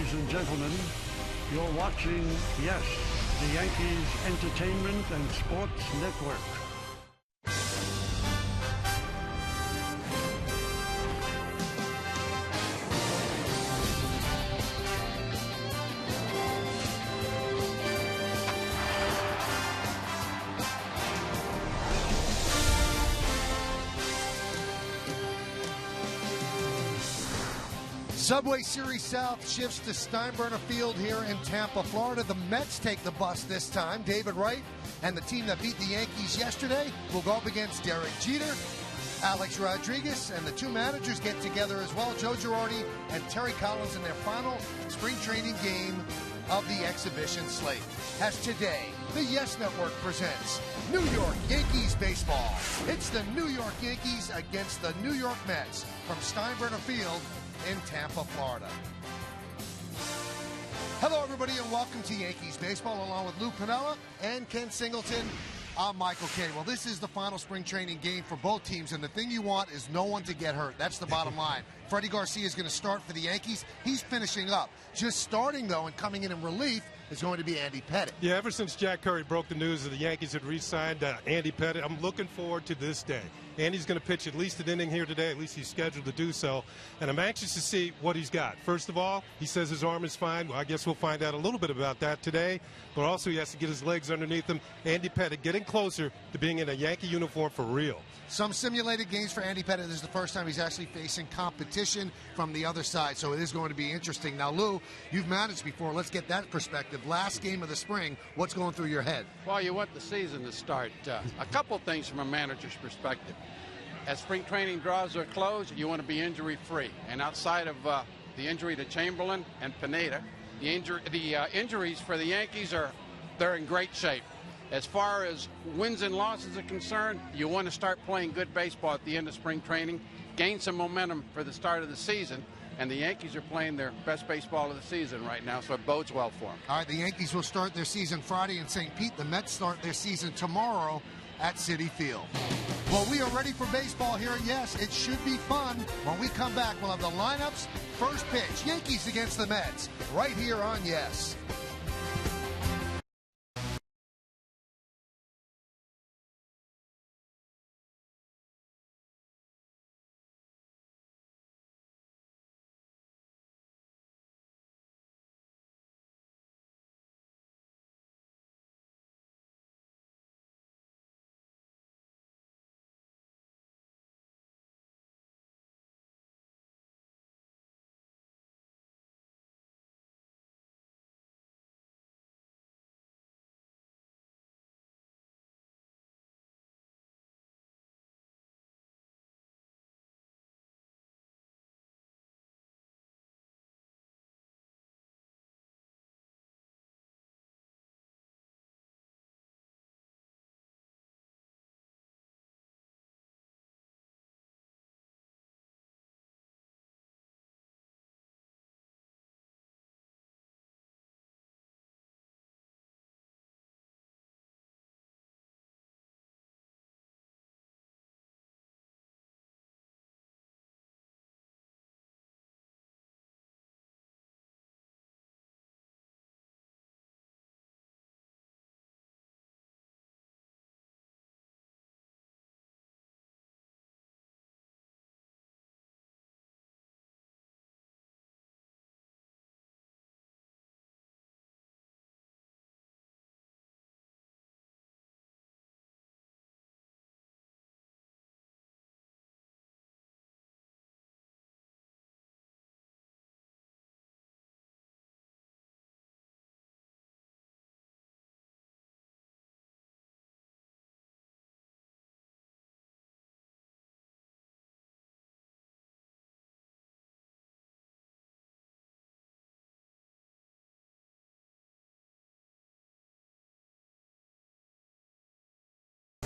ladies and gentlemen. You're watching, yes, the Yankees Entertainment and Sports Network. Subway Series South shifts to Steinbrenner Field here in Tampa, Florida. The Mets take the bus this time. David Wright and the team that beat the Yankees yesterday will go up against Derek Jeter, Alex Rodriguez, and the two managers get together as well, Joe Girardi and Terry Collins, in their final spring training game of the exhibition slate. As today, the Yes Network presents New York Yankees baseball. It's the New York Yankees against the New York Mets from Steinbrenner Field in Tampa, Florida. Hello, everybody, and welcome to Yankees Baseball, along with Lou Piniella and Ken Singleton. I'm Michael Kay. Well, this is the final spring training game for both teams, and the thing you want is no one to get hurt. That's the bottom line. Freddie Garcia is going to start for the Yankees. He's finishing up. Just starting, though, and coming in relief is going to be Andy Pettitte. Yeah, ever since Jack Curry broke the news that the Yankees had re-signed Andy Pettitte, I'm looking forward to this day. Andy's going to pitch at least an inning here today. At least he's scheduled to do so. And I'm anxious to see what he's got. First of all, he says his arm is fine. Well, I guess we'll find out a little bit about that today. But also he has to get his legs underneath him. Andy Pettitte getting closer to being in a Yankee uniform for real. Some simulated games for Andy Pettitte. This is the first time he's actually facing competition from the other side, so it is going to be interesting. Now, Lou, you've managed before. Let's get that perspective. Last game of the spring, what's going through your head? Well, you want the season to start. A couple things from a manager's perspective. As spring training draws to a close, you want to be injury-free. And outside of the injury to Chamberlain and Pineda, the injuries for the Yankees they're in great shape. As far as wins and losses are concerned, you want to start playing good baseball at the end of spring training, gain some momentum for the start of the season, and the Yankees are playing their best baseball of the season right now, so it bodes well for them. All right, the Yankees will start their season Friday in St. Pete. The Mets start their season tomorrow at Citi Field. Well, we are ready for baseball here, and yes, it should be fun. When we come back, we'll have the lineups, first pitch, Yankees against the Mets, right here on Yes.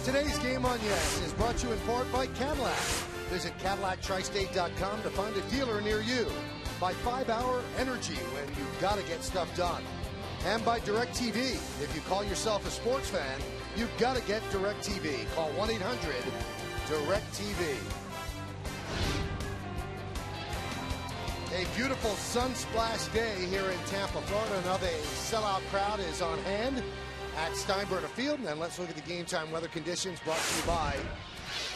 Today's Game on Yes is brought to you in part by Cadillac. Visit CadillacTristate.com to find a dealer near you. By 5-Hour Energy, when you've got to get stuff done. And by DirecTV. If you call yourself a sports fan, you've got to get DirecTV. Call 1-800-DirecTV. A beautiful sun-splashed day here in Tampa, Florida. Another sellout crowd is on hand at Steinbrenner Field. And let's look at the game time weather conditions brought to you by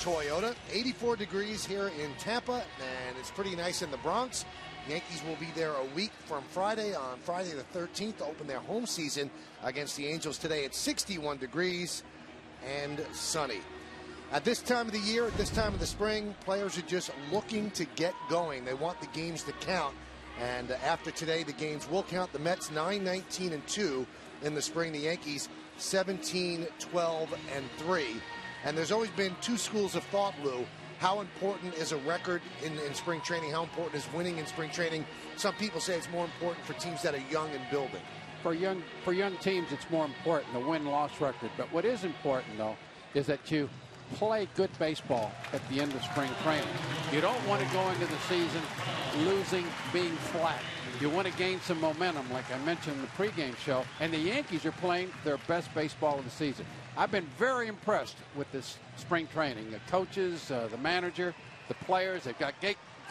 Toyota. 84 degrees here in Tampa, and it's pretty nice in the Bronx. Yankees will be there a week from Friday, on Friday the 13th, to open their home season against the Angels today at 61 degrees and sunny. At this time of the year, at this time of the spring, players are just looking to get going. They want the games to count. And after today, the games will count. The Mets 9-19-2 in the spring. The Yankees 17-12-3. And there's always been two schools of thought, Lou. How important is a record in spring training? How important is winning in spring training? Some people say it's more important for teams that are young and building. For young teams, it's more important, the win-loss record. But what is important, though, is that you play good baseball at the end of spring training. You don't want to go into the season losing, being flat. You want to gain some momentum, like I mentioned in the pregame show. And the Yankees are playing their best baseball of the season. I've been very impressed with this spring training. The coaches, the manager, the players, they've got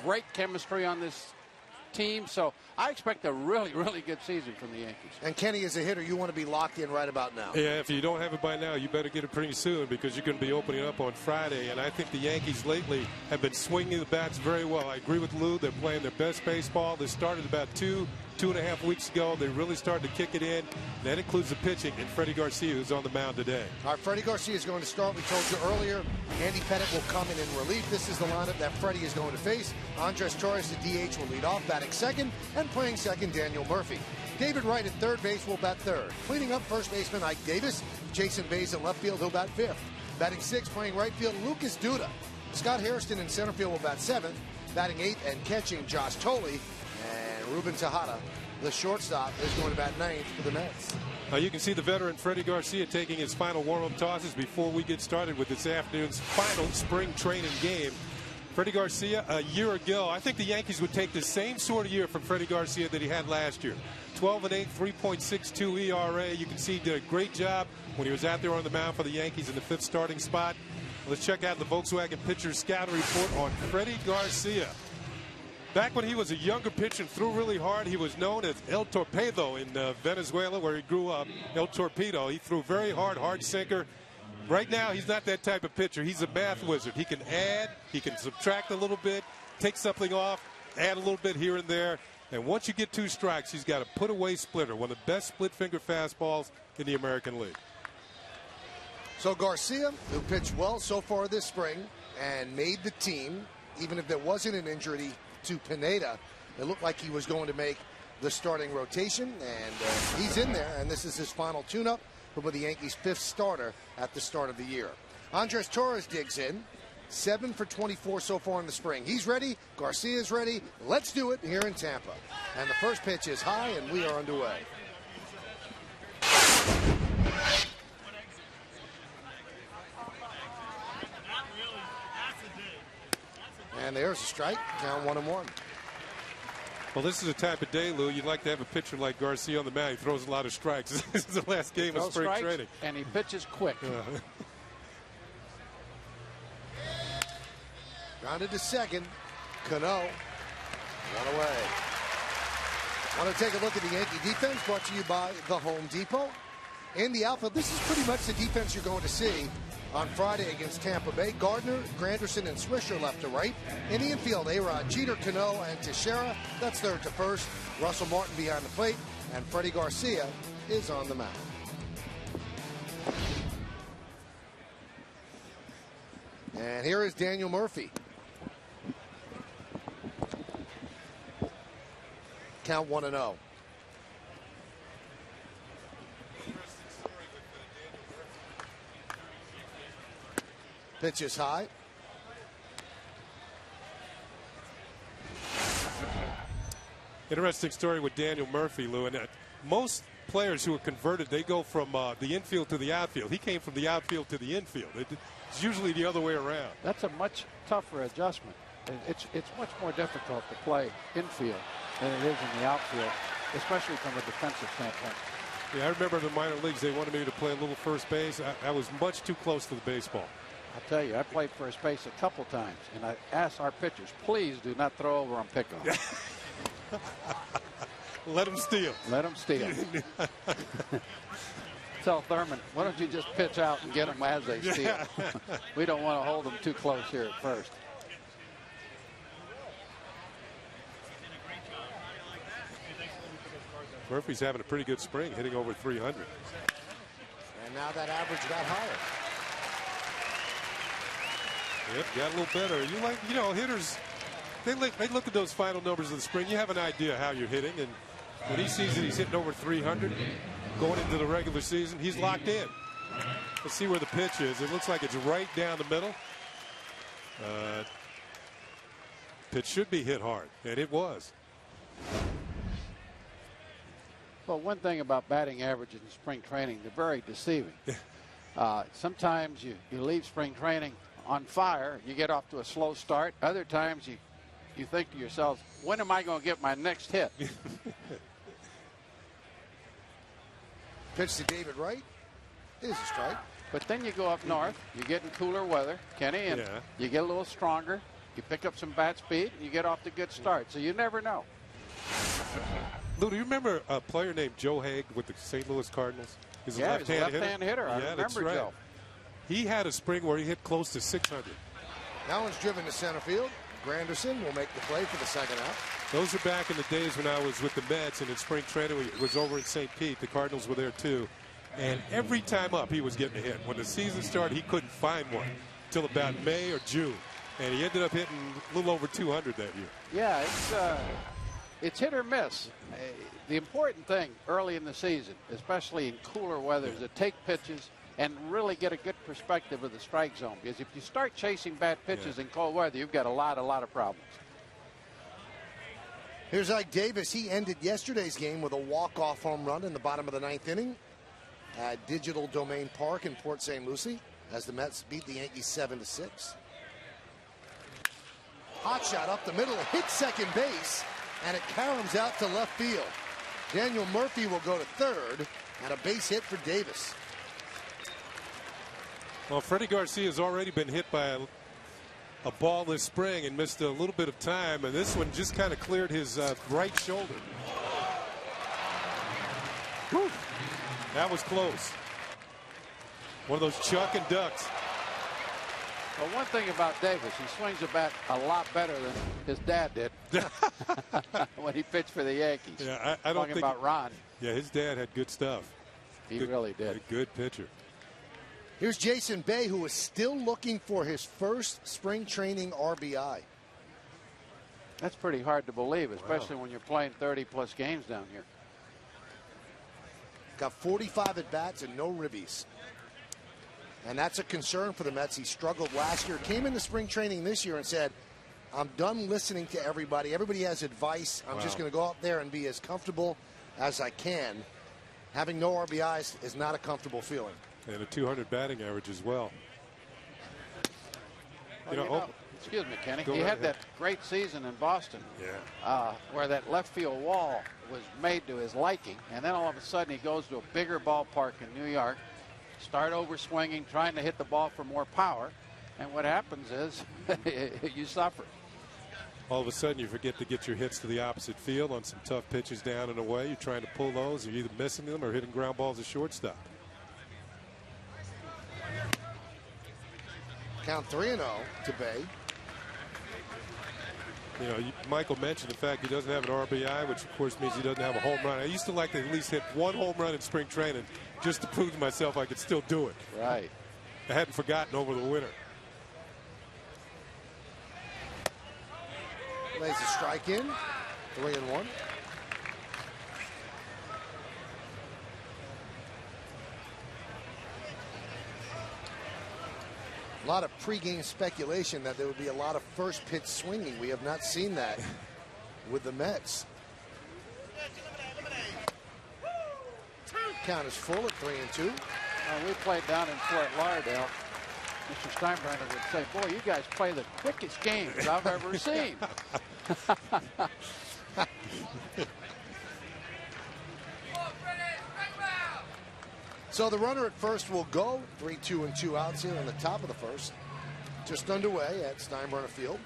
great chemistry on this team. So I expect a really, really good season from the Yankees. And Kenny, as a hitter, you want to be locked in right about now. Yeah, if you don't have it by now, you better get it pretty soon, because you're going to be opening up on Friday. And I think the Yankees lately have been swinging the bats very well. I agree with Lou. They're playing their best baseball. They started about two and a half weeks ago. They really started to kick it in. That includes the pitching and Freddie Garcia, who's on the mound today. All right, Freddie Garcia is going to start. We told you earlier, Andy Pettitte will come in relief. This is the lineup that Freddie is going to face. Andres Torres, the DH, will lead off, batting second, and playing second, Daniel Murphy. David Wright at third base will bat third. Cleaning up, first baseman Ike Davis. Jason Bays in left field, he'll bat fifth. Batting sixth, playing right field, Lucas Duda. Scott Hairston in center field will bat seventh. Batting eighth and catching, Josh Thole. And Ruben Tejada, the shortstop, is going to bat ninth for the Mets. You can see the veteran Freddie Garcia taking his final warm-up tosses before we get started with this afternoon's final spring training game. Freddie Garcia, a year ago, I think the Yankees would take the same sort of year from Freddie Garcia that he had last year. 12-8, 3.62 ERA. You can see he did a great job when he was out there on the mound for the Yankees in the fifth starting spot. Let's check out the Volkswagen Pitcher Scouting Report on Freddie Garcia. Back when he was a younger pitcher and threw really hard, he was known as El Torpedo in Venezuela, where he grew up. El Torpedo. He threw very hard sinker. Right now, he's not that type of pitcher. He's a math wizard. He can add, he can subtract a little bit, take something off, add a little bit here and there. And once you get two strikes, he's got a put-away splitter, one of the best split-finger fastballs in the American League. So Garcia, who pitched well so far this spring and made the team, even if there wasn't an injury to Pineda, it looked like he was going to make the starting rotation, and he's in there, and this is his final tune-up. He'll be the Yankees' fifth starter at the start of the year. Andres Torres digs in, 7 for 24 so far in the spring. He's ready. Garcia's ready. Let's do it here in Tampa. And the first pitch is high, and we are underway. And there's a strike, down 1-1. Well, this is a type of day, Lou, you'd like to have a pitcher like Garcia on the mound. He throws a lot of strikes. This is the last game of spring training. And he pitches quick. Grounded to second. Cano, one away. Want to take a look at the Yankee defense, brought to you by the Home Depot. In the outfield, this is pretty much the defense you're going to see on Friday against Tampa Bay. Gardner, Granderson, and Swisher left to right. In the infield, A-Rod, Jeter, Cano, and Teixeira. That's third to first. Russell Martin behind the plate. And Freddie Garcia is on the mound. And here is Daniel Murphy. Count 1-0. Pitch is high. Interesting story with Daniel Murphy, Lou. And most players who are converted, they go from the infield to the outfield. He came from the outfield to the infield. It's usually the other way around. That's a much tougher adjustment. It's much more difficult to play infield than it is in the outfield, especially from a defensive standpoint. Yeah, I remember in the minor leagues, they wanted me to play a little first base. I was much too close to the baseball. I'll tell you, I played first base a couple times, and I asked our pitchers, please do not throw over on pickoff. Let him steal. Let him steal. Tell Thurman, why don't you just pitch out and get them as they steal? We don't want to hold them too close here at first. Murphy's having a pretty good spring, hitting over 300. And now that average got higher. Yep, got a little better. You know, hitters, they look at those final numbers of the spring. You have an idea how you're hitting, and when he sees that he's hitting over 300 going into the regular season, he's locked in. Let's see where the pitch is. It looks like it's right down the middle. Pitch should be hit hard, and it was. Well, one thing about batting averages in spring training, they're very deceiving. Sometimes you leave spring training on fire. You get off to a slow start. Other times you think to yourself, when am I going to get my next hit? Pitch to David Wright is a strike. But then you go up north, you get in cooler weather, Kenny, and you get a little stronger. You pick up some bat speed, and you get off to good start. So you never know. Lou, do you remember a player named Joe Haig with the St. Louis Cardinals? He's a left-hand hitter. I remember right. Joe. He had a spring where he hit close to 600. That one's driven to center field. Granderson will make the play for the second out. Those are back in the days when I was with the Mets, and in spring training was over in St. Pete. The Cardinals were there too. And every time up, he was getting a hit. When the season started, he couldn't find one until about May or June. And he ended up hitting a little over 200 that year. Yeah, it's hit or miss. The important thing early in the season, especially in cooler weather, is to take pitches and really get a good perspective of the strike zone. Because if you start chasing bad pitches in cold weather, you've got a lot of problems. Here's Ike Davis. He ended yesterday's game with a walk-off home run in the bottom of the ninth inning at Digital Domain Park in Port St. Lucie as the Mets beat the Yankees 7-6. Hot shot up the middle, hits second base, and it caroms out to left field. Daniel Murphy will go to third, and a base hit for Davis. Well, Freddie Garcia has already been hit by a ball this spring and missed a little bit of time, and this one just kind of cleared his right shoulder. Whew. That was close. One of those chuck and ducks. Well, one thing about Davis, he swings the bat a lot better than his dad did when he pitched for the Yankees. Yeah, I don't think about Ron. Yeah, his dad had good stuff. He really did. A good pitcher. Here's Jason Bay, who is still looking for his first spring training RBI. That's pretty hard to believe, especially when you're playing 30-plus games down here. Got 45 at-bats and no ribbies. And that's a concern for the Mets. He struggled last year. Came into spring training this year and said, I'm done listening to everybody. Everybody has advice. I'm just going to go out there and be as comfortable as I can. Having no RBIs is not a comfortable feeling. And a 200 batting average as well. Excuse me, Kenny. He had that great season in Boston. Where that left field wall was made to his liking. And then all of a sudden he goes to a bigger ballpark in New York. Start over swinging, trying to hit the ball for more power. And what happens is you suffer. All of a sudden you forget to get your hits to the opposite field on some tough pitches down and away. You're trying to pull those. You're either missing them or hitting ground balls at shortstop. Count 3-0 to Bay. You know, Michael mentioned the fact he doesn't have an RBI, which of course means he doesn't have a home run. I used to like to at least hit one home run in spring training just to prove to myself I could still do it. Right. I hadn't forgotten over the winter. Lays a strike in. 3-1. A lot of pregame speculation that there would be a lot of first pitch swinging. We have not seen that with the Mets. Count is full at 3-2. We played down in Fort Lauderdale. Mr. Steinbrenner would say, boy, you guys play the quickest games I've ever seen. So the runner at first will go. 3-2 and 2 outs here in the top of the first. Just underway at Steinbrenner Field.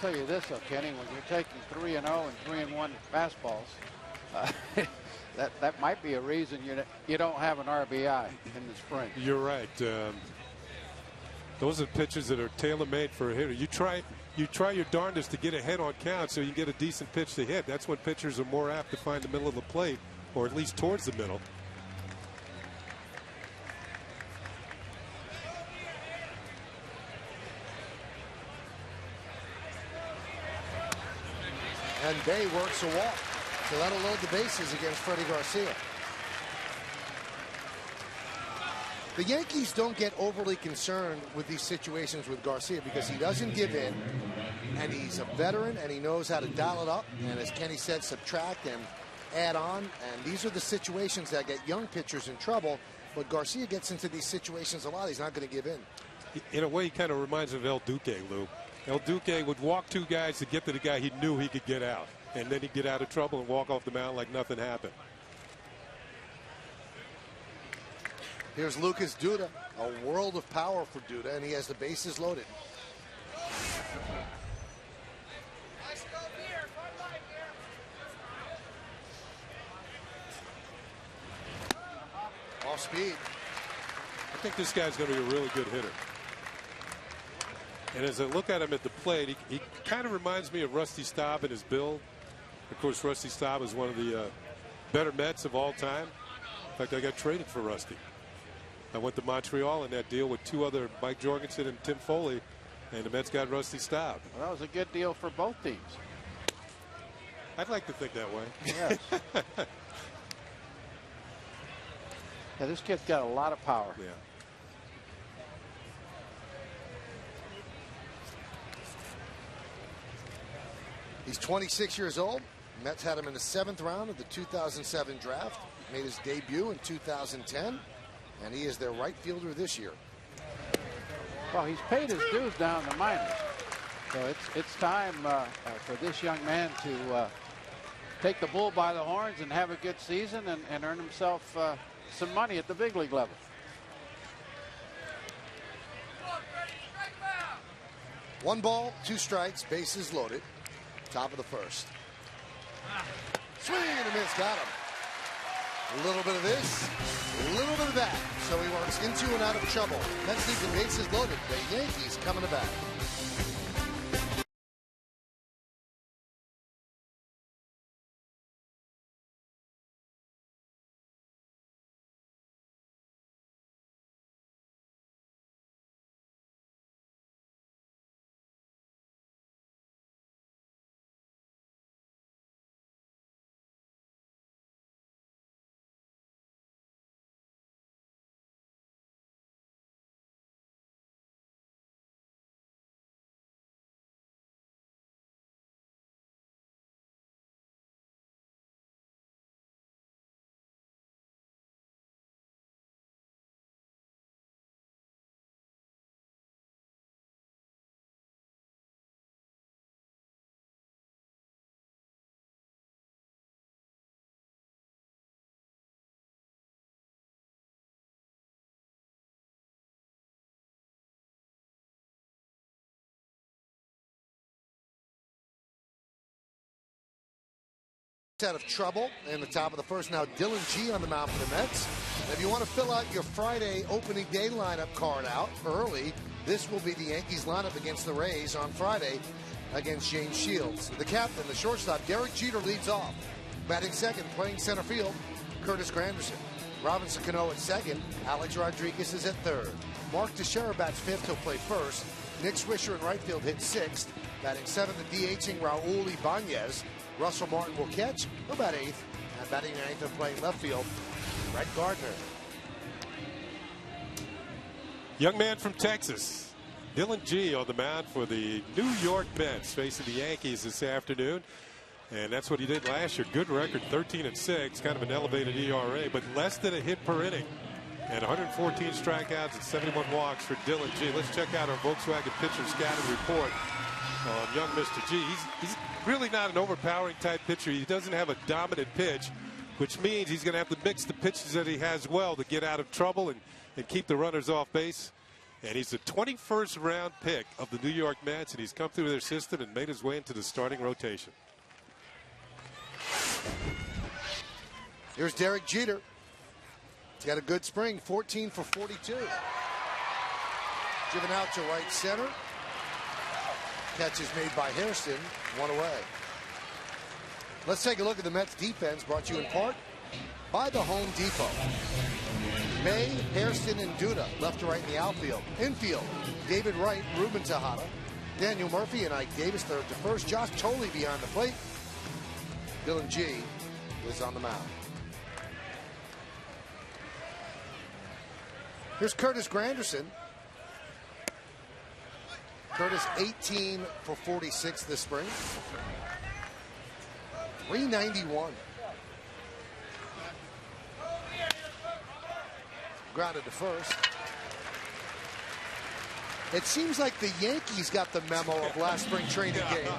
tell you this, though, Kenny, when you're taking 3-0 and 3-1 fastballs, that might be a reason you don't have an RBI in the spring. You're right. Those are pitches that are tailor-made for a hitter. You try your darndest to get ahead on count so you can get a decent pitch to hit. That's when pitchers are more apt to find the middle of the plate, or at least towards the middle. And Bay works a walk. So that'll load the bases against Freddie Garcia. The Yankees don't get overly concerned with these situations with Garcia because he doesn't give in, and he's a veteran, and he knows how to dial it up, and as Kenny said, subtract and add on. And these are the situations that get young pitchers in trouble, but Garcia gets into these situations a lot. He's not going to give in. In a way, he kind of reminds of El Duque, Lou. El Duque would walk two guys to get to the guy he knew he could get out, and then he'd get out of trouble and walk off the mound like nothing happened. Here's Lucas Duda, a world of power for Duda, and he has the bases loaded. Off speed. I think this guy's going to be a really good hitter. And as I look at him at the plate, he kind of reminds me of Rusty Staub in his build. Of course, Rusty Staub is one of the better Mets of all time. In fact, I got traded for Rusty. I went to Montreal in that deal with two other, Mike Jorgensen and Tim Foley, and the Mets got Rusty Staub. Well, that was a good deal for both teams. I'd like to think that way. Yes. Yeah, this kid's got a lot of power. Yeah. He's 26 years old. Mets had him in the 7th round of the 2007 draft. Made his debut in 2010. And he is their right fielder this year. Well, he's paid his dues down in the minors. So it's time for this young man to take the bull by the horns and have a good season and earn himself some money at the big league level. One ball, 2 strikes, bases loaded. Top of the first. Swing and a miss, got him. A little bit of this, a little bit of that. So he works into and out of trouble. Mets leave the bases loaded. The Yankees coming to bat. Out of trouble in the top of the first. Now Dylan G on the mound for the Mets. And if you want to fill out your Friday opening day lineup card out early, this will be the Yankees lineup against the Rays on Friday against James Shields. The captain, the shortstop, Derek Jeter leads off. Batting second, playing center field, Curtis Granderson. Robinson Cano at second. Alex Rodriguez is at third. Mark Teixeira bats fifth. He'll play first. Nick Swisher in right field hits sixth. Batting seventh, the DHing Raul Ibanez. Russell Martin will catch. He'll bat eighth. And batting ninth and playing left field, Brett Gardner. Young man from Texas, Dylan G on the mound for the New York Mets, facing the Yankees this afternoon. And that's what he did last year. Good record, 13-6, kind of an elevated ERA, but less than a hit per inning. And 114 strikeouts and 71 walks for Dylan G. Let's check out our Volkswagen pitcher scouting report on young Mr. G. He's really not an overpowering type pitcher. He doesn't have a dominant pitch, which means he's going to have to mix the pitches that he has well to get out of trouble and keep the runners off base. And he's the 21st round pick of the New York Mets, and he's come through their system and made his way into the starting rotation. Here's Derek Jeter. He's got a good spring, 14 for 42. Driven out to right center. Catch is made by Hairston, one away. Let's take a look at the Mets defense, brought to you in part by the Home Depot. May, Hairston, and Duda, left to right in the outfield. Infield, David Wright, Ruben Tejada, Daniel Murphy, and Ike Davis, third to first. Josh Tolley behind the plate. Dylan G is on the mound. Here's Curtis Granderson. Curtis 18 for 46 this spring. 391. Grounded to first. It seems like the Yankees got the memo of last spring training game.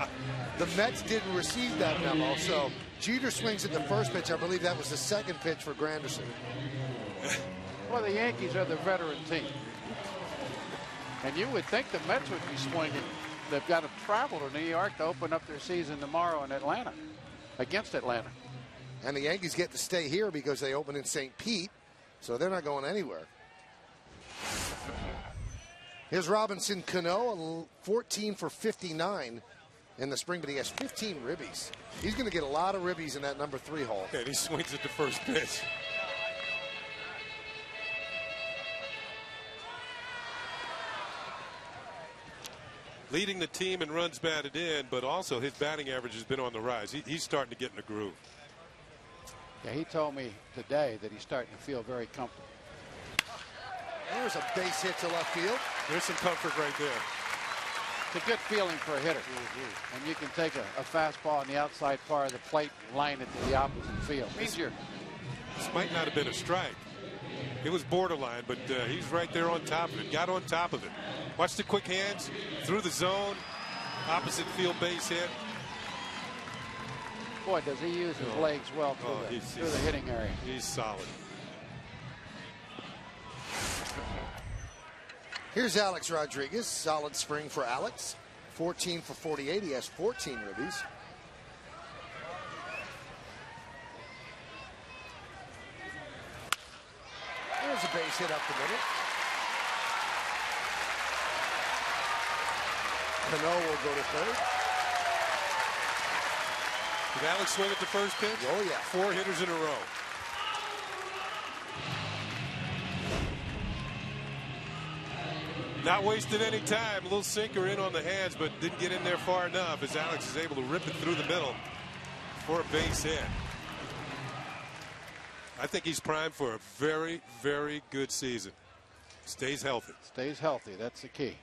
The Mets didn't receive that memo, so Jeter swings at the first pitch. I believe that was the second pitch for Granderson. Well, the Yankees are the veteran team. And you would think the Mets would be swinging. They've got to travel to New York to open up their season tomorrow in Atlanta, against Atlanta. And the Yankees get to stay here because they open in St. Pete, so they're not going anywhere. Here's Robinson Cano, 14 for 59 in the spring, but he has 15 ribbies. He's going to get a lot of ribbies in that number 3 hole. And he swings at the first pitch. Leading the team in runs batted in, but also his batting average has been on the rise. He's starting to get in the groove. Yeah, he told me today that he's starting to feel very comfortable. There's a base hit to left field. There's some comfort right there. It's a good feeling for a hitter. And you can take a fastball on the outside part of the plate and line it to the opposite field. This might not have been a strike. It was borderline, but he's right there on top of it. Got on top of it. Watch the quick hands through the zone. Opposite field base hit. Boy, does he use his legs well through the hitting area. He's solid. Here's Alex Rodriguez. Solid spring for Alex. 14 for 48. He has 14 ribbies. There's a base hit up the middle. Cano will go to third. Did Alex swing at the first pitch? Oh, yeah. 4 hitters in a row. Not wasting any time. A little sinker in on the hands, but didn't get in there far enough as Alex is able to rip it through the middle for a base hit. I think he's primed for a very, very good season. Stays healthy. Stays healthy. That's the key.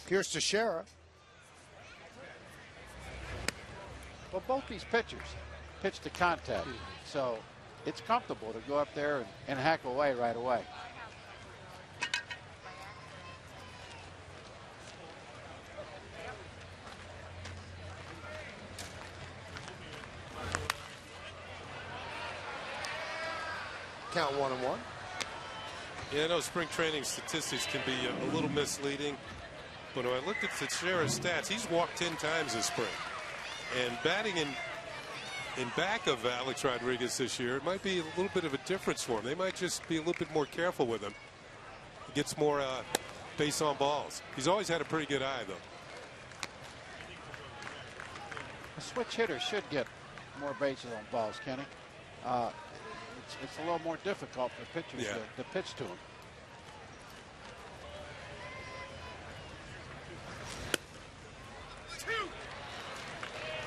Here's Teixeira. Well, both these pitchers pitch to contact, so it's comfortable to go up there and hack away right away. Count 1-1. Yeah, I know spring training statistics can be a little misleading, but when I looked at Teixeira's stats, he's walked 10 times this spring. And batting in back of Alex Rodriguez this year, it might be a little bit of a difference for him. They might just be a little bit more careful with him. He gets more base on balls. He's always had a pretty good eye, though. A switch hitter should get more bases on balls, Kenny. It's a little more difficult for pitchers to pitch to him.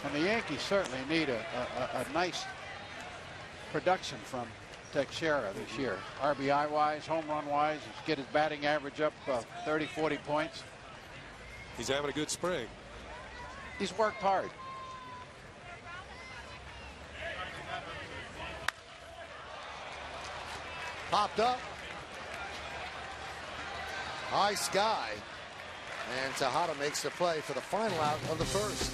And the Yankees certainly need a nice production from Teixeira this year. RBI-wise, home run-wise, get his batting average up 30, 40 points. He's having a good spring. He's worked hard. Popped up. High sky. And Tejada makes the play for the final out of the first.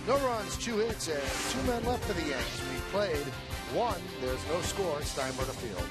No runs, 2 hits, and 2 men left for the Yankees. We played 1. There's no score at Steinbrenner Field.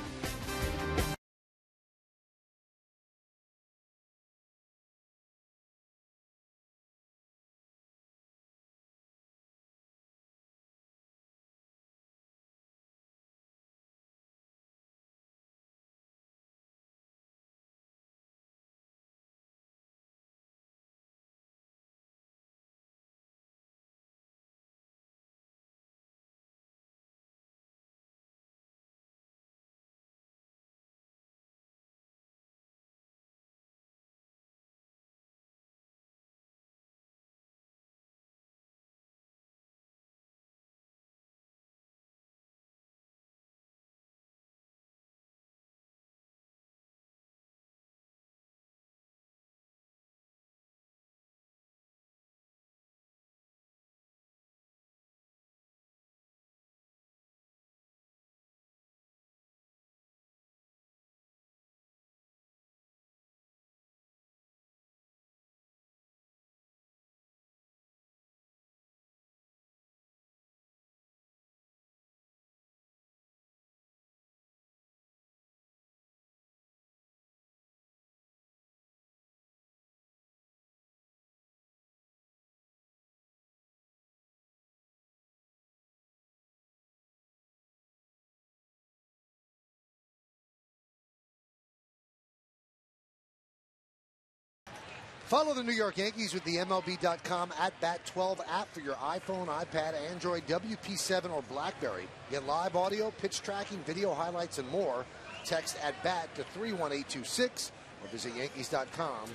Follow the New York Yankees with the MLB.com @Bat12 app for your iPhone, iPad, Android, WP7, or BlackBerry. Get live audio, pitch tracking, video highlights, and more. Text @Bat to 31826 or visit Yankees.com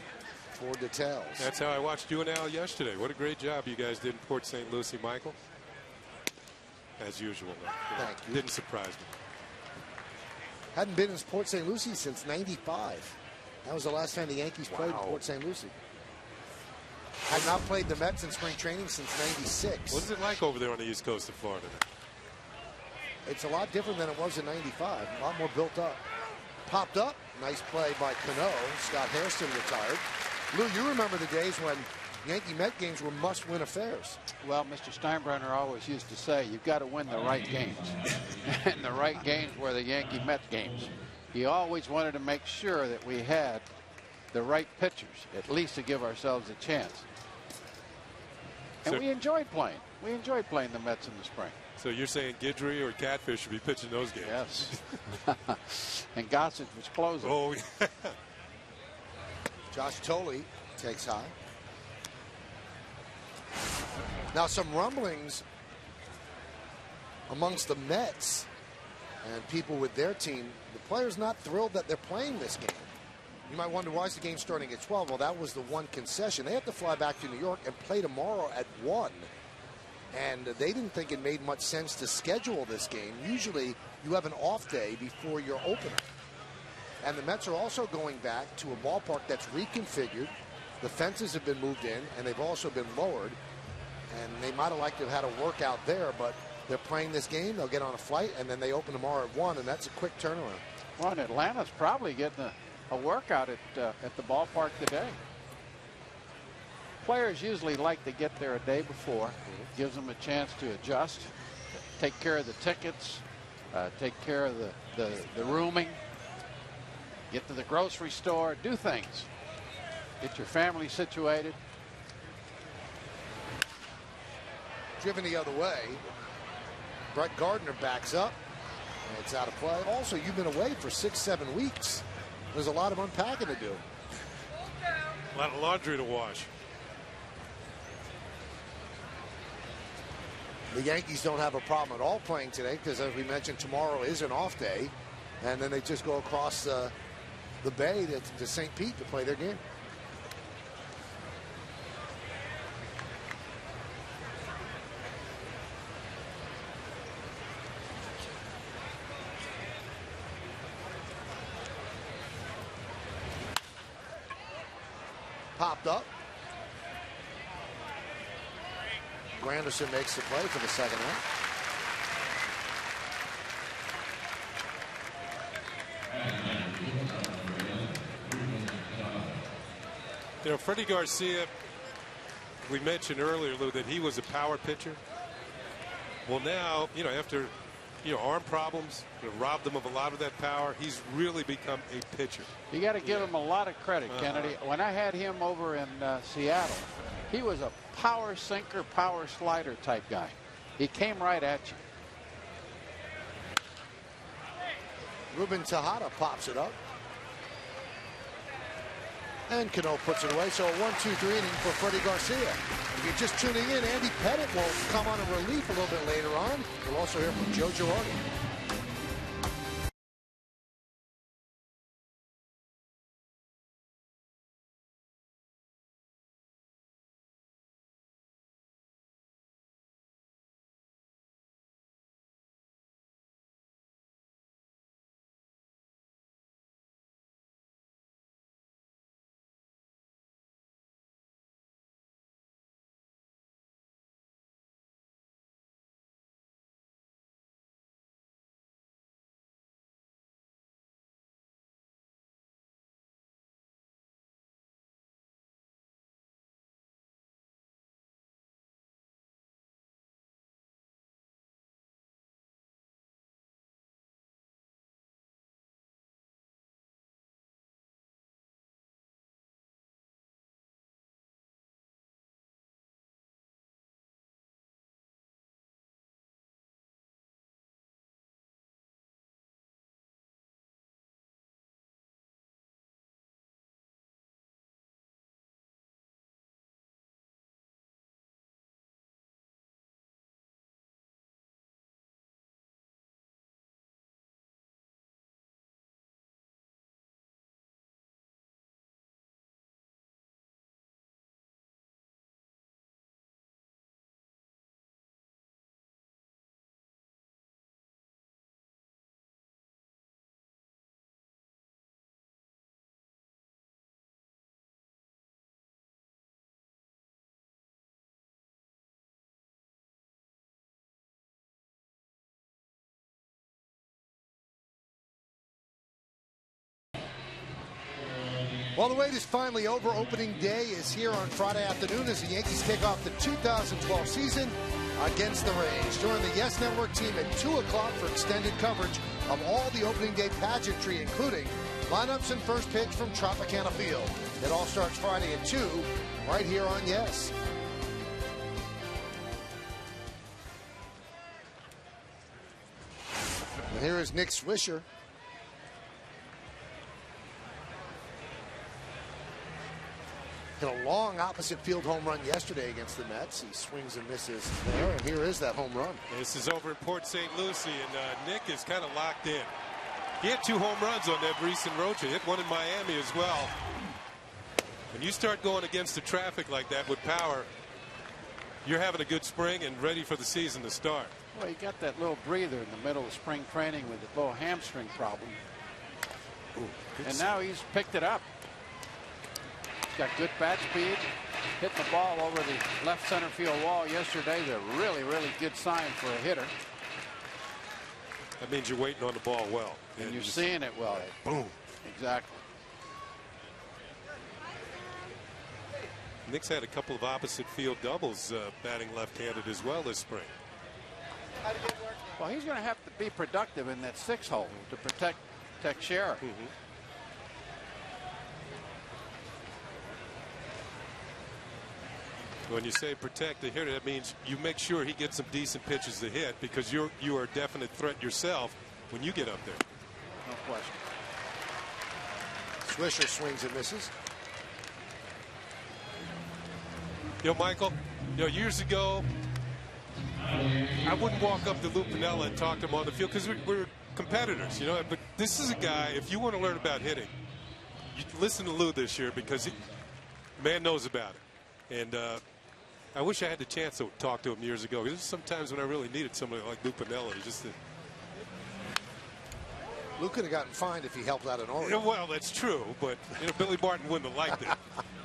for details. That's how I watched UNL yesterday. What a great job you guys did in Port St. Lucie, Michael. As usual. Thank you. Didn't surprise me. Hadn't been in Port St. Lucie since '95. That was the last time the Yankees played in Port St. Lucie. Had not played the Mets in spring training since '96. What is it like over there on the east coast of Florida? It's a lot different than it was in '95. A lot more built up. Popped up. Nice play by Cano. Scott Hairston retired. Lou, you remember the days when Yankee-Met games were must-win affairs. Well, Mr. Steinbrenner always used to say, you've got to win the right games. And the right games were the Yankee-Met games. He always wanted to make sure that we had the right pitchers, at least to give ourselves a chance. And we enjoyed playing. We enjoyed playing the Mets in the spring. So you're saying Guidry or Catfish should be pitching those games? Yes. And Gossage was closing. Oh, yeah. Josh Tolley takes high. Now some rumblings amongst the Mets and people with their team. The players not thrilled that they're playing this game. You might wonder, why is the game starting at 12? Well, that was the one concession. They have to fly back to New York and play tomorrow at 1. And they didn't think it made much sense to schedule this game. Usually you have an off day before your opener. And the Mets are also going back to a ballpark that's reconfigured. The fences have been moved in, and they've also been lowered. And they might have liked to have had a workout there, but they're playing this game. They'll get on a flight, and then they open tomorrow at 1, and that's a quick turnaround. Well, and Atlanta's probably getting a workout at the ballpark today. Players usually like to get there a day before. Gives them a chance to adjust, take care of the tickets, take care of the rooming, get to the grocery store, do things. Get your family situated. Driven the other way. Brett Gardner backs up. It's out of play. Also, you've been away for 6-7 weeks. There's a lot of unpacking to do. A lot of laundry to wash. The Yankees don't have a problem at all playing today because, as we mentioned, tomorrow is an off day. And then they just go across the bay to St. Pete to play their game. Popped up. Granderson makes the play for the second out. You know, Freddie Garcia, we mentioned earlier, Lou, that he was a power pitcher. Well, now, you know, after arm problems, robbed them of a lot of that power, he's really become a pitcher. You got to give him a lot of credit, Kennedy. When I had him over in Seattle, he was a power sinker, power slider type guy. He came right at you. Ruben Tejada pops it up. And Cano puts it away. So a 1-2-3 inning for Freddie Garcia. If you're just tuning in, Andy Pettit will come on in relief a little bit later on. We'll also hear from Joe Girardi. Well, the wait is finally over. Opening day is here on Friday afternoon as the Yankees kick off the 2012 season against the Rays. Join the Yes Network team at 2 o'clock for extended coverage of all the opening day pageantry, including lineups and first pitch from Tropicana Field. It all starts Friday at 2, right here on Yes. And here is Nick Swisher. Hit a long opposite field home run yesterday against the Mets. He swings and misses there, and here is that home run. This is over in Port St. Lucie, and Nick is kind of locked in. He had 2 home runs on that recent road trip. Hit one in Miami as well. When you start going against the traffic like that with power, you're having a good spring and ready for the season to start. Well, he got that little breather in the middle of spring training with a little hamstring problem. And now he's picked it up. Got good bat speed, hitting the ball over the left center field wall yesterday. Is a really, really good sign for a hitter. That means you're waiting on the ball well. And you're seeing it well. Boom. Exactly. Nick's had a couple of opposite field doubles batting left-handed as well this spring. Well, he's going to have to be productive in that 6-hole to protect Sheriff. When you say protect the hitter, that means you make sure he gets some decent pitches to hit, because you are a definite threat yourself when you get up there. No question. Swisher swings and misses. You know, Michael, years ago, I wouldn't walk up to Lou Piniella and talk to him on the field because we're competitors, But this is a guy, if you want to learn about hitting, you listen to Lou this year, because man knows about it. And I wish I had the chance to talk to him years ago. Because sometimes when I really needed somebody like Lou Piniella, Lou could have gotten fined if he helped out in Oregon. Well, that's true, but Billy Martin wouldn't have liked it.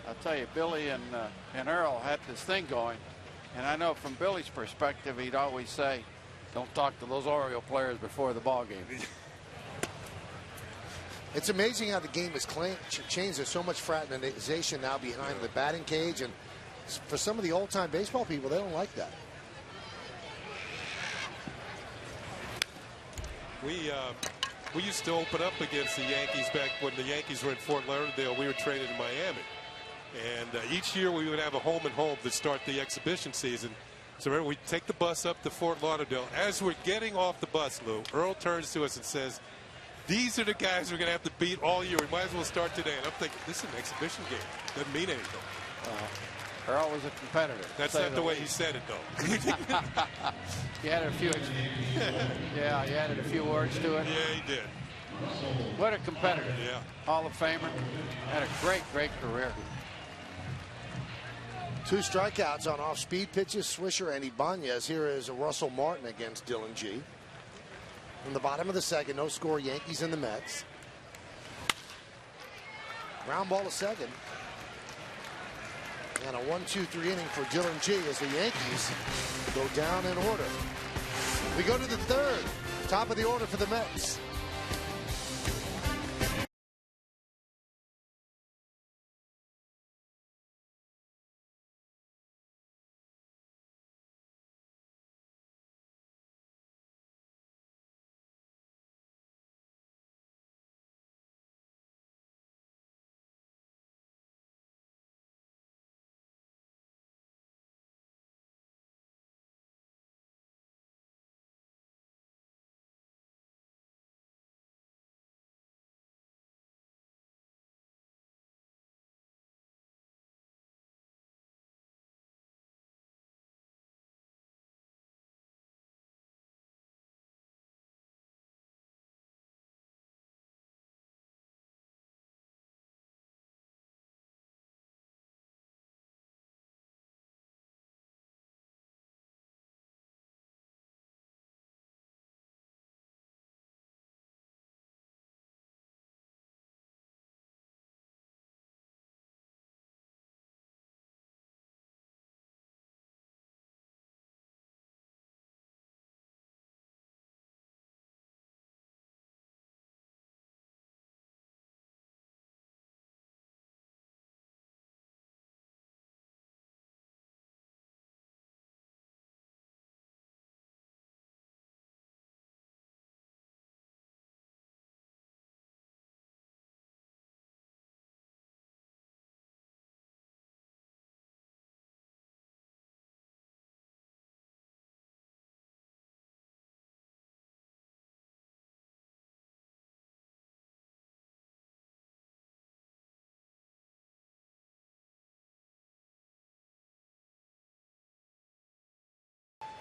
I'll tell you, Billy and Earl had this thing going, and I know from Billy's perspective, he'd always say, "Don't talk to those Oriole players before the ball game." It's amazing how the game has changed. There's so much fraternization now behind the batting cage, and for some of the old-time baseball people, they don't like that. We used to open up against the Yankees back when the Yankees were in Fort Lauderdale. We were traded in Miami. And each year we would have a home and home to start the exhibition season. So remember, we'd take the bus up to Fort Lauderdale. As we're getting off the bus, Lou, Earl turns to us and says, "These are the guys we're going to have to beat all year. We might as well start today." And I'm thinking, this is an exhibition game. Doesn't mean anything. Earl was a competitor. That's not the way he said it, though. He added a few. Yeah, he added a few words to it. Yeah, he did. What a competitor. Yeah. Hall of Famer. Had a great, great career. 2 strikeouts on off-speed pitches, Swisher and Ibanez. Here is Russell Martin against Dylan G. In the bottom of the second, no score, Yankees and the Mets. Ground ball to second. And a 1-2-3 inning for Dylan G as the Yankees go down in order. We go to the third, top of the order for the Mets.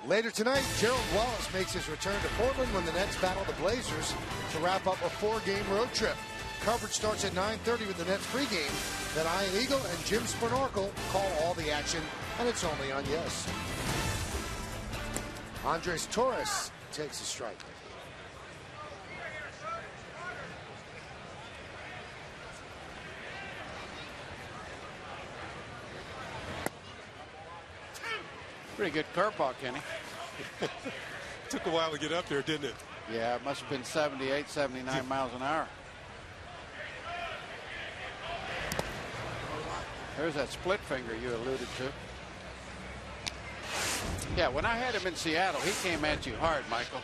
Later tonight, Gerald Wallace makes his return to Portland when the Nets battle the Blazers to wrap up a 4-game road trip. Coverage starts at 9:30 with the Nets pregame. Then Ian Eagle and Jim Spanarkel call all the action, and it's only on Yes. Andres Torres takes a strike. Pretty good curveball, Kenny. Took a while to get up there, didn't it? Yeah, it must have been 78, 79 miles an hour. There's that split finger you alluded to. Yeah, when I had him in Seattle, he came at you hard, Michael.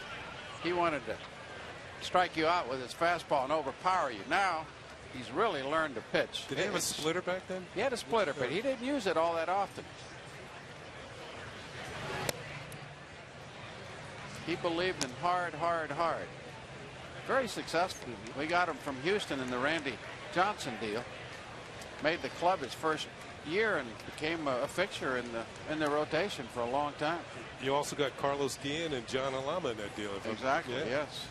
He wanted to strike you out with his fastball and overpower you. Now, he's really learned to pitch. Did he have a splitter back then? He had a splitter, but he didn't use it all that often. He believed in hard, hard, hard. Very successful. We got him from Houston in the Randy Johnson deal. Made the club his first year and became a fixture in the rotation for a long time. You also got Carlos Guillen and John Alama in that deal. Exactly, yeah. Yes.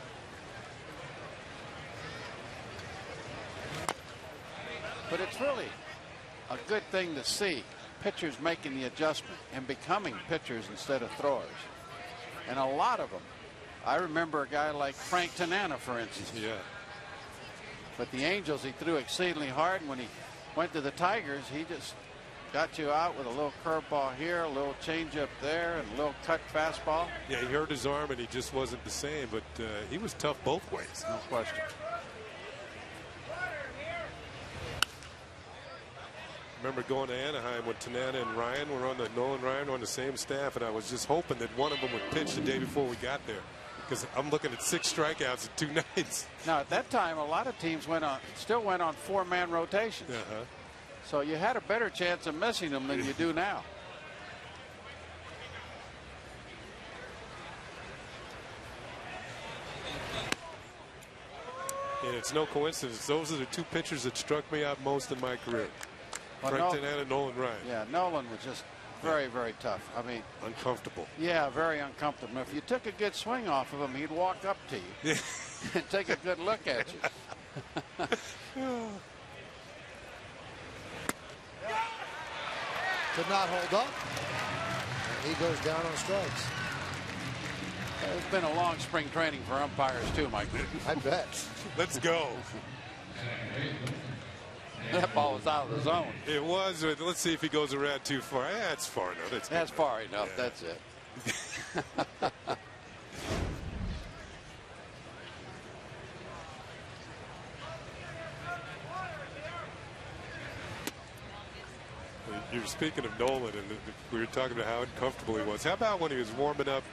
But it's really a good thing to see pitchers making the adjustment and becoming pitchers instead of throwers. And a lot of them. I remember a guy like Frank Tanana, for instance. Yeah. But the Angels, he threw exceedingly hard, and when he went to the Tigers, he just got you out with a little curveball here, a little changeup there, and a little cut fastball. Yeah, he hurt his arm, and he just wasn't the same, but he was tough both ways. No question. Remember going to Anaheim when Tanana and Ryan were on Nolan Ryan were on the same staff, and I was just hoping that one of them would pitch the day before we got there, because I'm looking at 6 strikeouts in 2 nights. Now at that time, a lot of teams still went on 4-man rotations. So you had a better chance of missing them than you do now. And it's no coincidence. Those are the 2 pitchers that struck me out most in my career. Well, Frank Tanana and Nolan Ryan. Yeah, Nolan was just very, very tough. I mean, uncomfortable. Yeah, very uncomfortable. If you took a good swing off of him, he'd walk up to you and take a good look at you. Could not hold up. And he goes down on strikes. It's been a long spring training for umpires too, Michael. I bet. Let's go. That ball was out of the zone. It was. Let's see if he goes around too far. Yeah, that's far enough. That's far enough. Yeah. That's it. You're speaking of Nolan, and we were talking about how uncomfortable he was. How about when he was warming up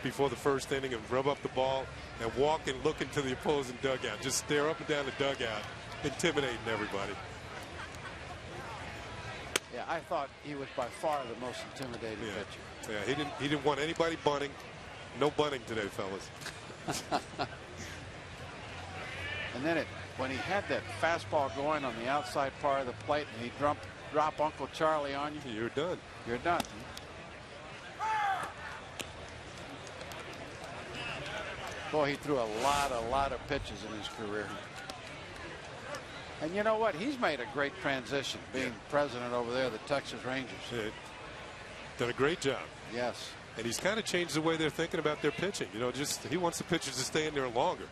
before the first inning and rub up the ball and walk and look into the opposing dugout, just stare up and down the dugout, intimidating everybody. Yeah, I thought he was by far the most intimidating pitcher. Yeah, he didn't want anybody bunting. No bunting today, fellas. And then when he had that fastball going on the outside part of the plate and he drop Uncle Charlie on you, you're done. You're done. Boy, he threw a lot of pitches in his career. And you know what? He's made a great transition being president over there, the Texas Rangers. Yeah. Done a great job. Yes. And he's kind of changed the way they're thinking about their pitching. You know, just he wants the pitchers to stay in there longer.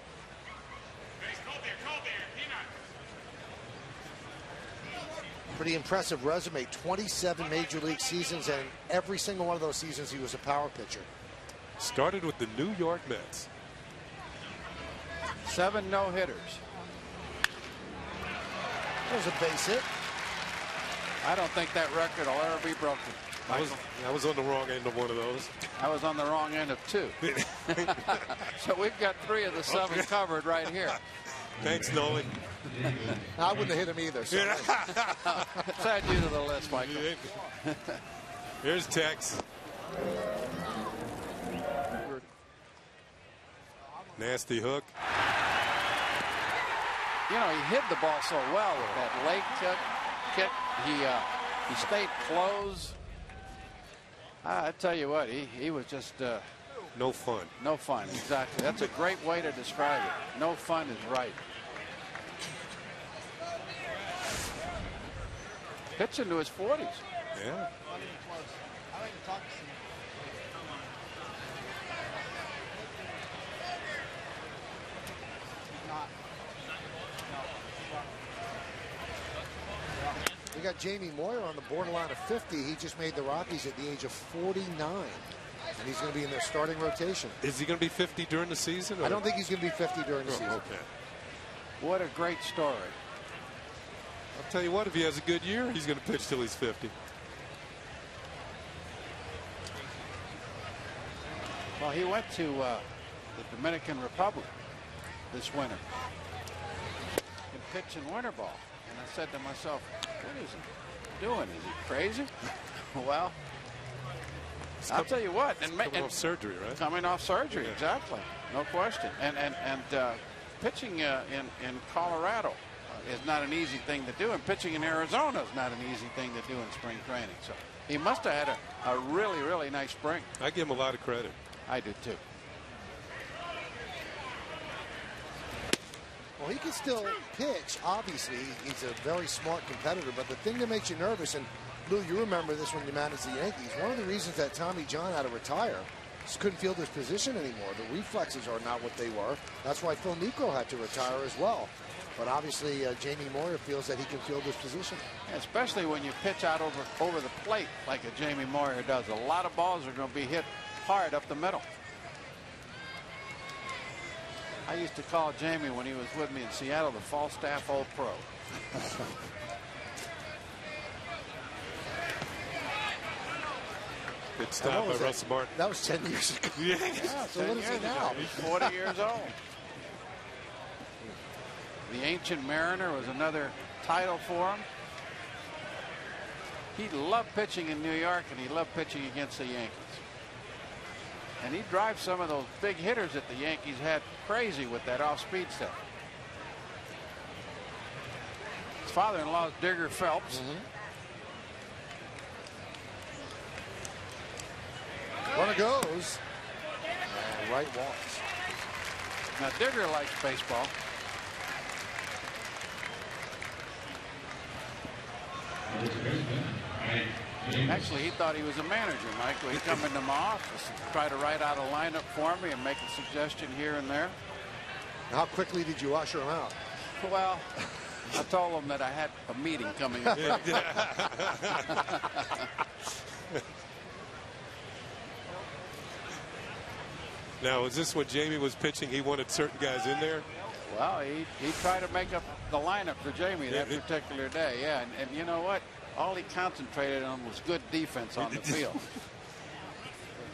Pretty impressive resume. 27 major league seasons, and every single one of those seasons he was a power pitcher. Started with the New York Mets. 7 no-hitters. There's a base hit. I don't think that record will ever be broken. I was on the wrong end of one of those. I was on the wrong end of 2. So we've got 3 of the 7 covered right here. Thanks, Nolan. I wouldn't have hit him either. So let's add you to the list, Michael. Here's Tex. Nasty hook. You know, he hid the ball so well with that leg kick. He stayed close. I tell you what, he was just no fun. No fun, exactly. That's a great way to describe it. No fun is right. Pitching to his 40s. Yeah. We got Jamie Moyer on the borderline of 50. He just made the Rockies at the age of 49. And he's going to be in their starting rotation. Is he going to be 50 during the season? Or? I don't think he's going to be 50 during the season. Okay. What a great story. I'll tell you what, if he has a good year, he's going to pitch till he's 50. Well, he went to the Dominican Republic this winter and pitched in winter ball. And I said to myself, what is he doing? Is he crazy? Well, I'll tell you what. Coming off surgery, right? Coming off surgery, yeah. Exactly. No question. And pitching in Colorado is not an easy thing to do. And pitching in Arizona is not an easy thing to do in spring training. So he must have had a really, really nice spring. I give him a lot of credit. I do, too. Well, he can still pitch. Obviously, he's a very smart competitor. But the thing that makes you nervous, and Lou, you remember this when you managed the Yankees, one of the reasons that Tommy John had to retire just couldn't field his position anymore. The reflexes are not what they were. That's why Phil Niekro had to retire as well. But obviously, Jamie Moyer feels that he can field his position. Yeah, especially when you pitch out over the plate like a Jamie Moyer does. A lot of balls are going to be hit hard up the middle. I used to call Jamie when he was with me in Seattle the Falstaff Old Pro. Good stop by Russell Martin. That was 10 years ago. Yeah, so what is he now? He's 40 years old. The Ancient Mariner was another title for him. He loved pitching in New York, and he loved pitching against the Yankees. And he drives some of those big hitters that the Yankees had crazy with that off-speed stuff. His father-in-law is Digger Phelps. Runner goes. And right walks. Now Digger likes baseball. Actually, he thought he was a manager, Michael. He'd come into my office and try to write out a lineup for me and make a suggestion here and there. How quickly did you usher him out? Well, I told him that I had a meeting coming up. Now, is this when Jamie was pitching, he wanted certain guys in there? Well, he tried to make up the lineup for Jamie that particular day, yeah. And you know what? All he concentrated on was good defense on the field.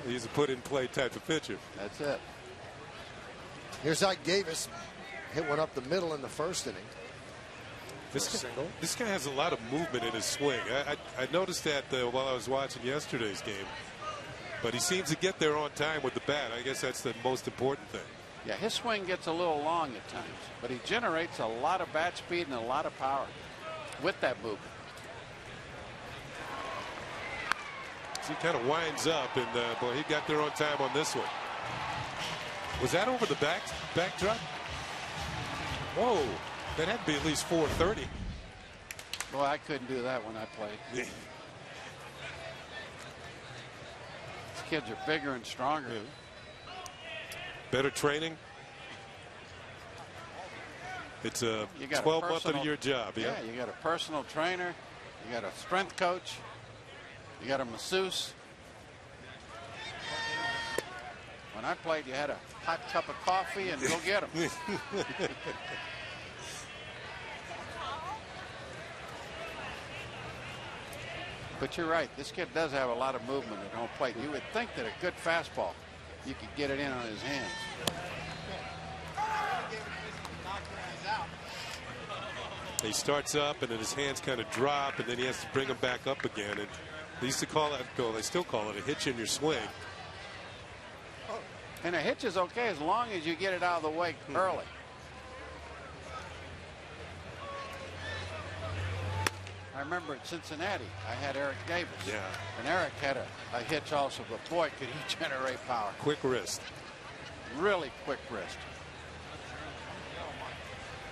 He's a put-in-play type of pitcher. That's it. Here's Ike Davis. Hit one up the middle in the first inning. This guy has a lot of movement in his swing. I noticed that while I was watching yesterday's game. But he seems to get there on time with the bat. I guess that's the most important thing. Yeah, his swing gets a little long at times, but he generates a lot of bat speed and a lot of power with that movement. He kind of winds up, and boy, he got there on time on this one. Was that over the backdrop? Whoa, that had to be at least 430. Boy, I couldn't do that when I played. These kids are bigger and stronger. Better training. It's a 12-month-a-year job. Yeah, you got a personal trainer. You got a strength coach. You got a masseuse. When I played, you had a hot cup of coffee and go get them. But you're right. This kid does have a lot of movement at home plate. You would think that a good fastball, you could get it in on his hands. He starts up, and then his hands kind of drop, and then he has to bring them back up again. And they used to call it, they still call it a hitch in your swing. And a hitch is okay as long as you get it out of the way early. I remember at Cincinnati, I had Eric Davis. Yeah. And Eric had a hitch also, but boy, could he generate power. Quick wrist. Really quick wrist.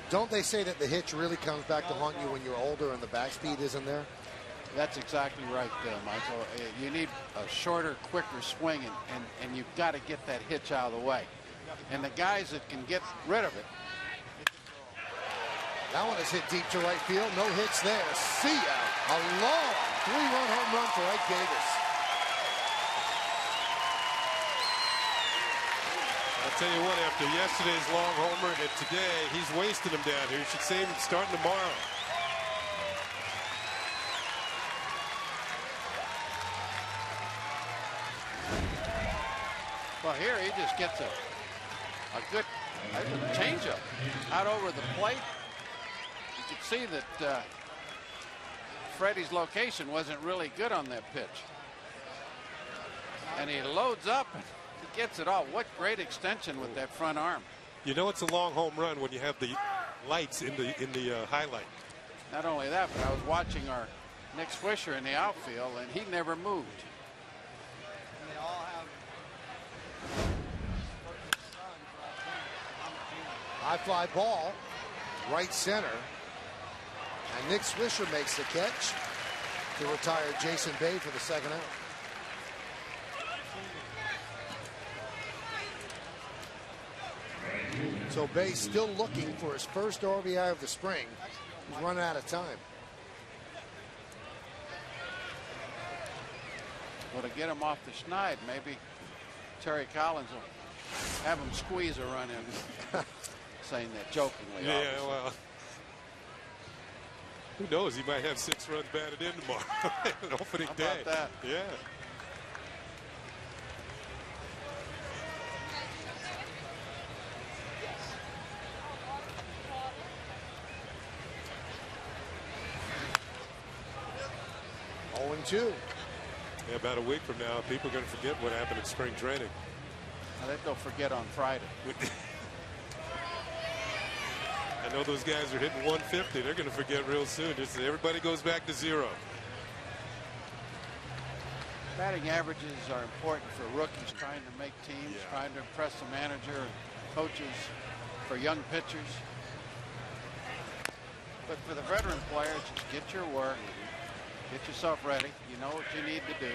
Don't they say that the hitch really comes back to haunt you when you're older and the back speed isn't there? That's exactly right, Michael. You need a shorter, quicker swing, and you've got to get that hitch out of the way. And the guys that can get rid of it. That one is hit deep to right field. No hits there. See ya. A long 3-run home run for Ike Davis. I'll tell you what, after yesterday's long homer and today, he's wasting them down here. You should see him starting tomorrow. Well, here he just gets a good changeup out over the plate. You can see that Freddie's location wasn't really good on that pitch. And he loads up and he gets it off. What great extension with that front arm. You know it's a long home run when you have the lights in the highlight. Not only that, but I was watching our Nick Swisher in the outfield, and he never moved. High fly ball, right center. And Nick Swisher makes the catch to retire Jason Bay for the second out. So Bay still looking for his first RBI of the spring. He's running out of time. Well, to get him off the schneid, maybe Terry Collins will have him squeeze a run in. Saying that jokingly. Yeah, obviously. well, who knows? He might have 6 runs batted in tomorrow. An opening How day. about that? Yeah. Two. Yeah, about a week from now, people are going to forget what happened in spring training. I think they'll forget on Friday. I know those guys are hitting 150. They're going to forget real soon. Just everybody goes back to 0. Batting averages are important for rookies trying to make teams, trying to impress the manager and coaches, for young pitchers. But for the veteran players, just get your work. Get yourself ready. You know what you need to do.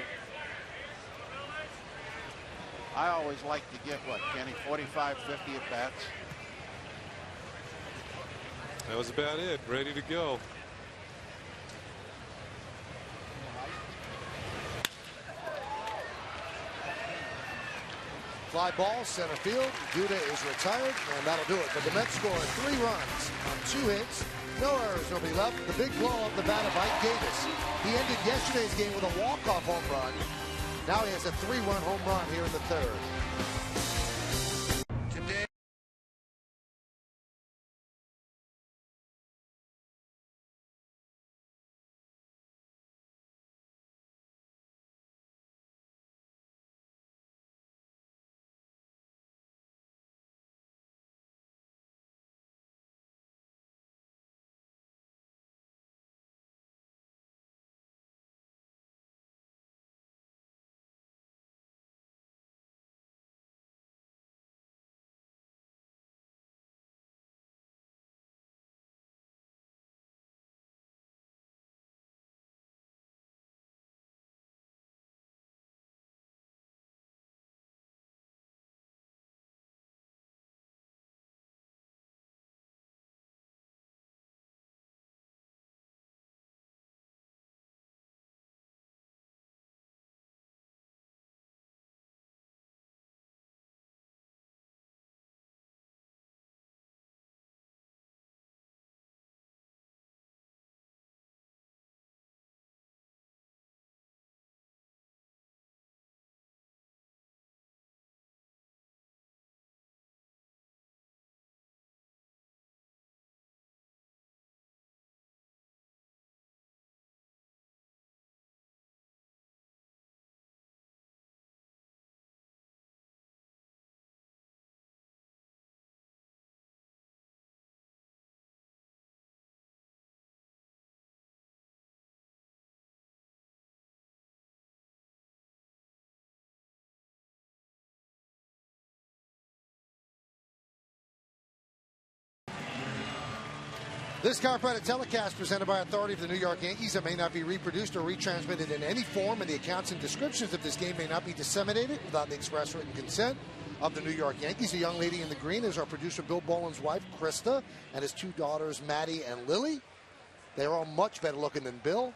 I always like to get, what, Kenny, 45, 50 at bats. That was about it. Ready to go. Fly ball, center field. Duda is retired, and that'll do it. But the Mets score 3 runs on 2 hits. No errors, nobody left. The big blow off the bat of Ike Davis. He ended yesterday's game with a walk-off home run. Now he has a 3-run home run here in the 3rd. This chiropractic telecast presented by authority of the New York Yankees that may not be reproduced or retransmitted in any form, and the accounts and descriptions of this game may not be disseminated without the express written consent of the New York Yankees. The young lady in the green is our producer Bill Boland's wife, Krista, and his two daughters, Maddie and Lily. They're all much better looking than Bill.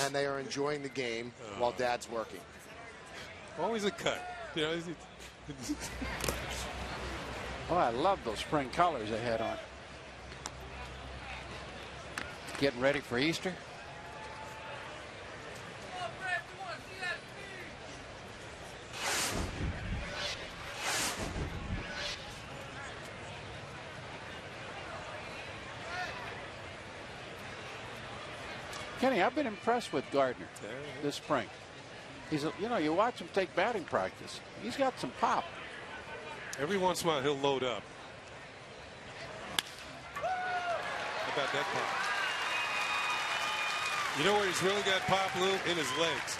And they are enjoying the game while Dad's working. Always a cut. You know, Oh, I love those spring colors they had on. Getting ready for Easter. Kenny, I've been impressed with Gardner this spring. He's, you know, you watch him take batting practice. He's got some pop. every once in a while he'll load up. How about that pop? You know where he's really got pop, Lou? In his legs.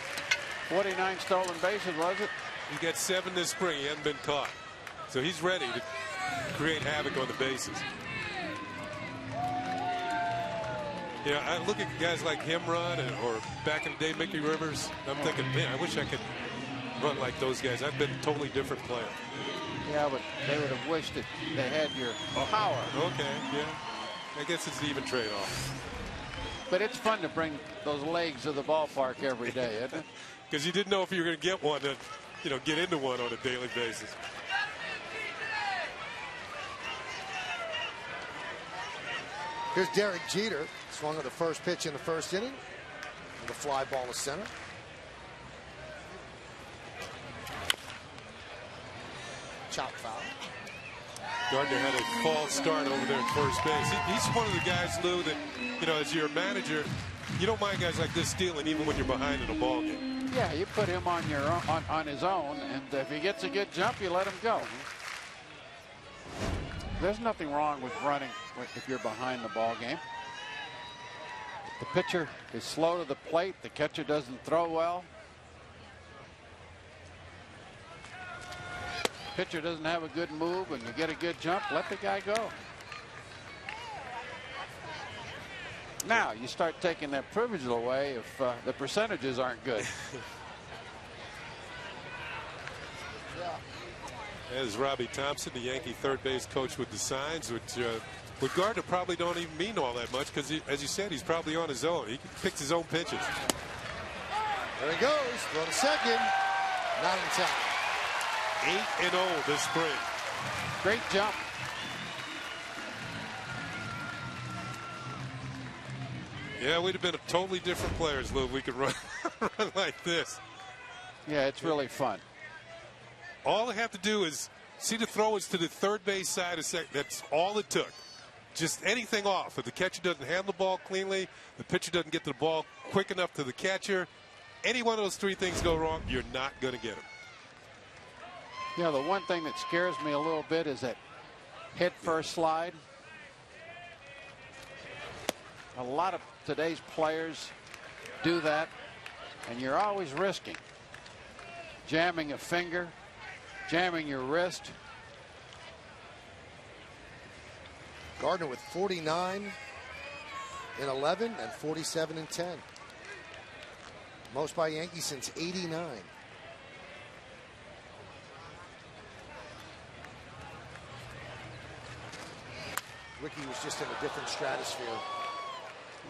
49 stolen bases, was it? He got 7 this spring. He hasn't been caught. So he's ready to create havoc on the bases. Yeah, I look at guys like him run, or back in the day, Mickey Rivers. I'm thinking, man, I wish I could run like those guys. I've been a totally different player. Yeah, but they would have wished that they had your power. Okay, yeah. I guess it's an even trade-off. But it's fun to bring those legs to the ballpark every day, isn't it? Because you didn't know if you were going to get one, to, you know, get into one on a daily basis. Here's Derek Jeter. Swung at the first pitch in the first inning. And the fly ball to center. Chop foul. Gardner had a false start over there at first base. He's one of the guys, Lou, that, you know, as your manager, you don't mind guys like this stealing even when you're behind in a ball game. Yeah, you put him on your own, on his own, and if he gets a good jump, you let him go. There's nothing wrong with running if you're behind the ball game. The pitcher is slow to the plate. The catcher doesn't throw well. Pitcher doesn't have a good move and you get a good jump, let the guy go. Now you start taking that privilege away if the percentages aren't good. As Robbie Thompson, the Yankee third base coach, with the signs, which with Gardner probably don't even mean all that much because, as you said, he's probably on his own. He picks his own pitches. There he goes. Throw to second. Not in time. 8-0 this spring. Great jump. Yeah, we'd have been totally different players, Lou, if we could run, run like this. Yeah, it's really fun. All they have to do is see the throw is to the third base side of second. That's all it took. Just anything off. If the catcher doesn't handle the ball cleanly, the pitcher doesn't get the ball quick enough to the catcher, any one of those three things go wrong, you're not going to get him. You know, the one thing that scares me a little bit is that hit first slide. A lot of today's players do that, and you're always risking jamming a finger, jamming your wrist. Gardner with 49 in 11 and 47 in 10. Most by Yankees since '89. Ricky was just in a different stratosphere.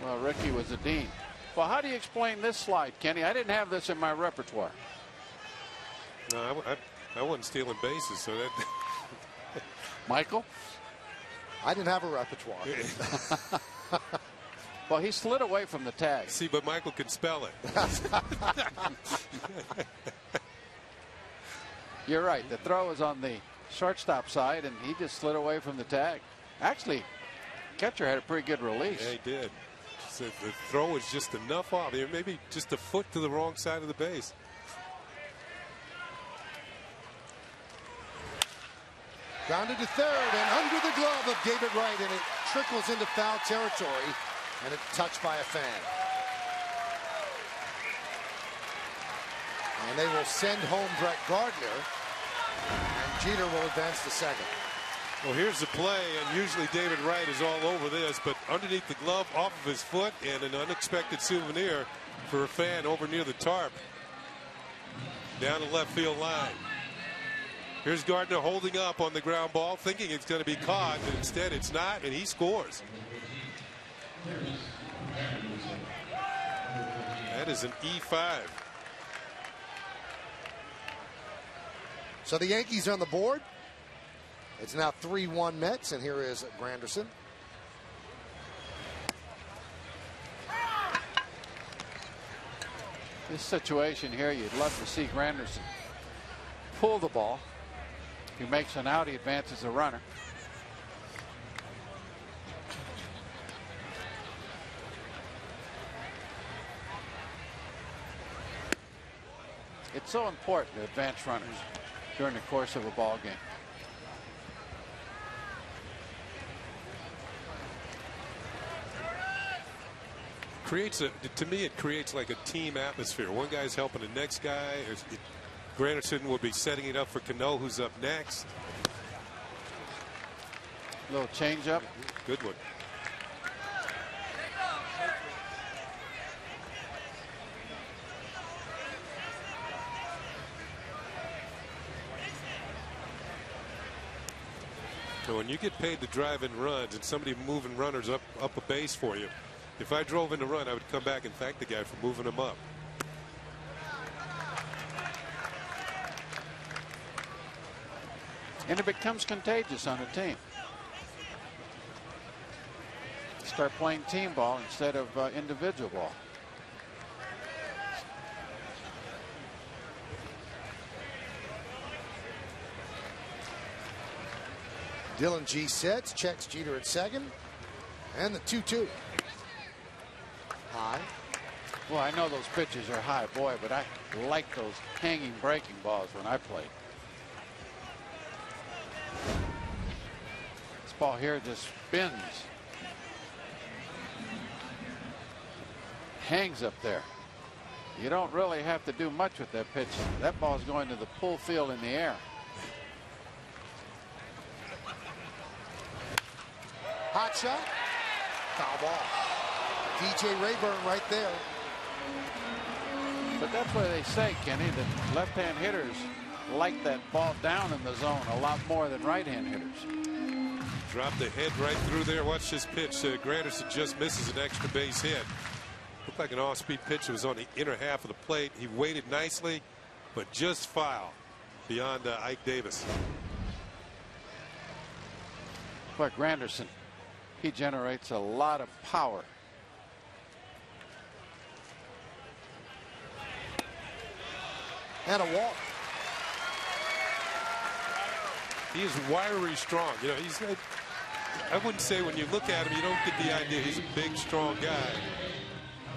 Well, Ricky was a dean. Well, how do you explain this slide, Kenny? I didn't have this in my repertoire. No, I wasn't stealing bases, so that. Michael? I didn't have a repertoire. Well, he slid away from the tag. See, but Michael can spell it. You're right. The throw was on the shortstop side, and he just slid away from the tag. Actually, catcher had a pretty good release. Yeah, he did. So the throw was just enough off. Maybe just a foot to the wrong side of the base. Grounded to third and under the glove of David Wright, and it trickles into foul territory, and it's touched by a fan. And they will send home Brett Gardner, and Jeter will advance to second. Well, here's the play, and usually David Wright is all over this, but underneath the glove, off of his foot, and an unexpected souvenir for a fan over near the tarp. Down the left field line. Here's Gardner holding up on the ground ball, thinking it's going to be caught, but instead it's not, and he scores. That is an E5. So the Yankees are on the board. It's now 3-1 Mets, and here is Granderson. This situation here, you'd love to see Granderson pull the ball. He makes an out, he advances a runner. It's so important to advance runners during the course of a ball game. To me, it creates like a team atmosphere. One guy's helping the next guy. Granderson will be setting it up for Cano, who's up next. Little change up. Good one. So when you get paid to drive in runs and somebody moving runners up a base for you, if I drove in the run, I would come back and thank the guy for moving him up. And it becomes contagious on a team. Start playing team ball instead of individual ball. Dylan G sets, checks Jeter at second, and the 2-2. High. Well, I know those pitches are high, boy, but I like those hanging breaking balls when I played. This ball here just spins. Hangs up there. You don't really have to do much with that pitch. That ball's going to the pull field in the air. Hot shot. Foul ball. DJ Rayburn right there. But that's why they say, Kenny, that left-hand hitters like that ball down in the zone a lot more than right-hand hitters. Dropped the head right through there. Watch this pitch. Granderson just misses an extra base hit. Looked like an off-speed pitch. It was on the inner half of the plate. He waited nicely, but just foul beyond Ike Davis. But Granderson, he generates a lot of power. And a walk. He is wiry strong. You know, he's. I wouldn't say when you look at him, you don't get the idea he's a big, strong guy.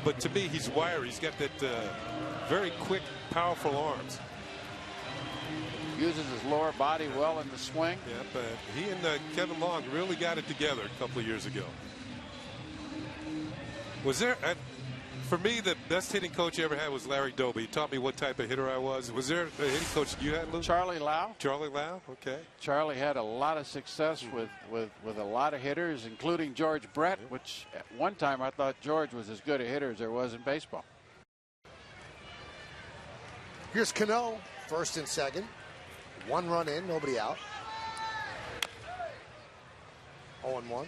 But to me, he's wiry. He's got that very quick, powerful arms. Uses his lower body well in the swing. Yeah, but he and Kevin Long really got it together a couple of years ago. Was there, for me, the best hitting coach I ever had was Larry Doby. He taught me what type of hitter I was. Was there a hitting coach you had, Lou? Charlie Lau. Charlie Lau, okay. Charlie had a lot of success with a lot of hitters, including George Brett, which at one time I thought George was as good a hitter as there was in baseball. Here's Cano, first and second. One run in, nobody out. 0-1.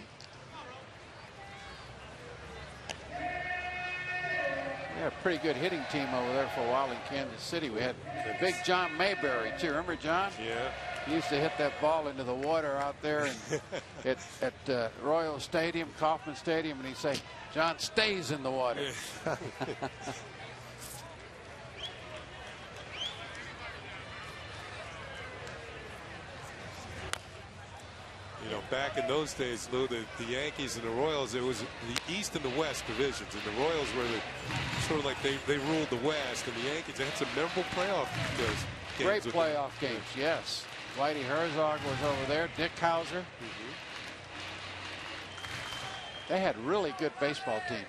We had a pretty good hitting team over there for a while in Kansas City. We had big John Mayberry, too. Remember John? Yeah. He used to hit that ball into the water out there at Royal Stadium, Kauffman Stadium, and he'd say, John stays in the water. You know, back in those days, Lou, the Yankees and the Royals, it was the East and the West divisions, and the Royals were sort of like they ruled the West, and the Yankees had some memorable playoff games. Great playoff games, yes. Whitey Herzog was over there, Dick Hauser. They had really good baseball teams.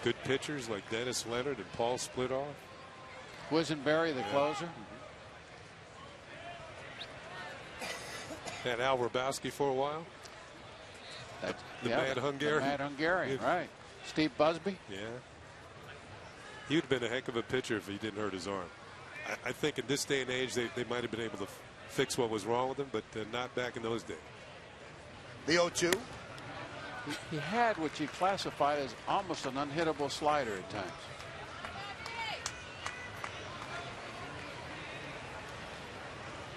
Good pitchers like Dennis Leonard and Paul Splitoff. Quisenberry, the closer. Had Al Rabowski for a while. The Mad Hungarian. The Mad Hungarian, right. Steve Busby. Yeah. He would have been a heck of a pitcher if he didn't hurt his arm. I think in this day and age, they might have been able to fix what was wrong with him, but not back in those days. The 0-2. He had what you classified as almost an unhittable slider at times.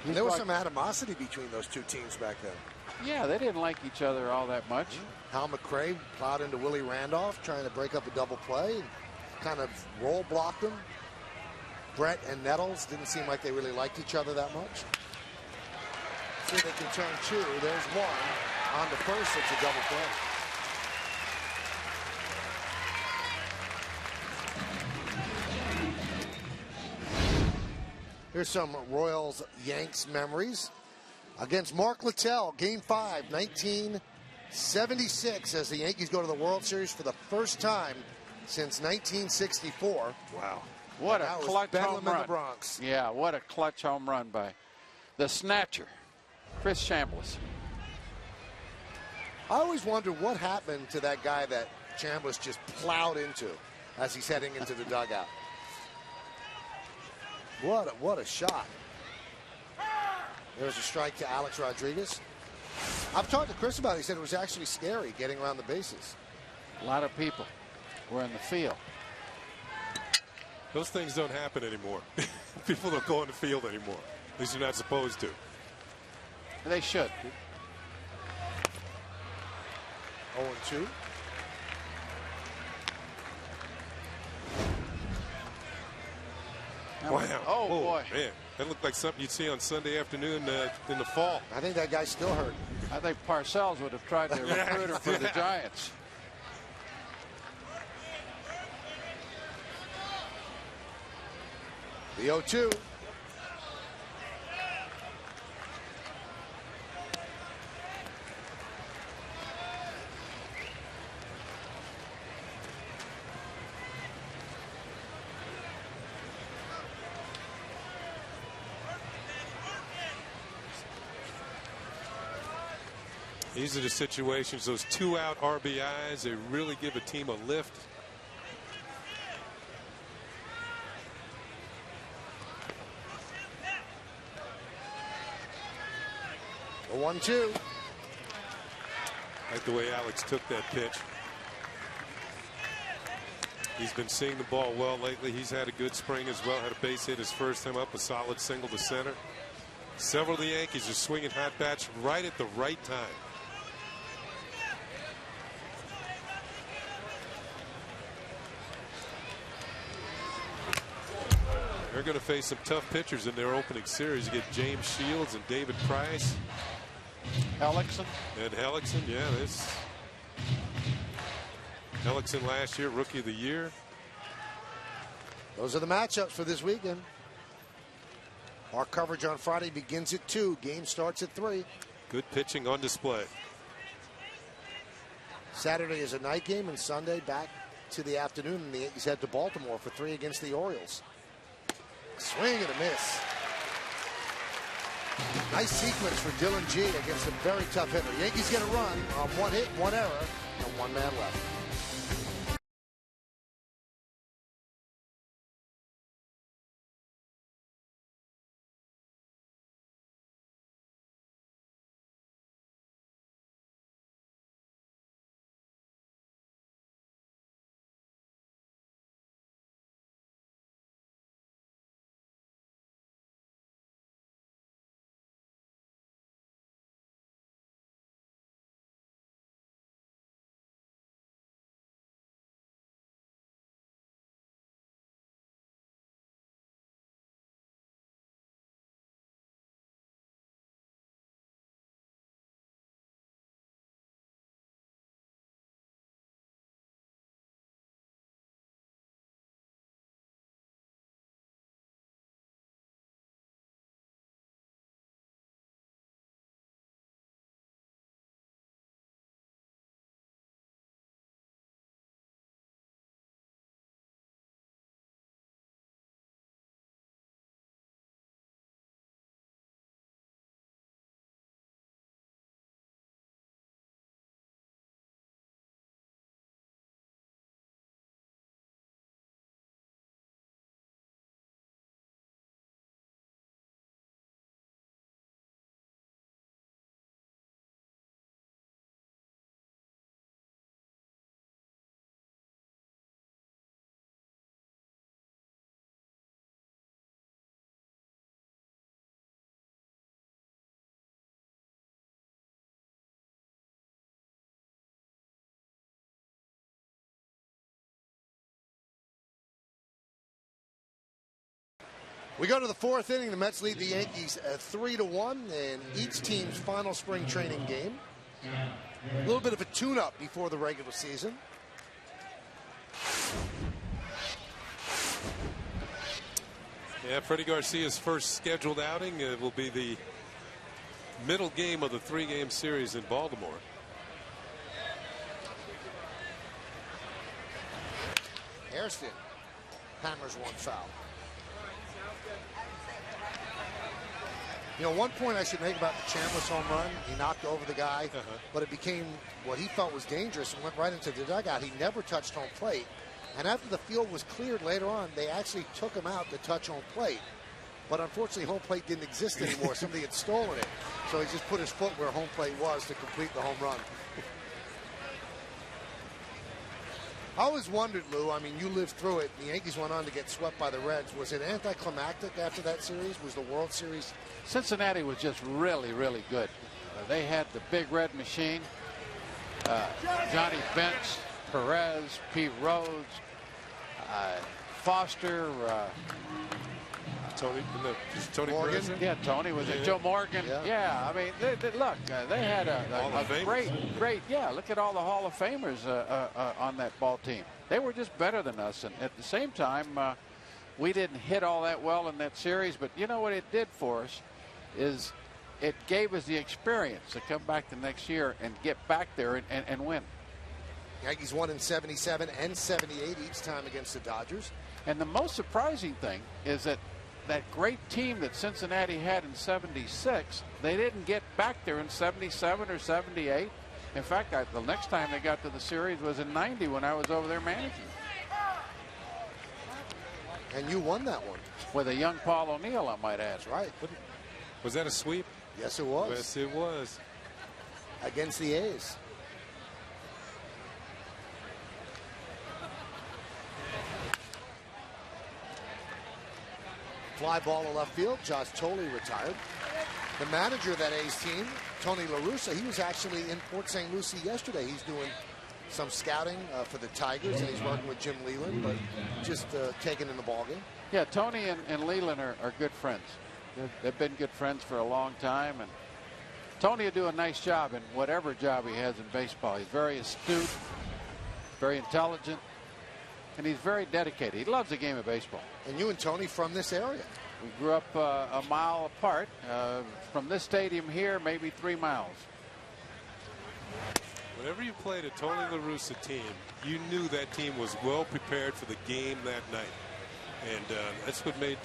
There was some animosity between those two teams back then. Yeah, they didn't like each other all that much. Hal McRae plowed into Willie Randolph, trying to break up a double play, and kind of roll blocked him. Brett and Nettles didn't seem like they really liked each other that much. See if they can turn two. There's one. On the first, it's a double play. Here's some Royals-Yanks memories. Against Mark Littell, Game 5, 1976, as the Yankees go to the World Series for the first time since 1964. Wow. What a clutch home run. In the Bronx. Yeah, what a clutch home run by the snatcher, Chris Chambliss. I always wonder what happened to that guy that Chambliss just plowed into as he's heading into the dugout. What a shot. There's a strike to Alex Rodriguez. I've talked to Chris about it. He said it was actually scary getting around the bases. A lot of people were in the field. Those things don't happen anymore. People don't go in the field anymore. At least you're not supposed to. They should. 0-2. Wow. Oh, boy. Man, that looked like something you'd see on Sunday afternoon in the fall. I think that guy's still hurt. I think Parcells would have tried to recruit her for the Giants. The 0-2. These are the situations, those 2-out RBIs, they really give a team a lift. A 1-2. Like the way Alex took that pitch. He's been seeing the ball well lately. He's had a good spring as well. Had a base hit his first time up, a solid single to center. Several of the Yankees are swinging hot bats right at the right time. They're going to face some tough pitchers in their opening series. You get James Shields and David Price. Hellickson. And Hellickson, yeah, this. Hellickson last year, Rookie of the Year. Those are the matchups for this weekend. Our coverage on Friday begins at 2. Game starts at 3. Good pitching on display. Saturday is a night game, and Sunday back to the afternoon, and the Yankees head to Baltimore for 3 against the Orioles. Swing and a miss. Nice sequence for Dylan G against a very tough hitter. Yankees get a run on 1 hit, 1 error, and 1 man left. We go to the fourth inning. The Mets lead the Yankees 3-1 in each team's final spring training game. A little bit of a tune-up before the regular season. Yeah, Freddie Garcia's first scheduled outing will be the middle game of the 3-game series in Baltimore. Hairston hammers one foul. You know, one point I should make about the Chambliss home run, he knocked over the guy, but it became what he felt was dangerous and went right into the dugout. He never touched home plate. And after the field was cleared later on, they actually took him out to touch home plate. But unfortunately, home plate didn't exist anymore. Somebody had stolen it. So he just put his foot where home plate was to complete the home run. I always wondered, Lou, I mean, you lived through it. The Yankees went on to get swept by the Reds. Was it anticlimactic after that series? Was the World Series? Cincinnati was just really, really good. They had the big red machine. Johnny Bench, Perez, Pete Rose, Foster, Tony Morgan. Perez? yeah, Tony was it? Joe Morgan. Yeah, I mean, look, they had a great. Yeah, look at all the Hall of Famers on that ball team. They were just better than us, and at the same time, we didn't hit all that well in that series. But you know what it did for us is it gave us the experience to come back the next year and get back there and win. Yankees won in 77 and 78 each time against the Dodgers. And the most surprising thing is that great team that Cincinnati had in 76, they didn't get back there in 77 or 78. In fact, the next time they got to the series was in 90 when I was over there managing. And you won that one. With a young Paul O'Neill, I might add. That's right. Was that a sweep? Yes, it was. Yes, it was. Against the A's. Fly ball to left field. Josh Thole retired. The manager of that A's team, Tony La Russa, he was actually in Port St. Lucie yesterday. He's doing some scouting for the Tigers, and he's working with Jim Leland, but just taking in the ballgame. Yeah, Tony and Leland are good friends. They've been good friends for a long time, and Tony will do a nice job in whatever job he has in baseball. He's very astute, very intelligent, and he's very dedicated. He loves the game of baseball. And you and Tony from this area? We grew up a mile apart. From this stadium here, maybe 3 miles. Whenever you played a Tony La Russa team, you knew that team was well prepared for the game that night. And that's what made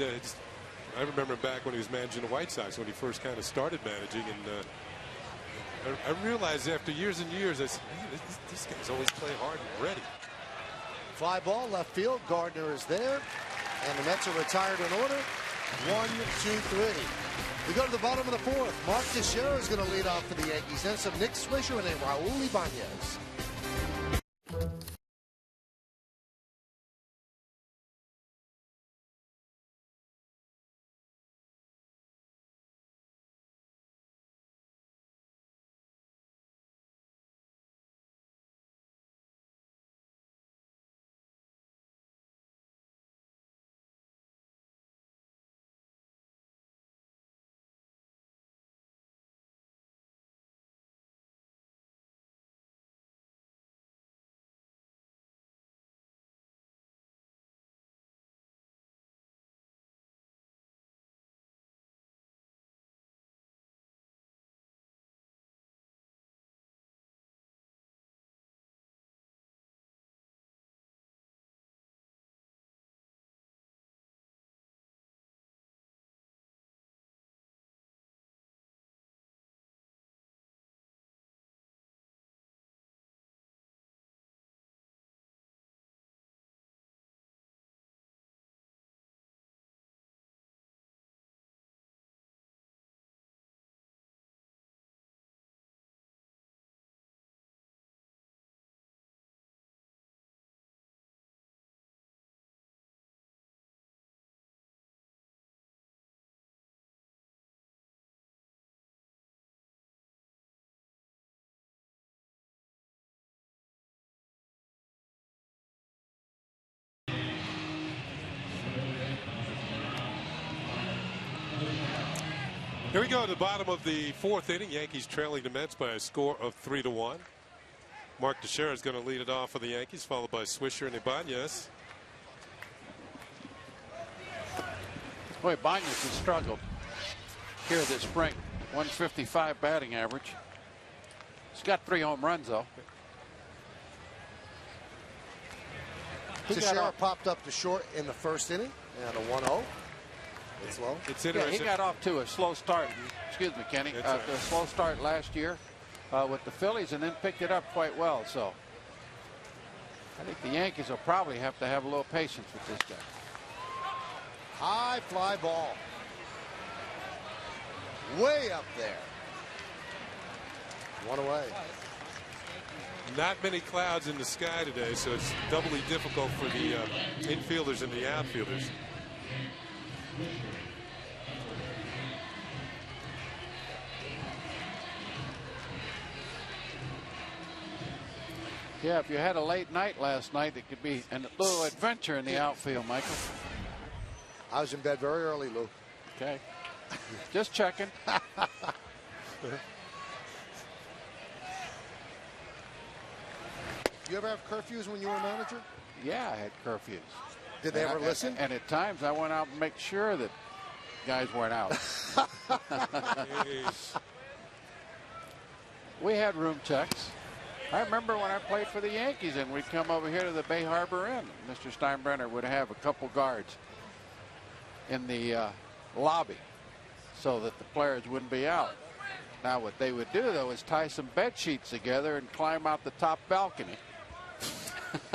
I remember back when he was managing the White Sox when he first kind of started managing, and I realized after years and years, I said, man, these guys always play hard and ready. Fly ball left field. Gardner is there, and the Mets are retired in order. 1, 2, 3. We go to the bottom of the fourth. Mark Teixeira is going to lead off for the Yankees. Then some Nick Swisher and then Raul Ibanez. Here we go to the bottom of the 4th inning. Yankees trailing the Mets by a score of 3-1. Mark Teixeira is going to lead it off for the Yankees, followed by Swisher and Ibanez. Boy, Ibanez has struggled here this spring. 155 batting average. He's got 3 home runs, though. Teixeira popped up to short in the 1st inning and a 1-0. It's low. It's Yeah, interesting. he got off to a slow start. Excuse me, Kenny. That's right. To a slow start last year with the Phillies, and then picked it up quite well. So I think the Yankees will probably have to have a little patience with this guy. High fly ball. Way up there. 1 away. Not many clouds in the sky today, so it's doubly difficult for the infielders and the outfielders. Yeah, if you had a late night last night, it could be a little adventure in the outfield, Michael. I was in bed very early, Lou. Okay. Just checking. You ever have curfews when you were a manager? Yeah, I had curfews. Did they ever listen? And at times I went out and make sure that guys weren't out. We had room checks. I remember when I played for the Yankees and we'd come over here to the Bay Harbor Inn. Mr. Steinbrenner would have a couple guards in the lobby so that the players wouldn't be out. Now what they would do, though, is tie some bed sheets together and climb out the top balcony.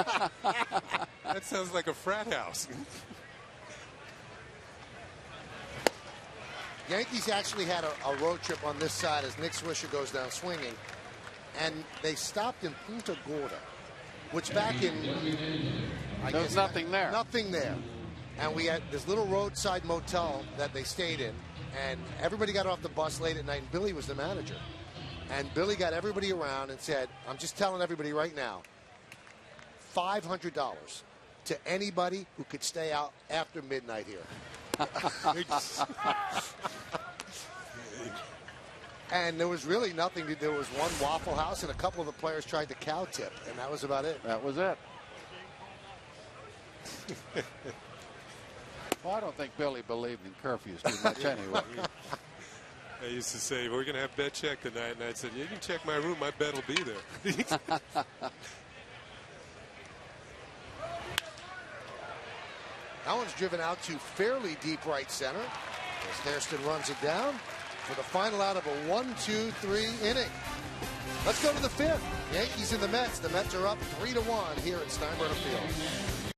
That sounds like a frat house. Yankees actually had a road trip on this side as Nick Swisher goes down swinging. And they stopped in Punta Gorda, which back in... There was nothing there. Nothing there. And we had this little roadside motel that they stayed in. And everybody got off the bus late at night, and Billy was the manager. And Billy got everybody around and said, I'm just telling everybody right now, $500 to anybody who could stay out after midnight here. And there was really nothing. There was one Waffle House, and a couple of the players tried to cow tip, and that was about it. That was it. Well, I don't think Billy believed in curfews too much anyway. I used to say, we're going to have bed check tonight, and I said, you can check my room, my bed will be there. That one's driven out to fairly deep right center as Hairston runs it down for the final out of a 1-2-3 inning. Let's go to the 5th. Yankees and the Mets. The Mets are up 3-1 here at Steinbrenner Field.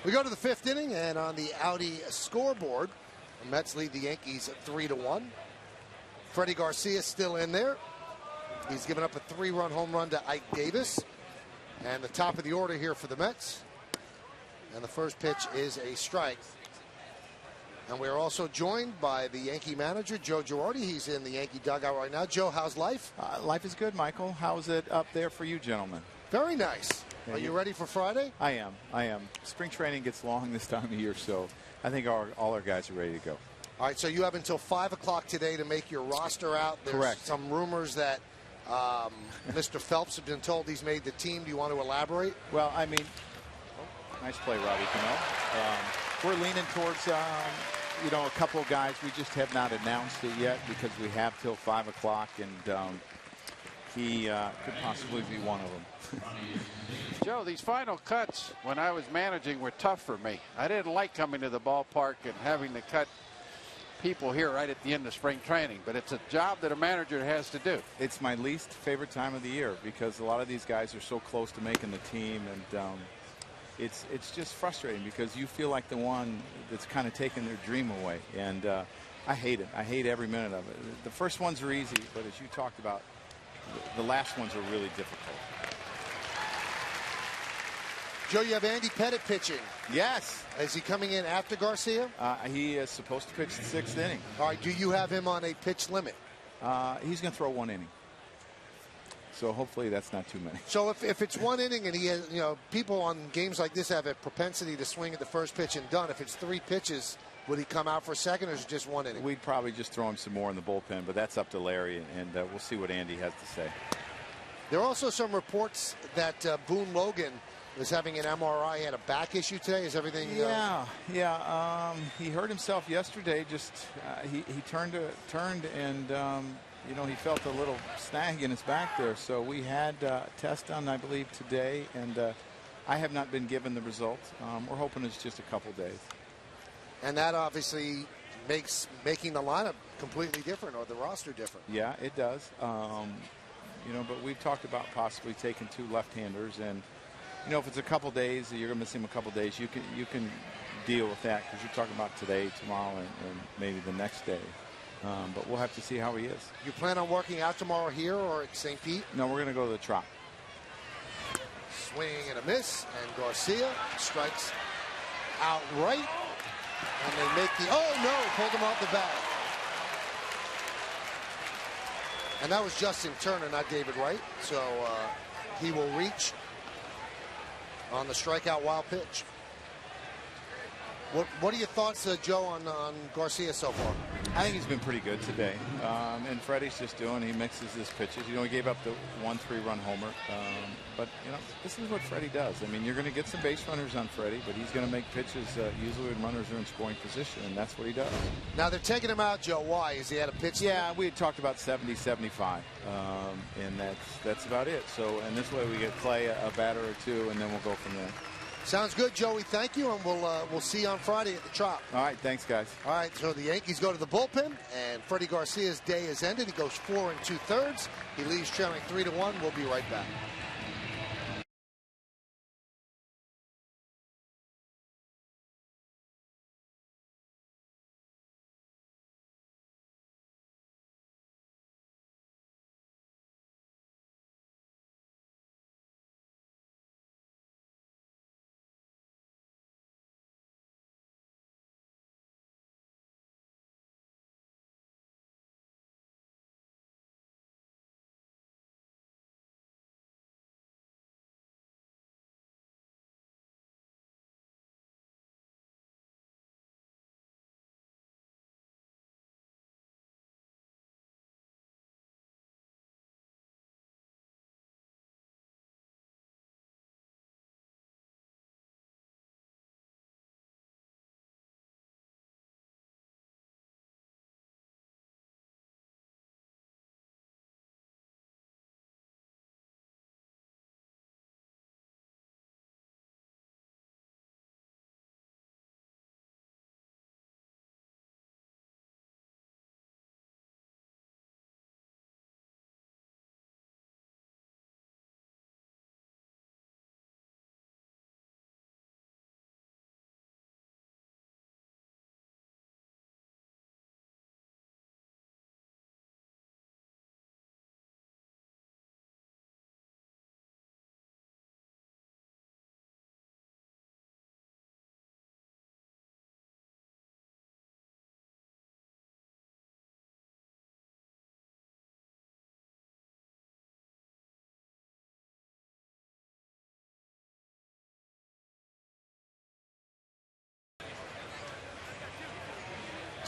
We go to the 5th inning, and on the Audi scoreboard, the Mets lead the Yankees 3-1. Freddie Garcia still in there. He's given up a 3-run home run to Ike Davis. And the top of the order here for the Mets. And the first pitch is a strike. And we're also joined by the Yankee manager, Joe Girardi. He's in the Yankee dugout right now. Joe, how's life? Life is good, Michael. How's it up there for you, gentlemen? Very nice. Are you ready for Friday? I am. Spring training gets long this time of year, so I think all our guys are ready to go. All right, so you have until 5 o'clock today to make your roster out. There's Correct. Some rumors that Mr. Phelps has been told he's made the team. Do you want to elaborate? Well, I mean, nice play, Robbie Cano. We're leaning towards, a couple of guys. We just have not announced it yet because we have till 5 o'clock, and he could possibly be one of them. Joe, these final cuts when I was managing were tough for me. I didn't like coming to the ballpark and having to cut people here right at the end of spring training, but it's a job that a manager has to do. It's my least favorite time of the year because a lot of these guys are so close to making the team, and it's just frustrating because you feel like the one that's kind of taking their dream away, and I hate it. I hate every minute of it. The first ones are easy, but as you talked about, the last ones are really difficult. Joe, you have Andy Pettit pitching. Yes. Is he coming in after Garcia? He is supposed to pitch the 6th inning. All right, do you have him on a pitch limit? He's going to throw 1 inning. So hopefully that's not too many. So if it's 1 inning and he has, people on games like this have a propensity to swing at the first pitch and done. If it's 3 pitches, would he come out for a second or is it just 1 inning? We'd probably just throw him some more in the bullpen, but that's up to Larry, and we'll see what Andy has to say. There are also some reports that Boone Logan was having an MRI. He had a back issue today. Is everything? Yeah. He hurt himself yesterday. Just he turned and he felt a little snag in his back there. So we had a test done, I believe, today, and I have not been given the result. We're hoping it's just a couple days. And that obviously makes making the lineup completely different or the roster different. Yeah, it does. But we've talked about possibly taking 2 left-handers, and if it's a couple days, you're going to miss him a couple days. You can deal with that because you're talking about today, tomorrow, and maybe the next day. But we'll have to see how he is. You plan on working out tomorrow here or at St. Pete? No, we're going to go to the Trop. Swing and a miss, and Garcia strikes outright, and they make the pulled him off the bat. And that was Justin Turner, not David Wright. So he will reach on the strikeout wild pitch. What are your thoughts, Joe, on Garcia so far? I think he's been pretty good today. And Freddie's just he mixes his pitches. He gave up the 1 3-run homer. But, this is what Freddie does. I mean, you're going to get some base runners on Freddie, but he's going to make pitches usually when runners are in scoring position, and that's what he does. Now, they're taking him out, Joe. Why? Is he had a pitch? Yeah, we had talked about 70, 75, and that's about it. So, and this way we get Clay a batter or 2, and then we'll go from there. Sounds good, Joey. Thank you, and we'll see you on Friday at the Trop. All right, thanks, guys. All right, so the Yankees go to the bullpen, and Freddie Garcia's day is ended. He goes 4 2/3. He leaves trailing 3-1. We'll be right back.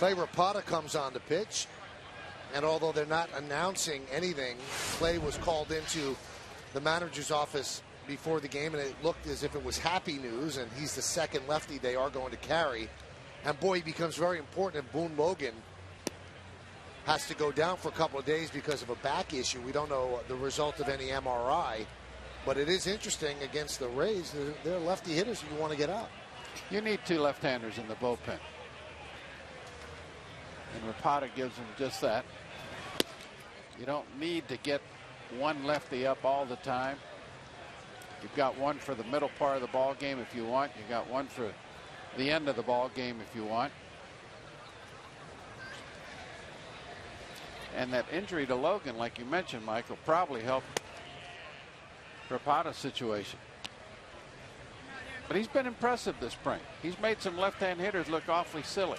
Clay Rapata comes on the pitch. And although they're not announcing anything, Clay was called into the manager's office before the game, and it looked as if it was happy news, and he's the second lefty they are going to carry. And boy, he becomes very important if Boone Logan has to go down for a couple of days because of a back issue. We don't know the result of any MRI, but it is interesting against the Rays. They're lefty hitters you want to get out. You need two left-handers in the bullpen. And Rapata gives them just that. You don't need to get one lefty up all the time. You've got one for the middle part of the ball game if you want. You got one for the end of the ball game if you want. And that injury to Logan, like you mentioned, Michael, probably helped Rapata's situation. But he's been impressive this spring. He's made some left-hand hitters look awfully silly.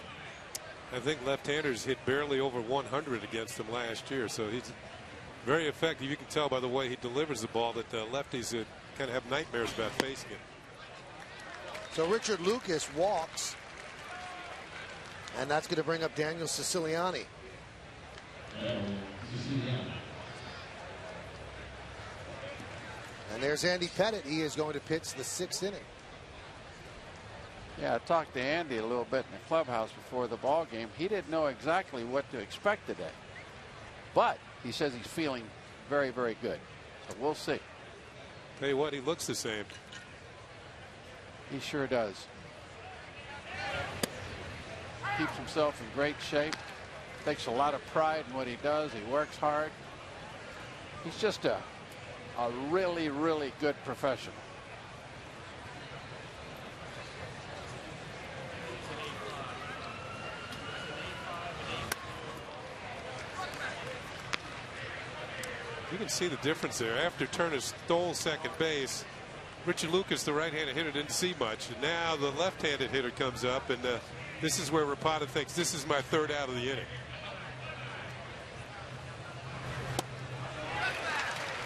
I think left-handers hit barely over 100 against him last year, so he's very effective. You can tell by the way he delivers the ball that lefties kind of have nightmares about facing it. So Richard Lucas walks, and that's going to bring up Daniel Siciliani. And there's Andy Pettit. He is going to pitch the 6th inning. Yeah, I talked to Andy a little bit in the clubhouse before the ball game. He didn't know exactly what to expect today, but he says he's feeling very, very good. So we'll see. Tell you what, he looks the same. He sure does. Keeps himself in great shape. Takes a lot of pride in what he does. He works hard. He's just a really, really good professional. You can see the difference there. After Turner stole second base, Richard Lucas, the right-handed hitter, didn't see much. And now the left-handed hitter comes up, and this is where Rapata thinks, this is my 3rd out of the inning.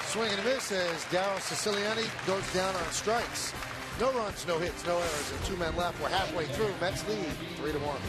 Swing and a miss as Darryl Siciliani goes down on strikes. No runs, no hits, no errors, and 2 men left. We're halfway through. Mets lead 3-1.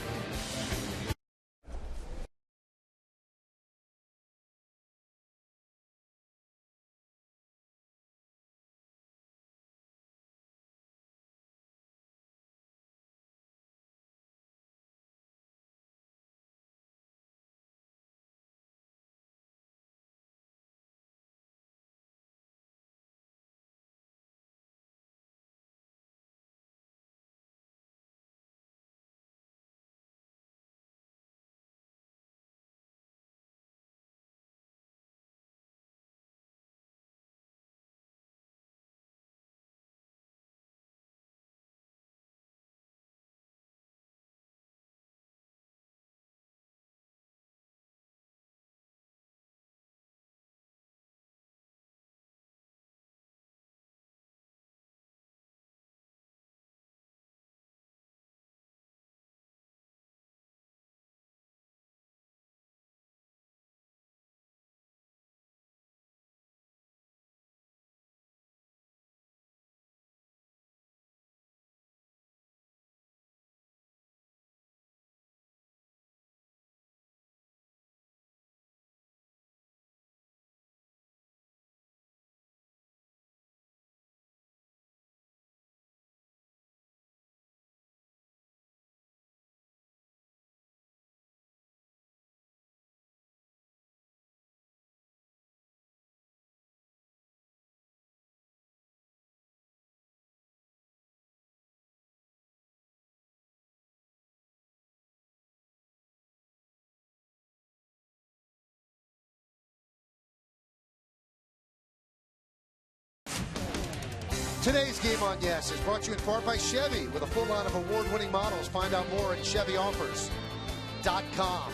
Today's Game on Yes is brought to you in part by Chevy. With a full line of award-winning models, find out more at ChevyOffers.com.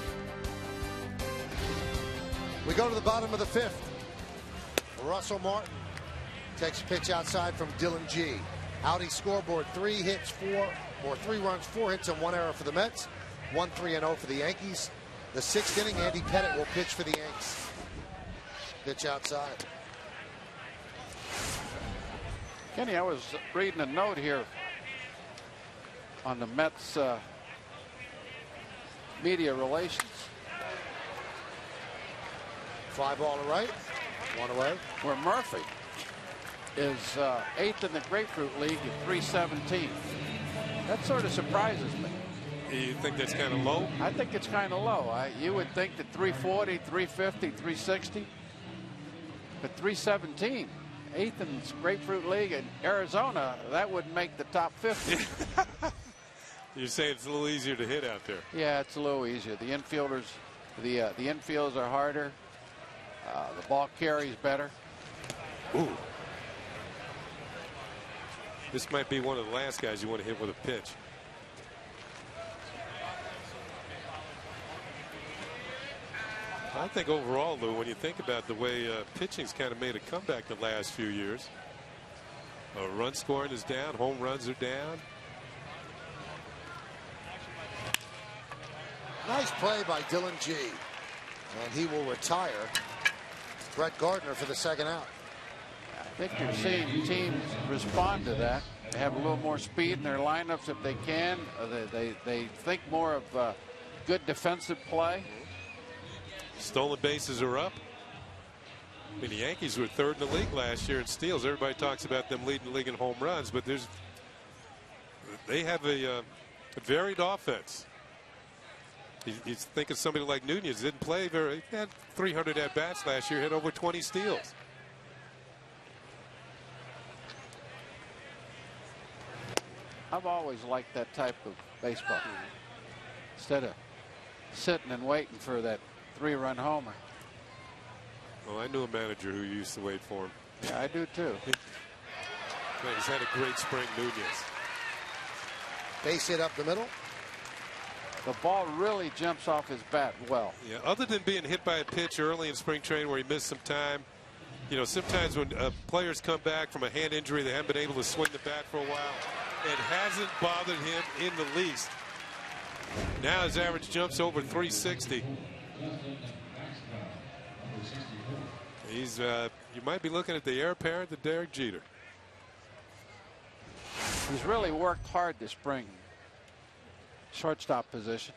We go to the bottom of the 5th. Russell Martin takes a pitch outside from Dylan G. Audi scoreboard: 3 runs, 4 hits, and 1 error for the Mets. 1-3-0 for the Yankees. The 6th inning, Andy Pettit will pitch for the Yanks. Pitch outside. Kenny, I was reading a note here on the Mets media relations. Fly ball to right. One away. Where Murphy is 8th in the Grapefruit League at 317. That sort of surprises me. You think that's kind of low? I think it's kind of low. You would think that 340, 350, 360. But 317, 8th in the Grapefruit League in Arizona, that would make the top 50. You're saying it's a little easier to hit out there. Yeah, it's a little easier. The infielders, the infields are harder. The ball carries better. Ooh. This might be one of the last guys you want to hit with a pitch. I think overall, Lou, when you think about the way pitching's kind of made a comeback the last few years, run scoring is down, home runs are down. Nice play by Dylan G. And he will retire Brett Gardner for the second out. I think you're seeing teams respond to that. They have a little more speed in their lineups if they can. They think more of good defensive play. Stolen bases are up. I mean, the Yankees were 3rd in the league last year in steals. Everybody talks about them leading the league in home runs, but they have a varied offense. You think of somebody like Nunez, didn't play very, he had 300 at bats last year, had over 20 steals. I've always liked that type of baseball. Instead of sitting and waiting for that 3-run homer. Well, I knew a manager who used to wait for him. Yeah, I do too. He's had a great spring, Nunez. Base hit up the middle. The ball really jumps off his bat well. Yeah, other than being hit by a pitch early in spring training where he missed some time, you know, sometimes when players come back from a hand injury, they haven't been able to swing the bat for a while. It hasn't bothered him in the least. Now his average jumps over 360. He's you might be looking at the heir apparent to Derek Jeter. He's really worked hard this spring. Shortstop position.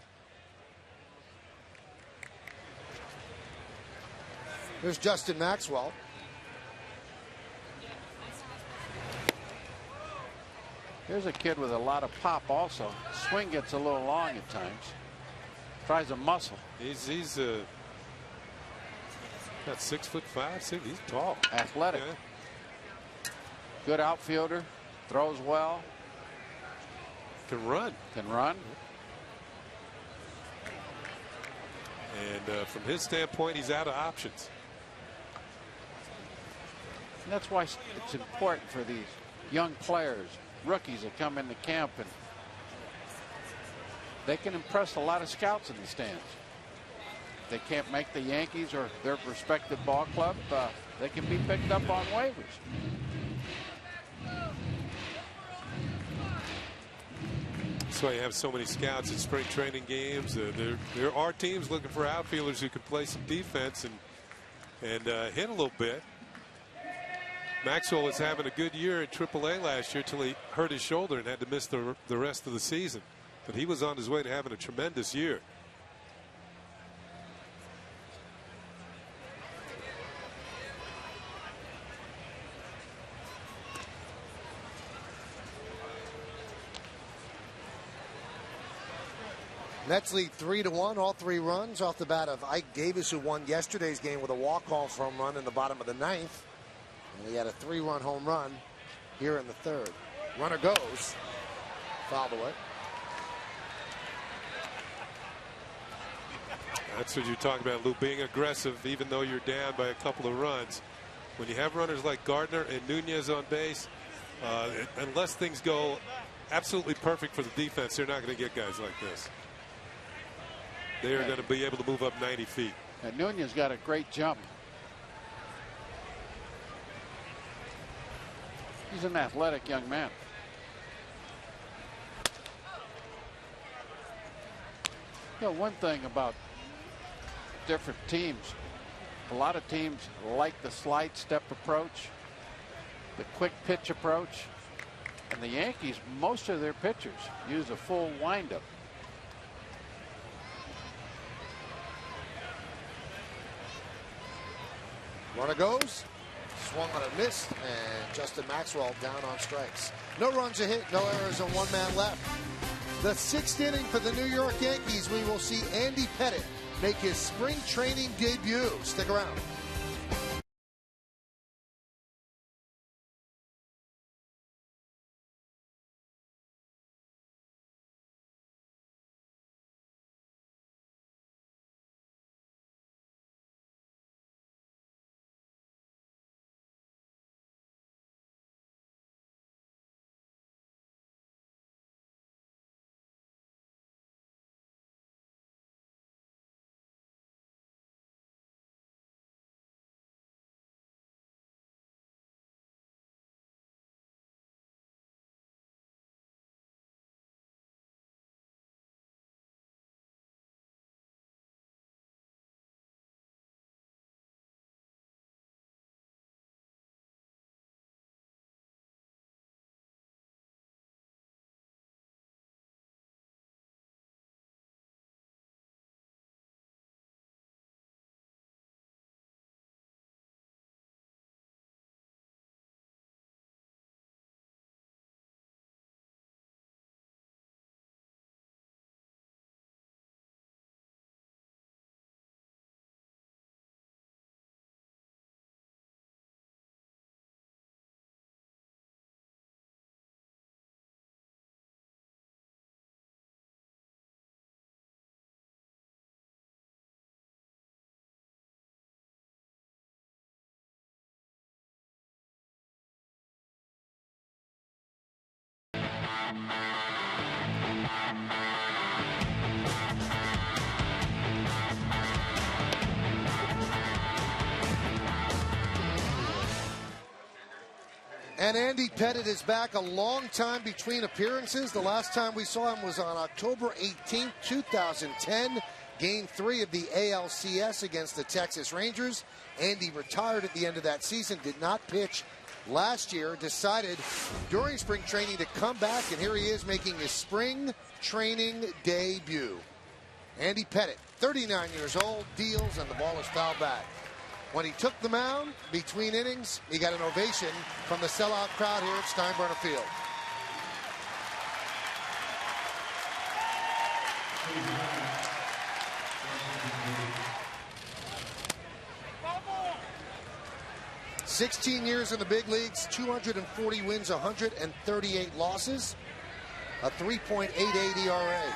Here's Justin Maxwell. Here's a kid with a lot of pop also. Swing gets a little long at times. Tries to muscle. He's got 6'5", 6. He's tall. Athletic. Yeah. Good outfielder. Throws well. Can run. Can run. And from his standpoint, he's out of options. And that's why it's important for these young players, rookies that come into camp, and they can impress a lot of scouts in the stands. If they can't make the Yankees or their respective ball club, they can be picked up on waivers. That's why you have so many scouts at spring training games. There are teams looking for outfielders who can play some defense and hit a little bit. Maxwell was having a good year at AAA last year till he hurt his shoulder and had to miss the rest of the season. But he was on his way to having a tremendous year. Mets lead 3-1, all 3 runs off the bat of Ike Davis, who won yesterday's game with a walk-off home run in the bottom of the 9th. And he had a 3-run home run here in the 3rd. Runner goes. Fouled away. That's what you talk about, Lou, being aggressive even though you're down by a couple of runs. When you have runners like Gardner and Nunez on base, unless things go absolutely perfect for the defense, they're not going to get guys like this. They are going to be able to move up 90 feet. And Nunez got a great jump. He's an athletic young man. You know, one thing about different teams, a lot of teams like the slide step approach, the quick pitch approach, and the Yankees, most of their pitchers use a full windup. Runner goes. Swung on a miss, and Justin Maxwell down on strikes. No runs a hit, no errors, and 1 man left. The 6th inning for the New York Yankees. We will see Andy Pettitte make his spring training debut. Stick around. And Andy Pettitte is back a long time between appearances. The last time we saw him was on October 18, 2010. Game 3 of the ALCS against the Texas Rangers. Andy retired at the end of that season, did not pitch last year, decided during spring training to come back, and here he is making his spring training debut. Andy Pettitte, 39 years old, deals, and the ball is fouled back. When he took the mound between innings, he got an ovation from the sellout crowd here at Steinbrenner Field. "16 years in the big leagues, 240 wins, 138 losses, a 3.88 ERA.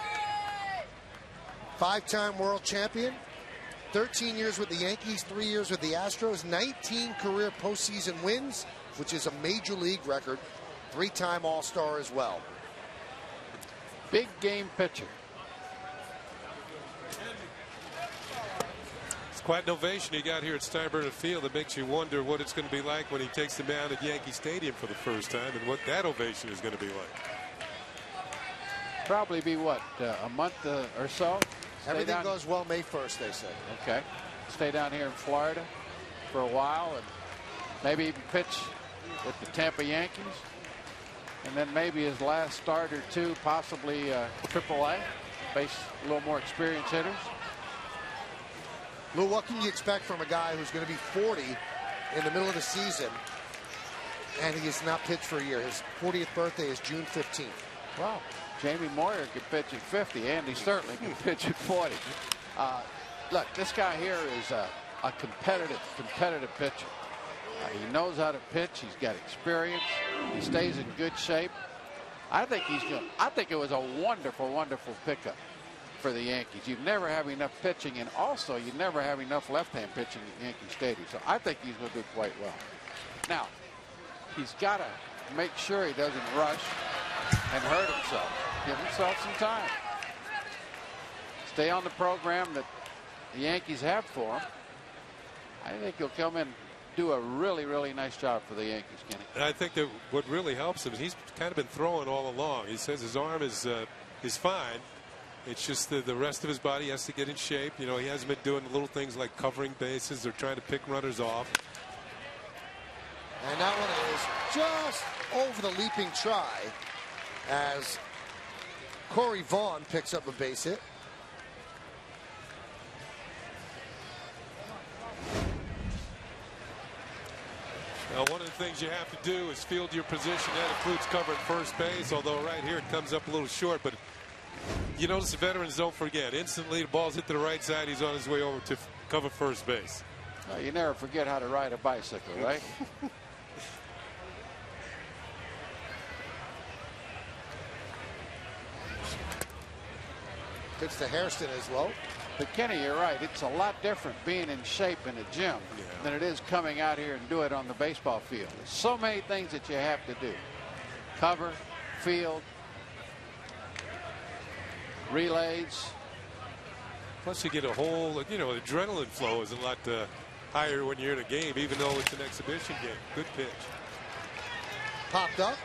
5-time world champion, 13 years with the Yankees, 3 years with the Astros, 19 career postseason wins, which is a major league record, 3-time All-Star as well. Big game pitcher. It's quite an ovation he got here at Steinbrenner Field. It makes you wonder what it's going to be like when he takes the mound at Yankee Stadium for the first time, and what that ovation is going to be like. Probably be what, a month or so? Everything goes well May 1st, they say. Okay. Stay down here in Florida for a while, and maybe even pitch with the Tampa Yankees. And then maybe his last start or two, possibly AAA. Face a little more experienced hitters. Lou, what can you expect from a guy who's going to be 40 in the middle of the season, and he has not pitched for a year? His 40th birthday is June 15th. Wow. Jamie Moyer could pitch at 50. Andy certainly can pitch at 40. Look, this guy here is a competitive pitcher. He knows how to pitch. He's got experience. He stays in good shape. I think he's good. I think it was a wonderful, wonderful pickup for the Yankees. You never have enough pitching, and also you never have enough left-hand pitching at Yankee Stadium. So I think he's going to do quite well. Now, he's got to make sure he doesn't rush and hurt himself. Give himself some time. Stay on the program that the Yankees have for him. I think he'll come in and do a really, really nice job for the Yankees, Kenny. And I think that what really helps him is he's kind of been throwing all along. He says his arm is fine. It's just the rest of his body has to get in shape. You know, he hasn't been doing little things like covering bases or trying to pick runners off. And that one is just over the leaping try as Corey Vaughn picks up a base hit. the things you have to do is field your position. That includes covering first base, although right here it comes up a little short. But you notice the veterans don't forget. Instantly, the ball's hit to the right side. He's on his way over to cover first base. Well, you never forget how to ride a bicycle, right? Pitch to Hairston is low. But Kenny, you're right. It's a lot different being in shape in a gym than it is coming out here and do it on the baseball field. There's so many things that you have to do. Cover, field, relays. Plus you get a whole, adrenaline flow is a lot higher when you're in a game, even though it's an exhibition game. Good pitch. Popped up.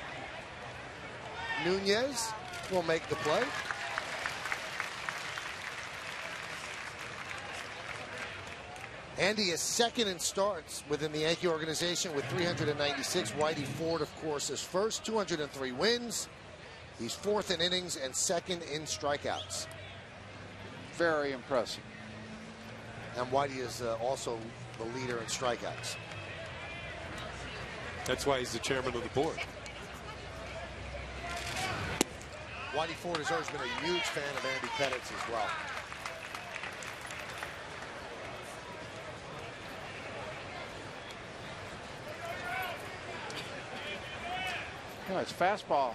Nunez will make the play. Andy is second in starts within the Yankee organization with 396. Whitey Ford, of course, is first, 203 wins. He's fourth in innings and second in strikeouts. Very impressive. And Whitey is also the leader in strikeouts. That's why he's the chairman of the board. Whitey Ford has always been a huge fan of Andy Pettitte's as well. His fastball,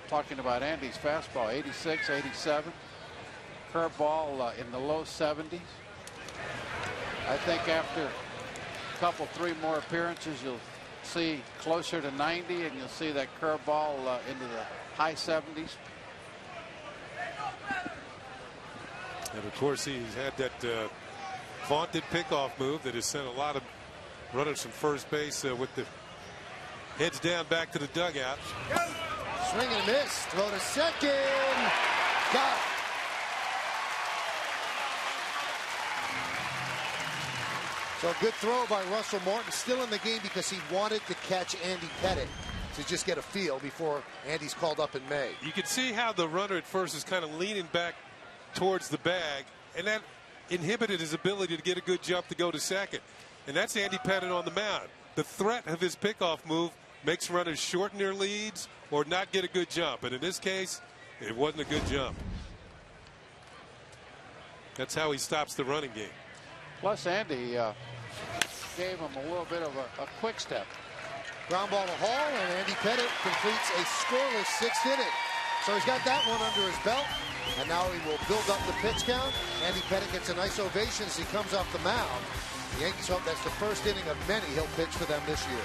talking about Andy's fastball, 86, 87. Curveball in the low 70s. I think after a couple, 3 more appearances, you'll see closer to 90, and you'll see that curveball into the high 70s. And of course, he's had that vaunted pickoff move that has sent a lot of runners from first base with the heads down back to the dugout. Swing and a miss. Throw to second. Got it. So a good throw by Russell Martin. Still in the game because he wanted to catch Andy Pettitte to just get a feel before Andy's called up in May. You can see how the runner at first is kind of leaning back towards the bag, and that inhibited his ability to get a good jump to go to second. And that's Andy Pettitte on the mound. The threat of his pickoff move makes runners shorten their leads or not get a good jump. And in this case, it wasn't a good jump. That's how he stops the running game. Plus, Andy gave him a little bit of a quick step. Ground ball to Hall, and Andy Pettitte completes a scoreless 6th inning. So he's got that one under his belt, and now he will build up the pitch count. Andy Pettitte gets a nice ovation as he comes off the mound. The Yankees hope that's the first inning of many he'll pitch for them this year.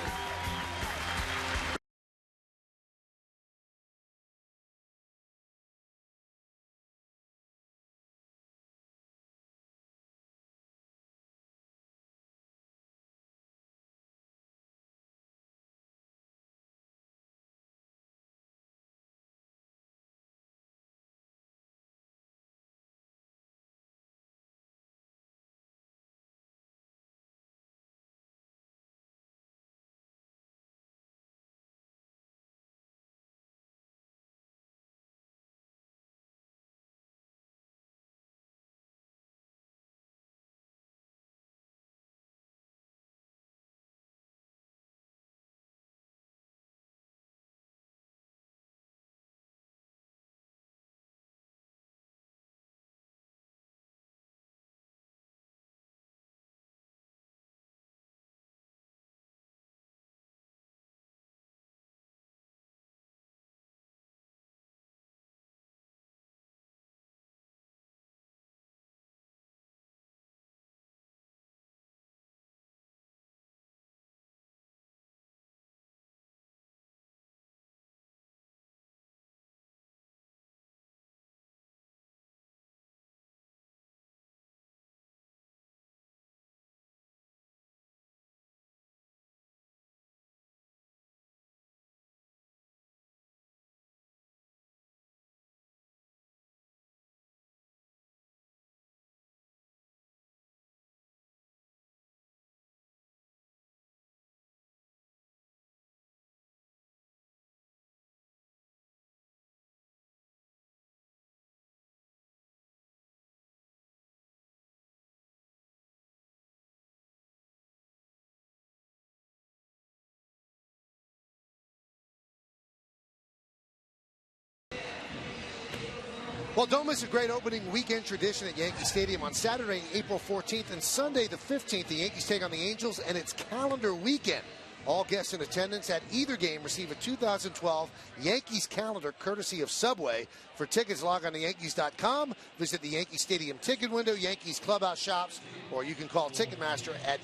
Well, don't miss a great opening weekend tradition at Yankee Stadium on Saturday, April 14th, and Sunday the 15th. The Yankees take on the Angels, and it's calendar weekend. All guests in attendance at either game receive a 2012 Yankees calendar courtesy of Subway. For tickets, log on to Yankees.com, visit the Yankee Stadium ticket window, Yankees clubhouse shops, or you can call Ticketmaster at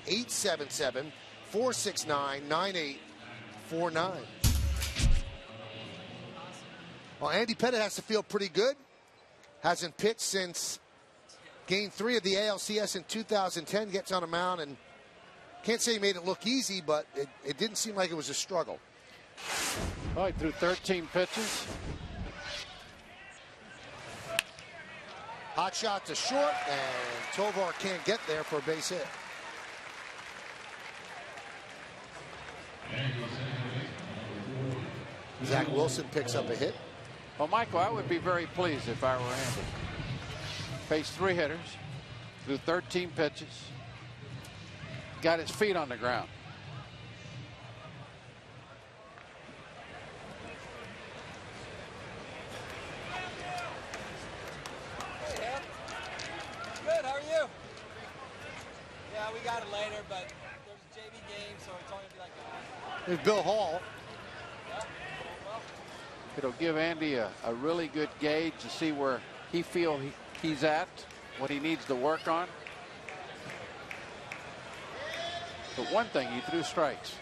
877-469-9849. Well, Andy Pettitte has to feel pretty good. Hasn't pitched since Game 3 of the ALCS in 2010. Gets on a mound and can't say he made it look easy, but it didn't seem like it was a struggle. Well, he threw 13 pitches. Hot shot to short, and Tovar can't get there for a base hit. Zach Wilson picks up a hit. Well, Michael, I would be very pleased if I were Andy. Faced 3 hitters, threw 13 pitches, got his feet on the ground. Hey, Hep. Good, how are you? Yeah, we got it later, but there's a JV game, so it's only going to be like a... There's Bill Hall. It'll give Andy a really good gauge to see where he feels he's at, what he needs to work on. But one thing, he threw strikes.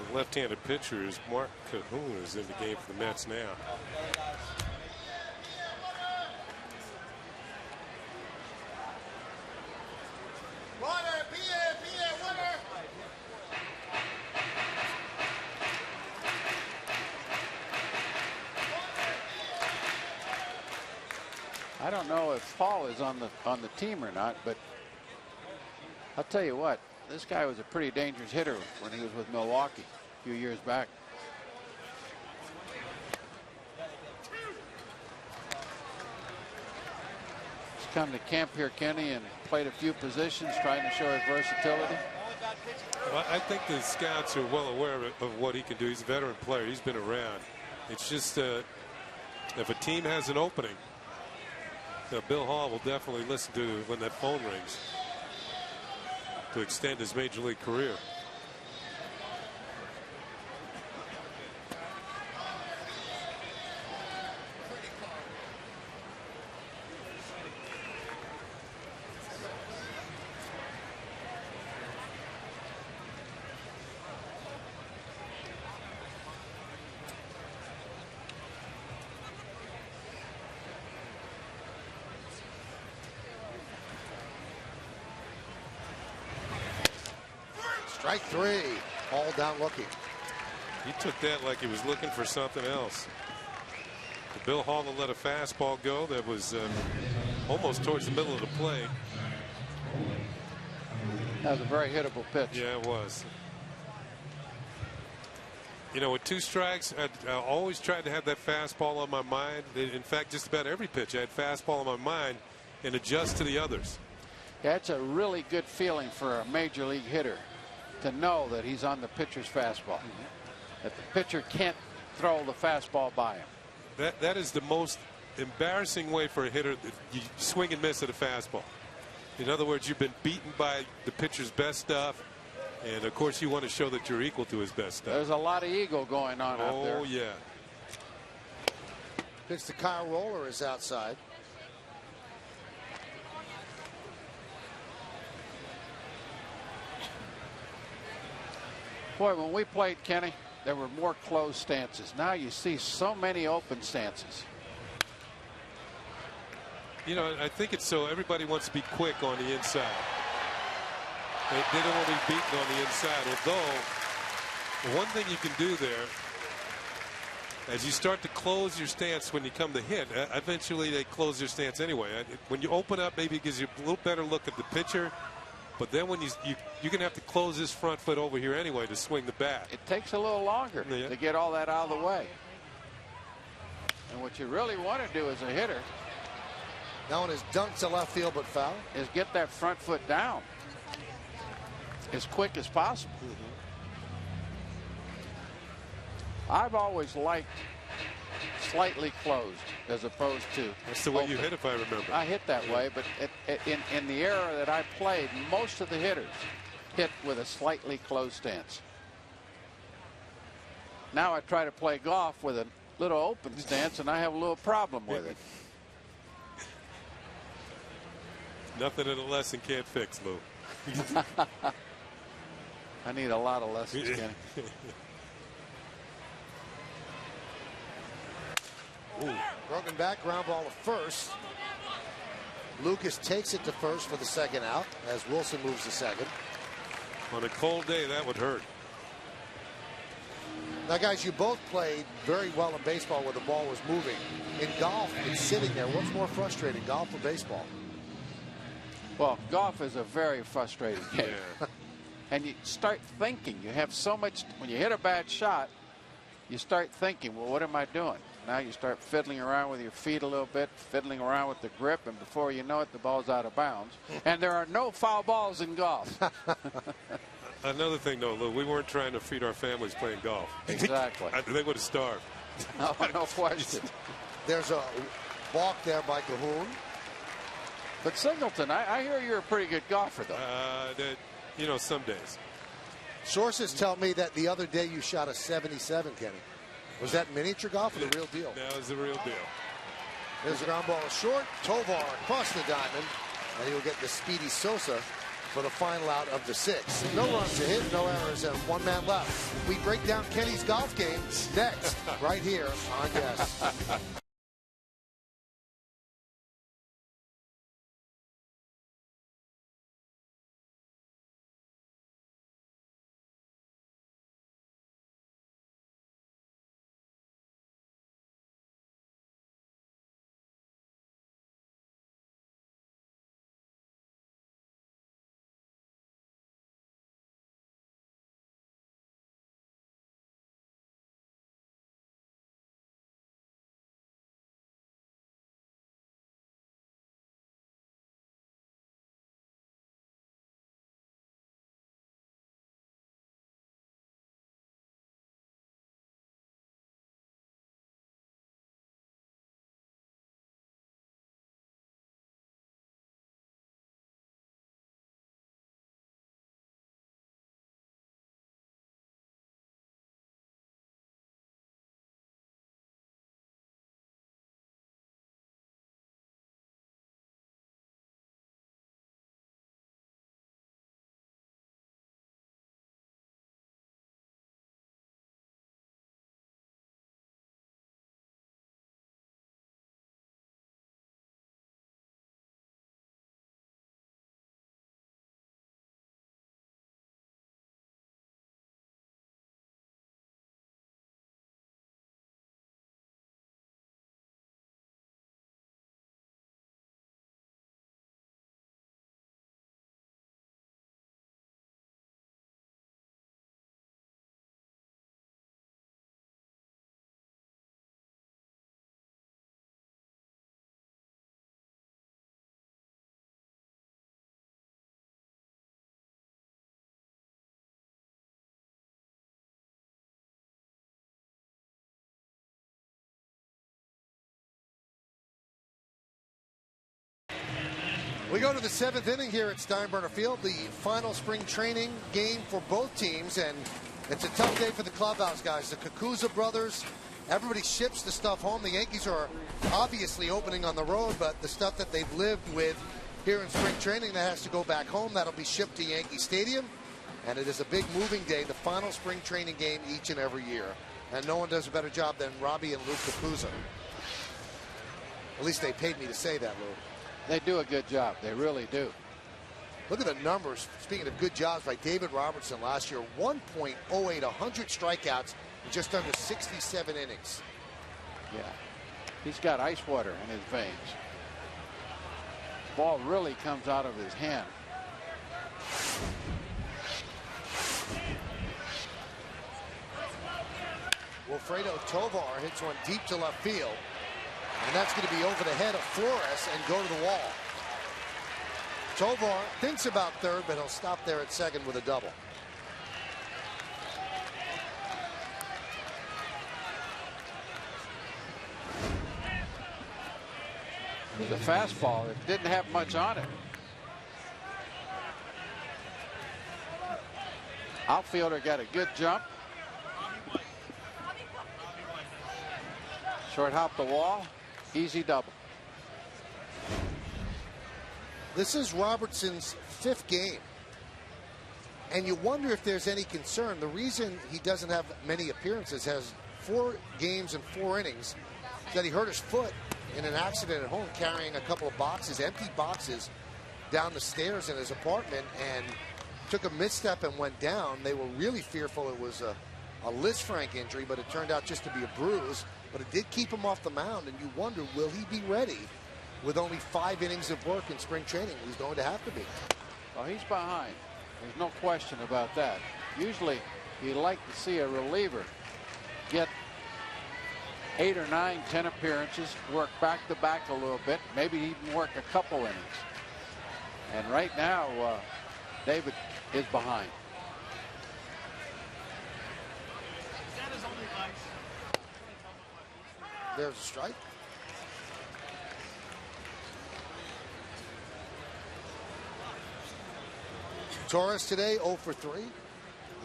The left-handed pitcher is Mark Cahoon, is in the game for the Mets now. I don't know if Paul is on the team or not, but I'll tell you what, this guy was a pretty dangerous hitter when he was with Milwaukee a few years back. He's come to camp here, Kenny, and played a few positions, trying to show his versatility. Well, I think the scouts are well aware of what he can do. He's a veteran player. He's been around. It's just if a team has an opening, Bill Hall will definitely listen to when that phone rings to extend his major league career. Strike 3. All down looking. He took that like he was looking for something else. Bill Hall let a fastball go that was almost towards the middle of the plate. That was a very hittable pitch. Yeah, it was. You know, with 2 strikes, I always tried to have that fastball on my mind. In fact, just about every pitch, I had fastball on my mind and adjust to the others. Yeah, it's a really good feeling for a major league hitter to know that he's on the pitcher's fastball. That the pitcher can't throw the fastball by him. That is the most embarrassing way for a hitter. You swing and miss at a fastball. In other words, you've been beaten by the pitcher's best stuff, and of course you want to show that you're equal to his best stuff. There's a lot of ego going on out there. Oh yeah. Pitch to Kyle Roller is outside. Boy, when we played, Kenny, there were more closed stances. Now you see so many open stances. You know, I think it's so everybody wants to be quick on the inside. They don't want to be beaten on the inside. Although, one thing you can do there, as you start to close your stance when you come to hit, eventually they close their stance anyway. When you open up, maybe it gives you a little better look at the pitcher. But then when you're going to have to close this front foot over here anyway to swing the bat. It takes a little longer to get all that out of the way. And what you really want to do as a hitter, that one is dunked to left field but foul, is get that front foot down as quick as possible. I've always liked slightly closed as opposed to. That's the way open. you hit, if I remember. I hit that way, but in the era that I played, most of the hitters hit with a slightly closed stance. Now I try to play golf with a little open stance, and I have a little problem with it. Nothing in a lesson can't fix, Lou. I need a lot of lessons, Kenny. Broken back, ground ball to first. Lucas takes it to first for the second out as Wilson moves to second. On a cold day, that would hurt. Now, guys, you both played very well in baseball where the ball was moving. In golf, it's sitting there. What's more frustrating, golf or baseball? Well, golf is a very frustrating game. Yeah. And you start thinking. You have so much. When you hit a bad shot, you start thinking, well, what am I doing? Now you start fiddling around with your feet a little bit, fiddling around with the grip, and before you know it, the ball's out of bounds. And there are no foul balls in golf. Another thing, though, Lou, we weren't trying to feed our families playing golf. Exactly. They would have starved. No question. There's a balk there by Cahoon. But Singleton, I hear you're a pretty good golfer, though. You know, some days. Sources tell me that the other day you shot a 77, Kenny. Was that miniature golf or the real deal? That was the real deal. There's a ground ball short. Tovar across the diamond. And he'll get the speedy Sosa for the final out of the sixth. No runs to hit, no errors, and one man left. We break down Kenny's golf game next, right here on Yes. We go to the seventh inning here at Steinbrenner Field, the final spring training game for both teams, and it's a tough day for the clubhouse guys. The Kakuza brothers, everybody ships the stuff home. The Yankees are obviously opening on the road, but the stuff that they've lived with here in spring training that has to go back home, that'll be shipped to Yankee Stadium, and it is a big moving day, the final spring training game each and every year. And no one does a better job than Robbie and Luke Kakuza. At least they paid me to say that, Lou. They do a good job. They really do. Look at the numbers. Speaking of good jobs by David Robertson last year, 1.08, 100 strikeouts in just under 67 innings. Yeah. He's got ice water in his veins. Ball really comes out of his hand. Wilfredo Tovar hits one deep to left field. And that's going to be over the head of Flores and go to the wall. Tovar thinks about third, but he'll stop there at second with a double. It was a fastball that didn't have much on it. Outfielder got a good jump. Short hop the wall. Easy double. This is Robertson's 5th game. And you wonder if there's any concern. The reason he doesn't have many appearances, has 4 games and 4 innings, is that he hurt his foot in an accident at home carrying a couple of boxes, empty boxes, down the stairs in his apartment, and took a misstep and went down. They were really fearful it was a Liz Frank injury, but it turned out just to be a bruise. But it did keep him off the mound, and you wonder, will he be ready with only 5 innings of work in spring training? He's going to have to be. Well, he's behind. There's no question about that. Usually, you like to see a reliever get 8 or 9, 10 appearances, work back to back a little bit, maybe even work a couple innings. And right now, David is behind. There's a strike. Torres today 0 for 3.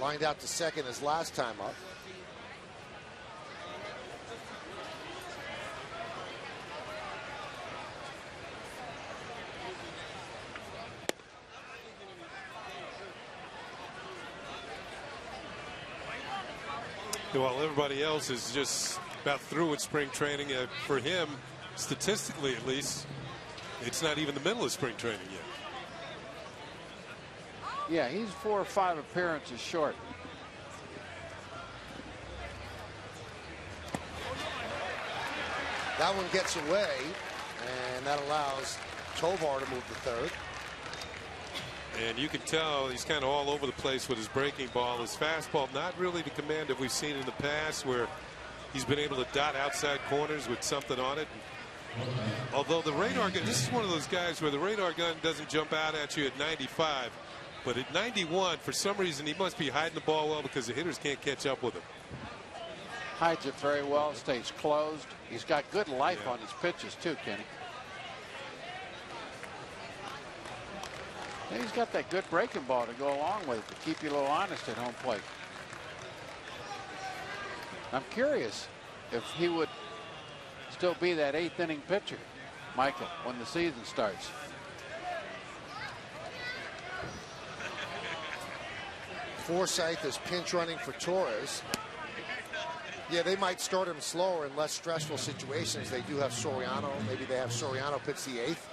Lined out to second his last time up. While everybody else is just about through with spring training, for him, statistically at least, it's not even the middle of spring training yet. Yeah, he's 4 or 5 appearances short. That one gets away, and that allows Tovar to move to third. And you can tell he's kind of all over the place with his breaking ball. His fastball, not really the command that we've seen in the past, where he's been able to dot outside corners with something on it. Although the radar gun, this is one of those guys where the radar gun doesn't jump out at you at 95, but at 91, for some reason, he must be hiding the ball well because the hitters can't catch up with him. Hides it very well, stays closed. He's got good life on his pitches too, Kenny. And he's got that good breaking ball to go along with it to keep you a little honest at home plate. I'm curious if he would still be that 8th inning pitcher, Michael, when the season starts. Forsythe is pinch running for Torres. Yeah, they might start him slower in less stressful situations. They do have Soriano. Maybe they have Soriano pitch the 8th.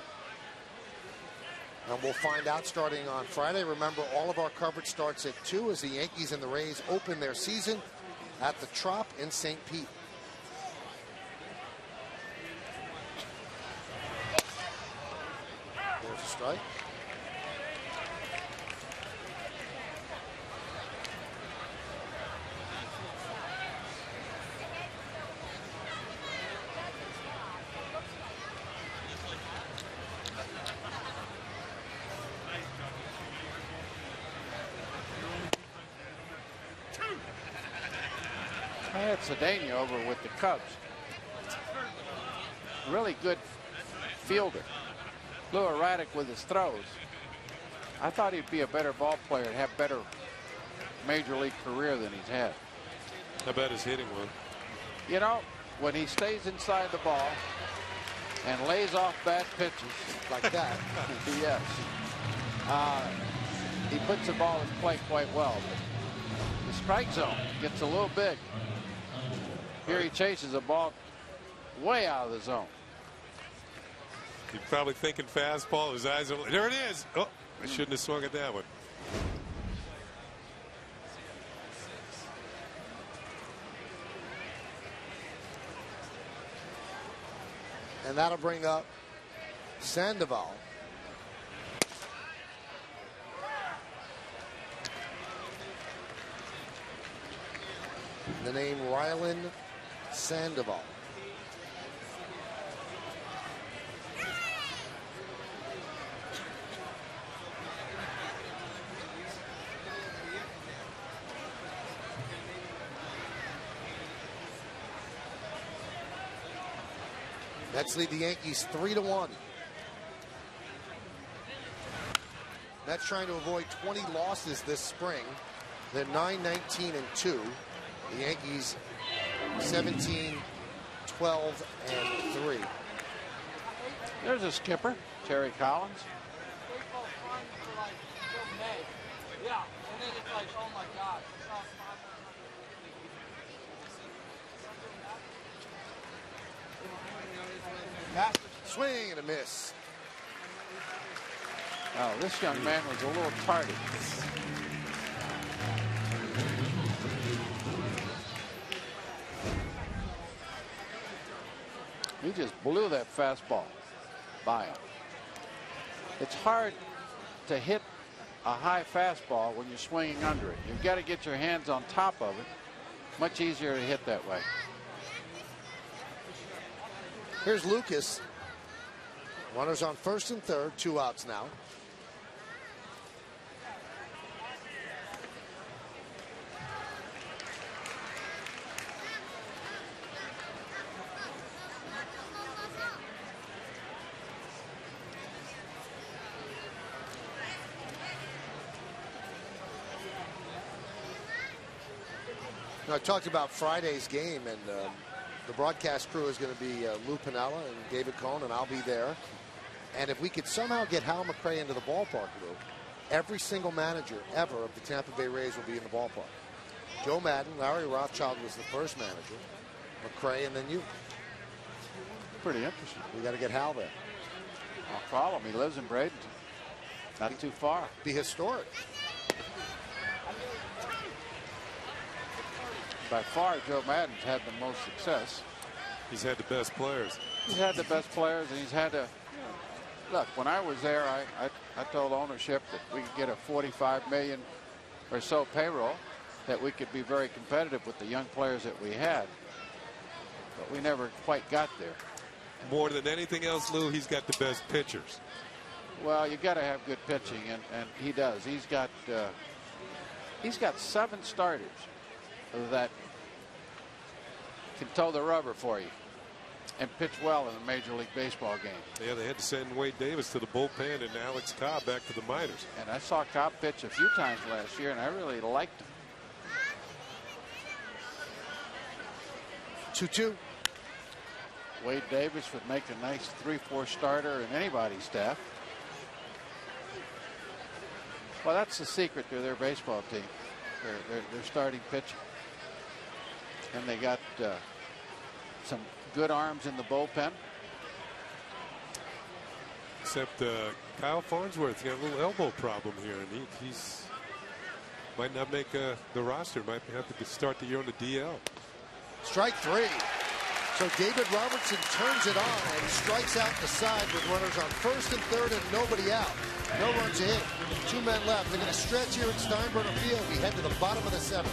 And we'll find out starting on Friday. Remember, all of our coverage starts at 2 as the Yankees and the Rays open their season at the Trop in St. Pete. There's a strike. I had Cedeno over with the Cubs. Really good fielder. A little erratic with his throws. I thought he'd be a better ball player and have better major league career than he's had. How about his hitting one? You know, when he stays inside the ball and lays off bad pitches like that, yes, he puts the ball in play quite well. But the strike zone gets a little big. Here he chases a ball way out of the zone. He's probably thinking fastball. His eyes are. There it is. Oh, I shouldn't have swung at that one. And that'll bring up Sandoval. The name Rylan Sandoval. Mets lead the Yankees 3-1. Mets trying to avoid 20 losses this spring. They're 9-19-2. The Yankees 17-12-3. There's a skipper, Terry Collins. Yeah, and then it's like, oh my God. Swing and a miss. Oh, this young man was a little tardy. He just blew that fastball by him. It's hard to hit a high fastball when you're swinging under it. You've got to get your hands on top of it. Much easier to hit that way. Here's Lucas. Runners on first and third, 2 outs now. I talked about Friday's game, and the broadcast crew is going to be Lou Piniella and David Cohn, and I'll be there. And if we could somehow get Hal McRae into the ballpark, Lou, every single manager ever of the Tampa Bay Rays will be in the ballpark. Joe Madden, Larry Rothschild was the first manager, McRae, and then you. Pretty interesting. We got to get Hal there. I'll follow him. He lives in Bradenton. Not too far. Be historic. By far, Joe Madden's had the most success. He's had the best players. He's had the best players, and he's had to. Look, when I was there, I told ownership that we could get a $45 million or so payroll, that we could be very competitive with the young players that we had. But we never quite got there. More than anything else, Lou, he's got the best pitchers. Well, you got to have good pitching, and he does. He's got 7 starters that can toe the rubber for you and pitch well in a Major League Baseball game. Yeah, they had to send Wade Davis to the bullpen and Alex Cobb back to the minors. And I saw Cobb pitch a few times last year, and I really liked him. 2-2. Wade Davis would make a nice 3-4 starter in anybody's staff. Well, that's the secret to their baseball team. They're starting pitching. And they got some good arms in the bullpen. Except Kyle Farnsworth got a little elbow problem here, and he's might not make the roster. Might have to start the year on the DL. Strike 3. So David Robertson turns it on and strikes out the side with runners on first and third and nobody out. No runs hit. 2 men left. They're going to stretch here at Steinbrenner Field. We head to the bottom of the 7th.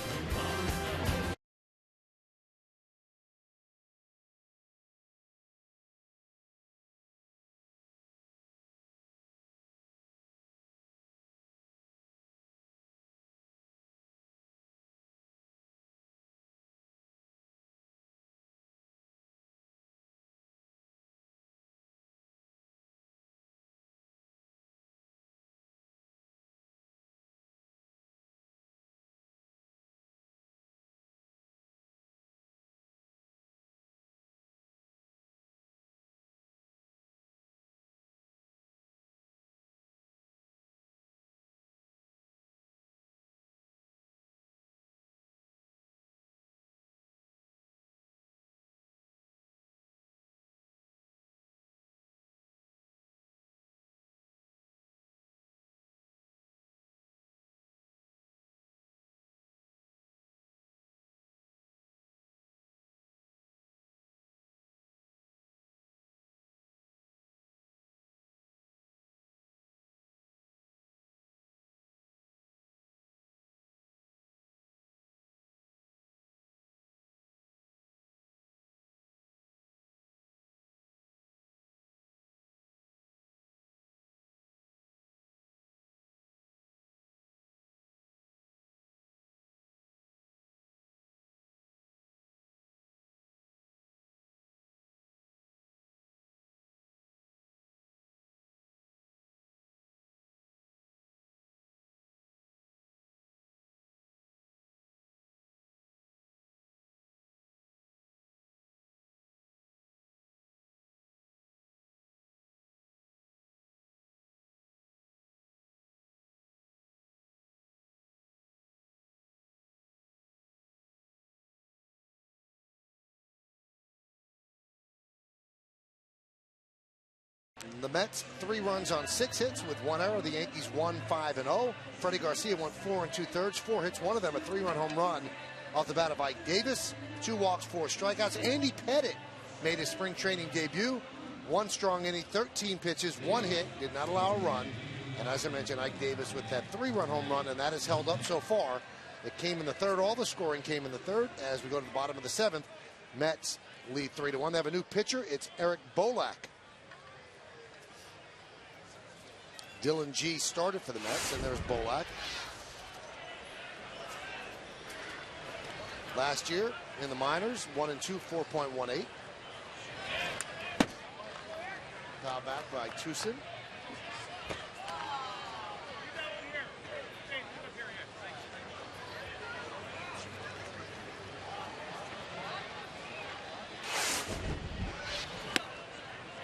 The Mets 3 runs on 6 hits with 1 error. The Yankees won 5-0. Freddie Garcia went 4 2/3, 4 hits, 1 of them a 3-run home run off the bat of Ike Davis. 2 walks, 4 strikeouts. Andy Pettitte made his spring training debut. 1 strong inning, 13 pitches, 1 hit, did not allow a run. And as I mentioned, Ike Davis with that 3-run home run, and that has held up so far. It came in the third. All the scoring came in the third. As we go to the bottom of the 7th, Mets lead 3-1. They have a new pitcher. It's Eric Bolak. Dylan G started for the Mets, and there's Bolak. Last year in the minors, 1-2, 4.18. Foul back by Tucson.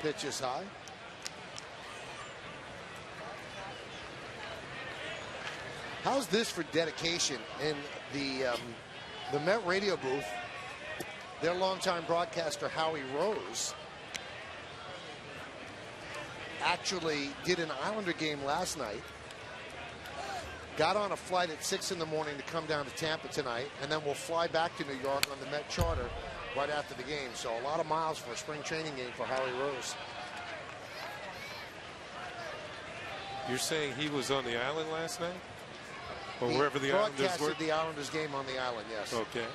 Pitch is high. How's this for dedication in the Met radio booth? Their longtime broadcaster Howie Rose actually did an Islander game last night. Got on a flight at 6 in the morning to come down to Tampa tonight, and then we'll fly back to New York on the Met charter right after the game. So a lot of miles for a spring training game for Howie Rose. You're saying he was on the island last night? Or He wherever the Islanders were? broadcasted the Islanders game on the island, yes. Okay.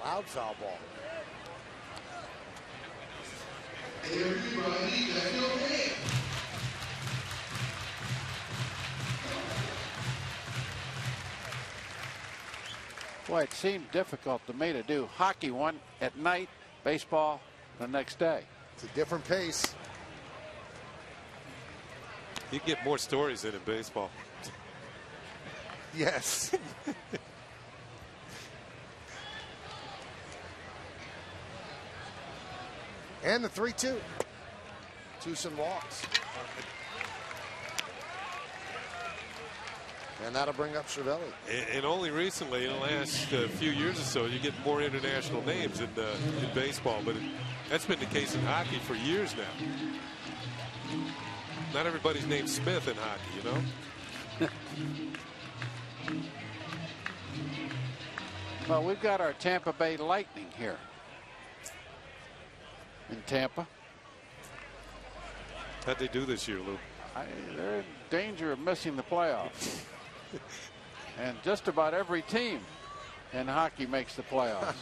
Loud foul ball. Boy, it seemed difficult to me to do hockey one at night, baseball the next day. It's a different pace. You get more stories in baseball. Yes. And the 3-2. Tucson walks. And that'll bring up Cervelli. And only recently, in the last few years or so, you get more international names in baseball. But that's been the case in hockey for years now. Not everybody's named Smith in hockey, you know? Well, we've got our Tampa Bay Lightning here in Tampa. How'd they do this year, Lou? They're in danger of missing the playoffs. And just about every team in hockey makes the playoffs.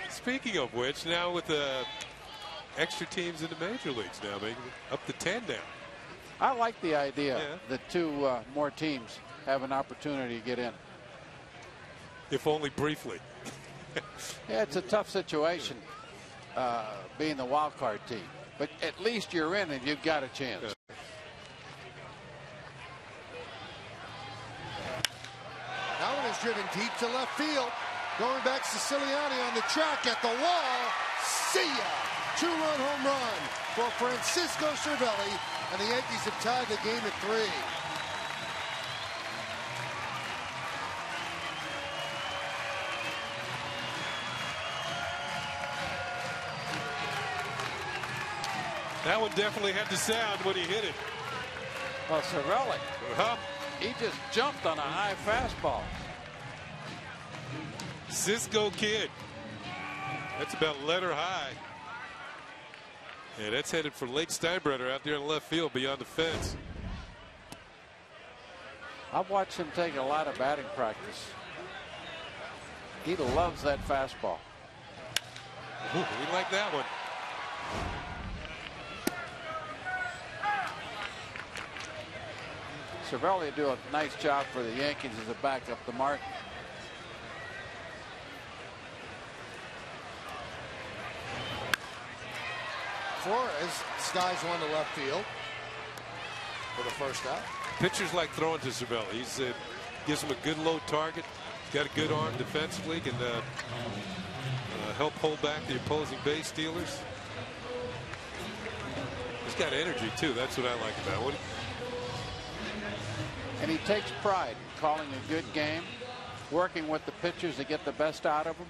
Speaking of which, now with the extra teams in the major leagues now, making up to 10 now. I like the idea that 2 more teams have an opportunity to get in. If only briefly. Yeah, it's a tough situation being the wild card team, but at least you're in and you've got a chance. That one is driven deep to left field. Going back, Siciliani on the track at the wall. See ya! 2-run home run for Francisco Cervelli, and the Yankees have tied the game at 3. That one definitely had the sound when he hit it. Well, Cervelli, he just jumped on a high fastball. Cisco Kid. That's about letter high. Yeah, that's headed for Lake Steinbrenner out there in left field beyond the fence. I've watched him take a lot of batting practice. He loves that fastball. Ooh, we like that one. Cervelli will do a nice job for the Yankees as a backup to Martin. Flores skies one to left field for the first out. Pitchers like throwing to Cervelli. He's gives him a good low target. He's got a good arm defensively, can help hold back the opposing base stealers. He's got energy too. That's what I like about him. And he takes pride in calling a good game working with the pitchers to get the best out of them?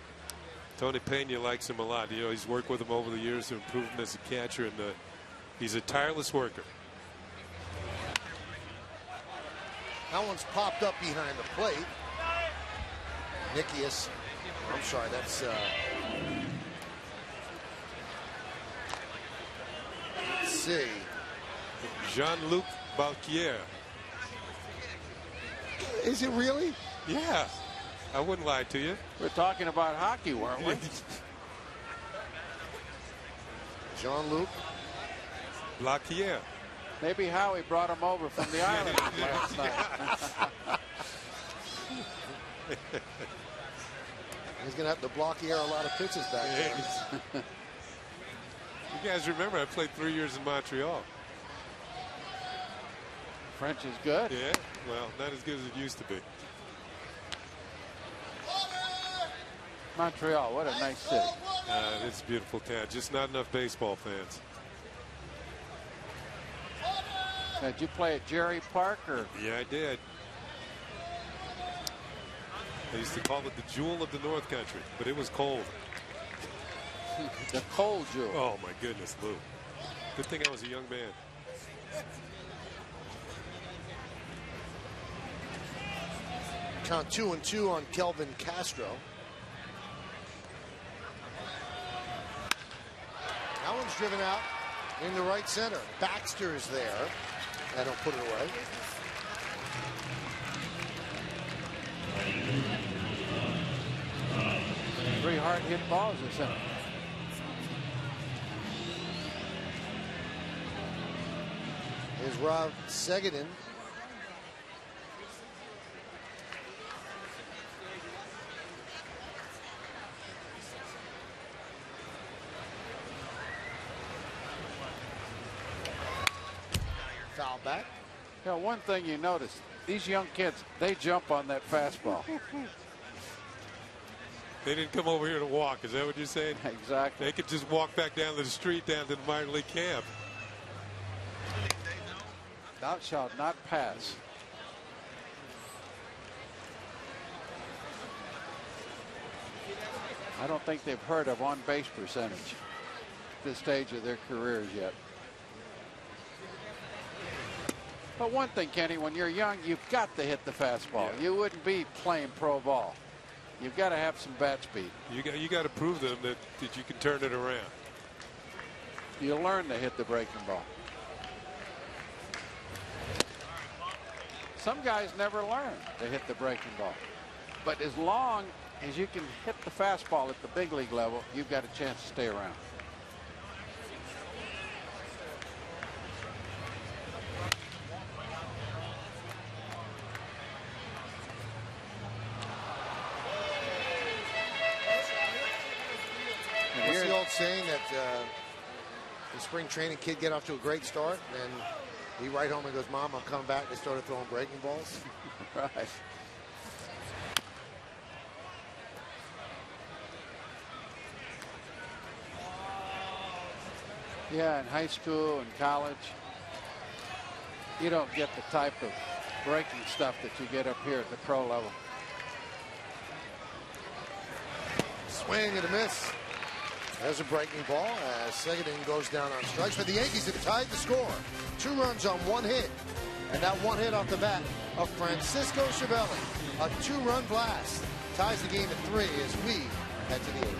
Tony Pena likes him a lot. You know, he's worked with him over the years to improve him as a catcher, and he's a tireless worker. That one's popped up behind the plate. Nikias. I'm sorry, that's let's see. Jean-Luc Balquier. Is it really? Yeah. I wouldn't lie to you. We're talking about hockey, weren't we? Jean-Luc Balquier. Maybe Howie brought him over from the island last night. He's going to have to block here a lot of pitches back there. You guys remember I played 3 years in Montreal. French is good. Yeah, well, not as good as it used to be. Montreal, what a nice city. It's a beautiful town. Just not enough baseball fans. Did you play at Jerry Park? Or? Yeah, I did. They used to call it the jewel of the North Country, but it was cold. The cold jewel. Oh, my goodness, Lou. Good thing I was a young man. Count 2-2 on Kelvin Castro. That one's driven out into right center. Baxter's there. That'll put it away. Three hard hit balls in center. Here's Rob Segedin. Foul back. You know, one thing you notice, these young kids, they jump on that fastball. They didn't come over here to walk. Is that what you're saying? Exactly. They could just walk back down to the street down to the minor league camp. Thou shalt not pass. I don't think they've heard of on-base percentage at this stage of their careers yet. But one thing, Kenny, when you're young, you've got to hit the fastball. Yeah. You wouldn't be playing pro ball. You've got to have some bat speed. You got to prove to them that you can turn it around. You learn to hit the breaking ball. Some guys never learn to hit the breaking ball. But as long as you can hit the fastball at the big league level, you've got a chance to stay around. What's the old saying that the spring training kid get off to a great start, and he right home and goes, "Mom, I'm coming back." They started throwing breaking balls. Right. Yeah, in high school and college, you don't get the type of breaking stuff that you get up here at the pro level. Swing and a miss. There's a breaking ball as Segedin goes down on strikes. But the Yankees have tied the score. 2 runs on 1 hit. And that 1 hit off the bat of Francisco Cervelli. A 2-run blast. Ties the game at 3 as we head to the 8th.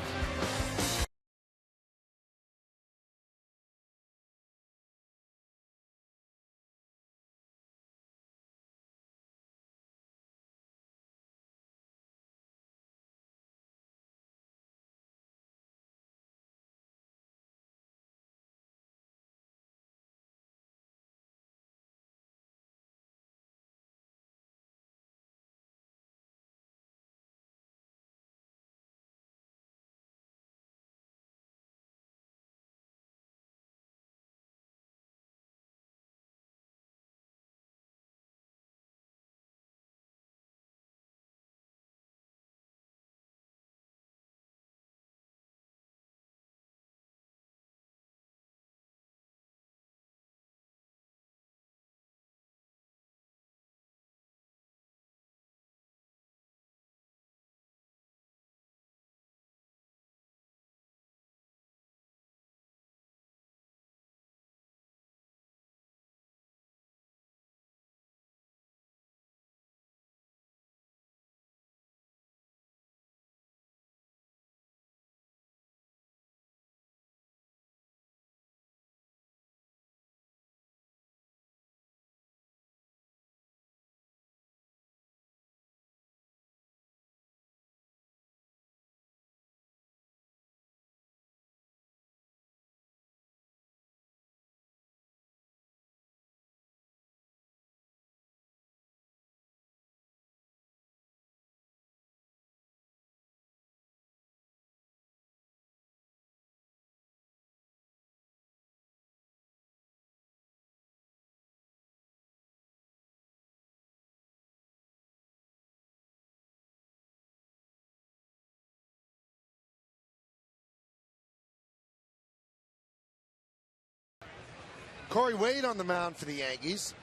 Corey Wade on the mound for the Yankees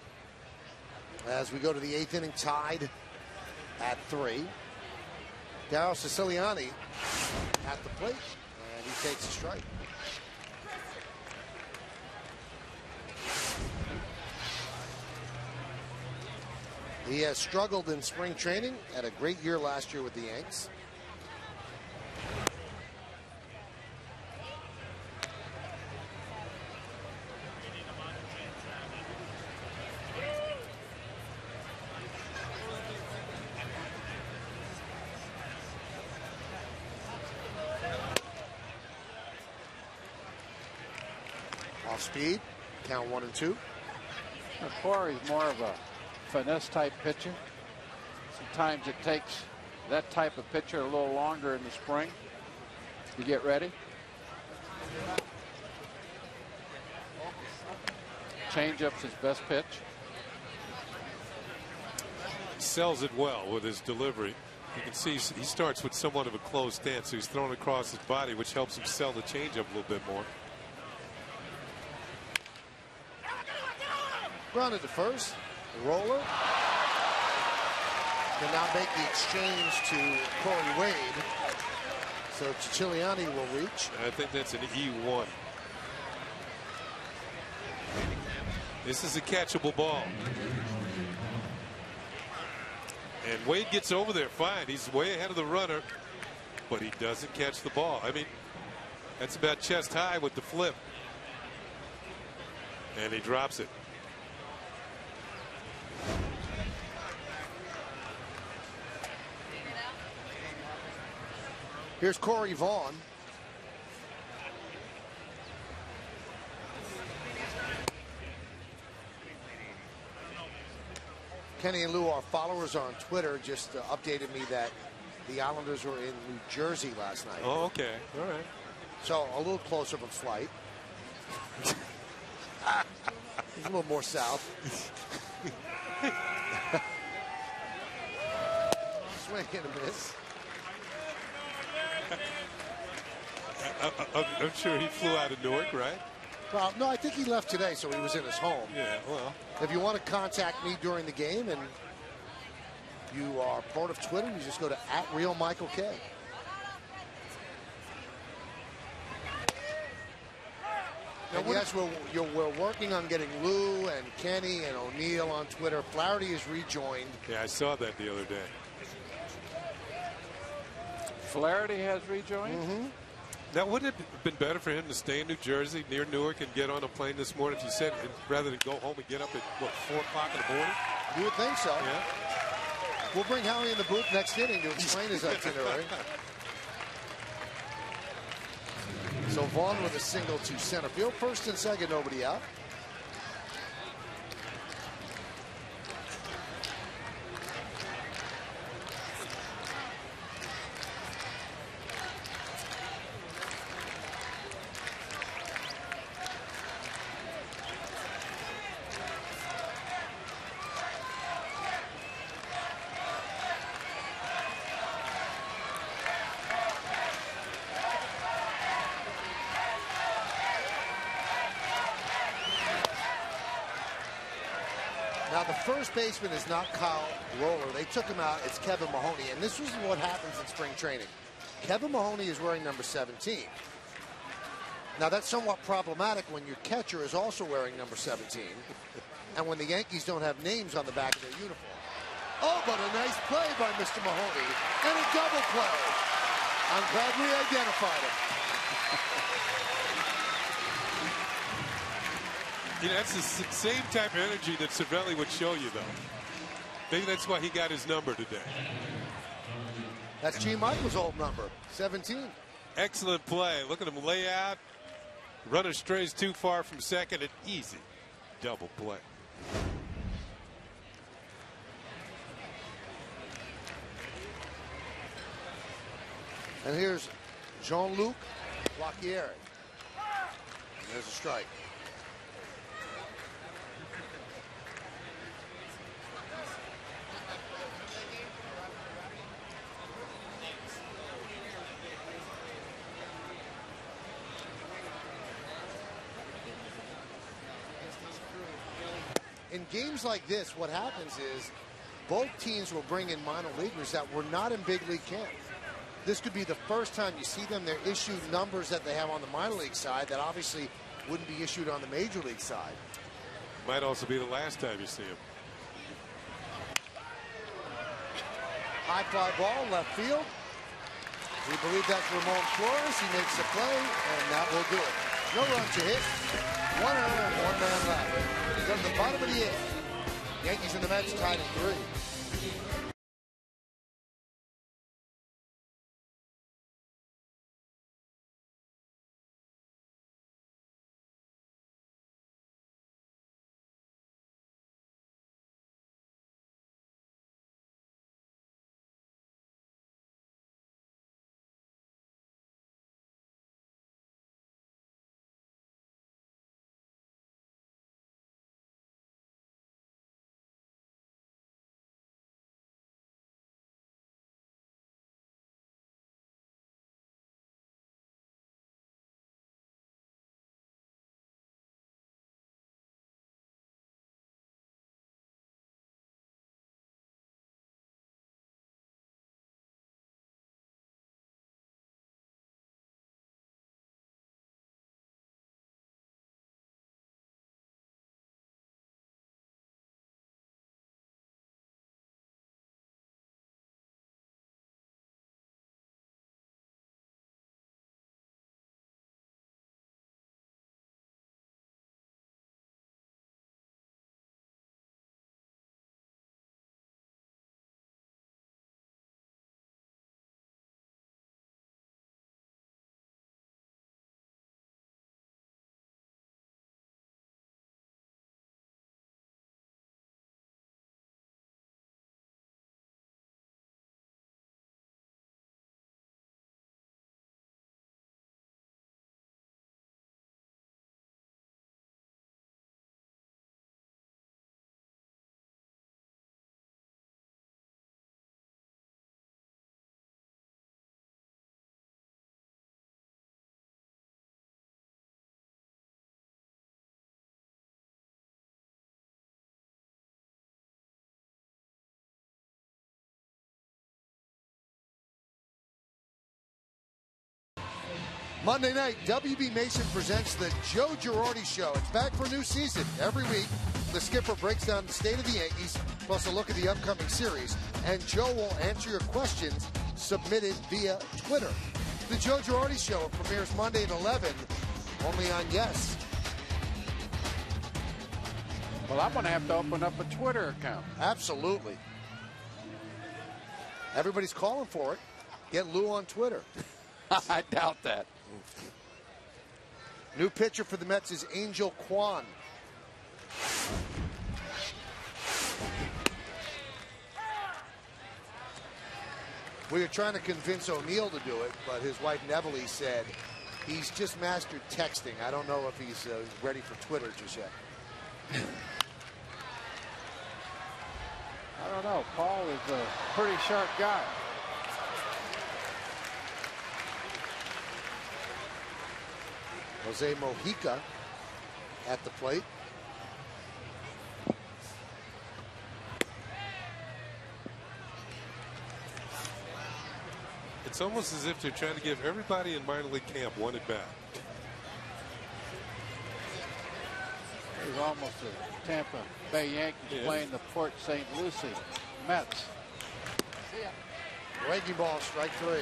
as we go to the 8th inning, tied at 3. Darryl Siciliani at the plate, and he takes a strike. He has struggled in spring training, had a great year last year with the Yanks. Off speed, count 1-2. Corey's more of a finesse type pitcher. Sometimes it takes that type of pitcher a little longer in the spring to get ready. Changeup's his best pitch. Sells it well with his delivery. You can see he starts with somewhat of a closed stance, so he's thrown across his body, which helps him sell the changeup a little bit more. Grounded to first. Roller. Can now make the exchange to Corey Wade. So Ciciliani will reach. I think that's an E1. This is a catchable ball. And Wade gets over there fine. He's way ahead of the runner, but he doesn't catch the ball. I mean, that's about chest high with the flip. And he drops it. Here's Corey Vaughn. Kenny and Lou, our followers on Twitter, just updated me that the Islanders were in New Jersey last night. Oh, okay. All right. So a little closer of a flight. He's a little more south. Swing and a miss. I'm sure he flew out of Newark, right? Well, no, I think he left today, so he was in his home. Yeah, well. If you want to contact me during the game and you are part of Twitter, you just go to @RealMichaelK. And yes, we're working on getting Lou and Kenny and O'Neill on Twitter. Flaherty is rejoined. Yeah, I saw that the other day. Flaherty has rejoined? Mm-hmm. Now, wouldn't it have been better for him to stay in New Jersey, near Newark, and get on a plane this morning, as you said, rather than go home and get up at, what, 4 o'clock in the morning? You would think so. Yeah. We'll bring Howie in the booth next inning to explain his itinerary. So Vaughn with a single to center field. First and second, nobody out. Now, the first baseman is not Kyle Roller. They took him out. It's Kevin Mahoney. And this is what happens in spring training. Kevin Mahoney is wearing number 17. Now, that's somewhat problematic when your catcher is also wearing number 17. And when the Yankees don't have names on the back of their uniform. Oh, but a nice play by Mr. Mahoney. And a double play. I'm glad we identified him. You know, that's the same type of energy that Cervelli would show you, though. Maybe that's why he got his number today. That's Gene Michael's old number, 17. Excellent play. Look at him lay out. Runner strays too far from second. An easy double play. And here's Jean-Luc Lacquiere. There's a strike. in games like this, what happens is both teams will bring in minor leaguers that were not in big league camp. This could be the first time you see them. They're issued numbers that they have on the minor league side that obviously wouldn't be issued on the major league side. Might also be the last time you see him. High fly ball, left field. We believe that's Ramon Flores. He makes the play, and that will do it. No runs to hit. 1 earned, 1 man left. Go to the bottom of the 8th. Yankees and the Mets tied at 3. Monday night, WB Mason presents the Joe Girardi Show. It's back for a new season. Every week, the skipper breaks down the state of the Yankees, plus a look at the upcoming series. And Joe will answer your questions submitted via Twitter. The Joe Girardi Show premieres Monday at 11, only on Yes. Well, I'm going to have to open up a Twitter account. Absolutely. Everybody's calling for it. Get Lou on Twitter. I doubt that. New pitcher for the Mets is Angel Kwan. We were trying to convince O'Neill to do it, but his wife Neville said he's just mastered texting. I don't know if he's ready for Twitter just yet. I don't know. Paul is a pretty sharp guy. Jose Mojica at the plate. It's almost as if they're trying to give everybody in minor league camp one at bat. He's almost a Tampa Bay Yankees playing the Port St. Lucie Mets. See ya. Breaking ball, strike 3.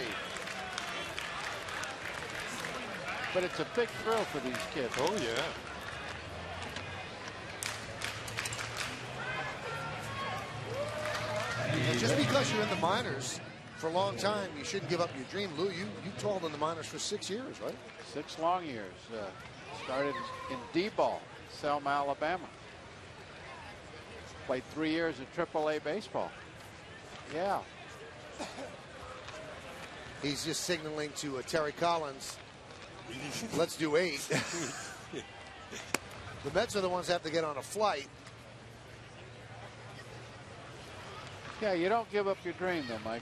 But it's a big thrill for these kids. Oh, yeah. And just because you're in the minors for a long time, you shouldn't give up your dream. Lou, you toiled in the minors for 6 years, right? 6 long years. Started in D-ball, Selma, Alabama. Played 3 years of AAA baseball. Yeah. He's just signaling to Terry Collins, let's do 8. The Mets are the ones that have to get on a flight. Yeah, you don't give up your dream, though, Mike.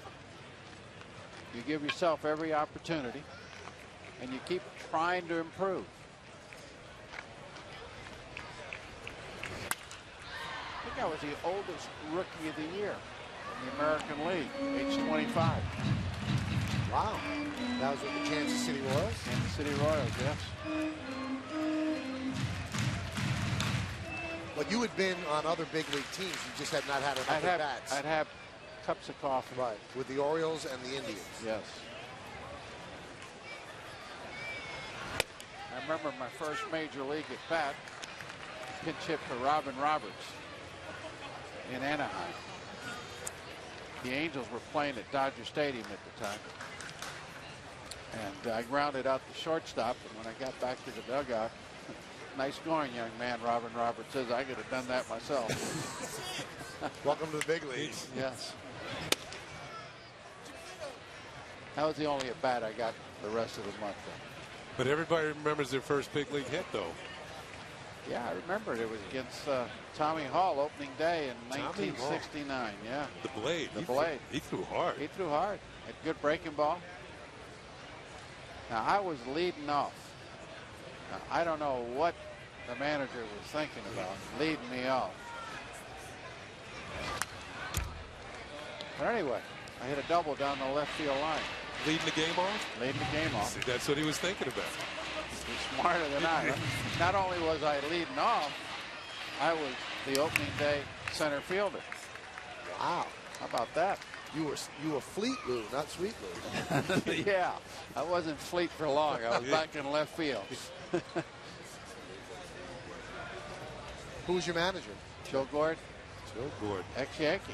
You give yourself every opportunity, and you keep trying to improve. think I was the oldest rookie of the year in the American League, age 25. Wow. That was with the Kansas City Royals? Kansas City Royals, yes. But you had been on other big league teams. You just had not had enough at bats. I'd have cups of coffee. Right. With the Orioles and the Indians. Yes. I remember my first major league at bat, pinch hit for Robin Roberts in Anaheim. The Angels were playing at Dodger Stadium at the time. And I grounded out the shortstop, and when I got back to the dugout, nice going, young man, Robin Roberts says, I could have done that myself. Welcome to the big leagues. Yes. That was the only at bat I got the rest of the month, though. But everybody remembers their first big league hit, though. Yeah, I remember it. It was against Tommy Hall opening day in 1969. Yeah. The Blade. The Blade. He threw hard. He threw hard. Had good breaking ball. Now, I was leading off. Now, I don't know what the manager was thinking about, leading me off. But anyway, I hit a double down the left field line. Leading the game off? Leading the game off. See, that's what he was thinking about. He's smarter than I. Not only was I leading off, I was the opening day center fielder. Wow. How about that? You were Fleet Lou, not Sweet Lou. Yeah, I wasn't Fleet for long. I was back in left field. Who was your manager? Joe Gord. Joe Gord. Ex-Yankee.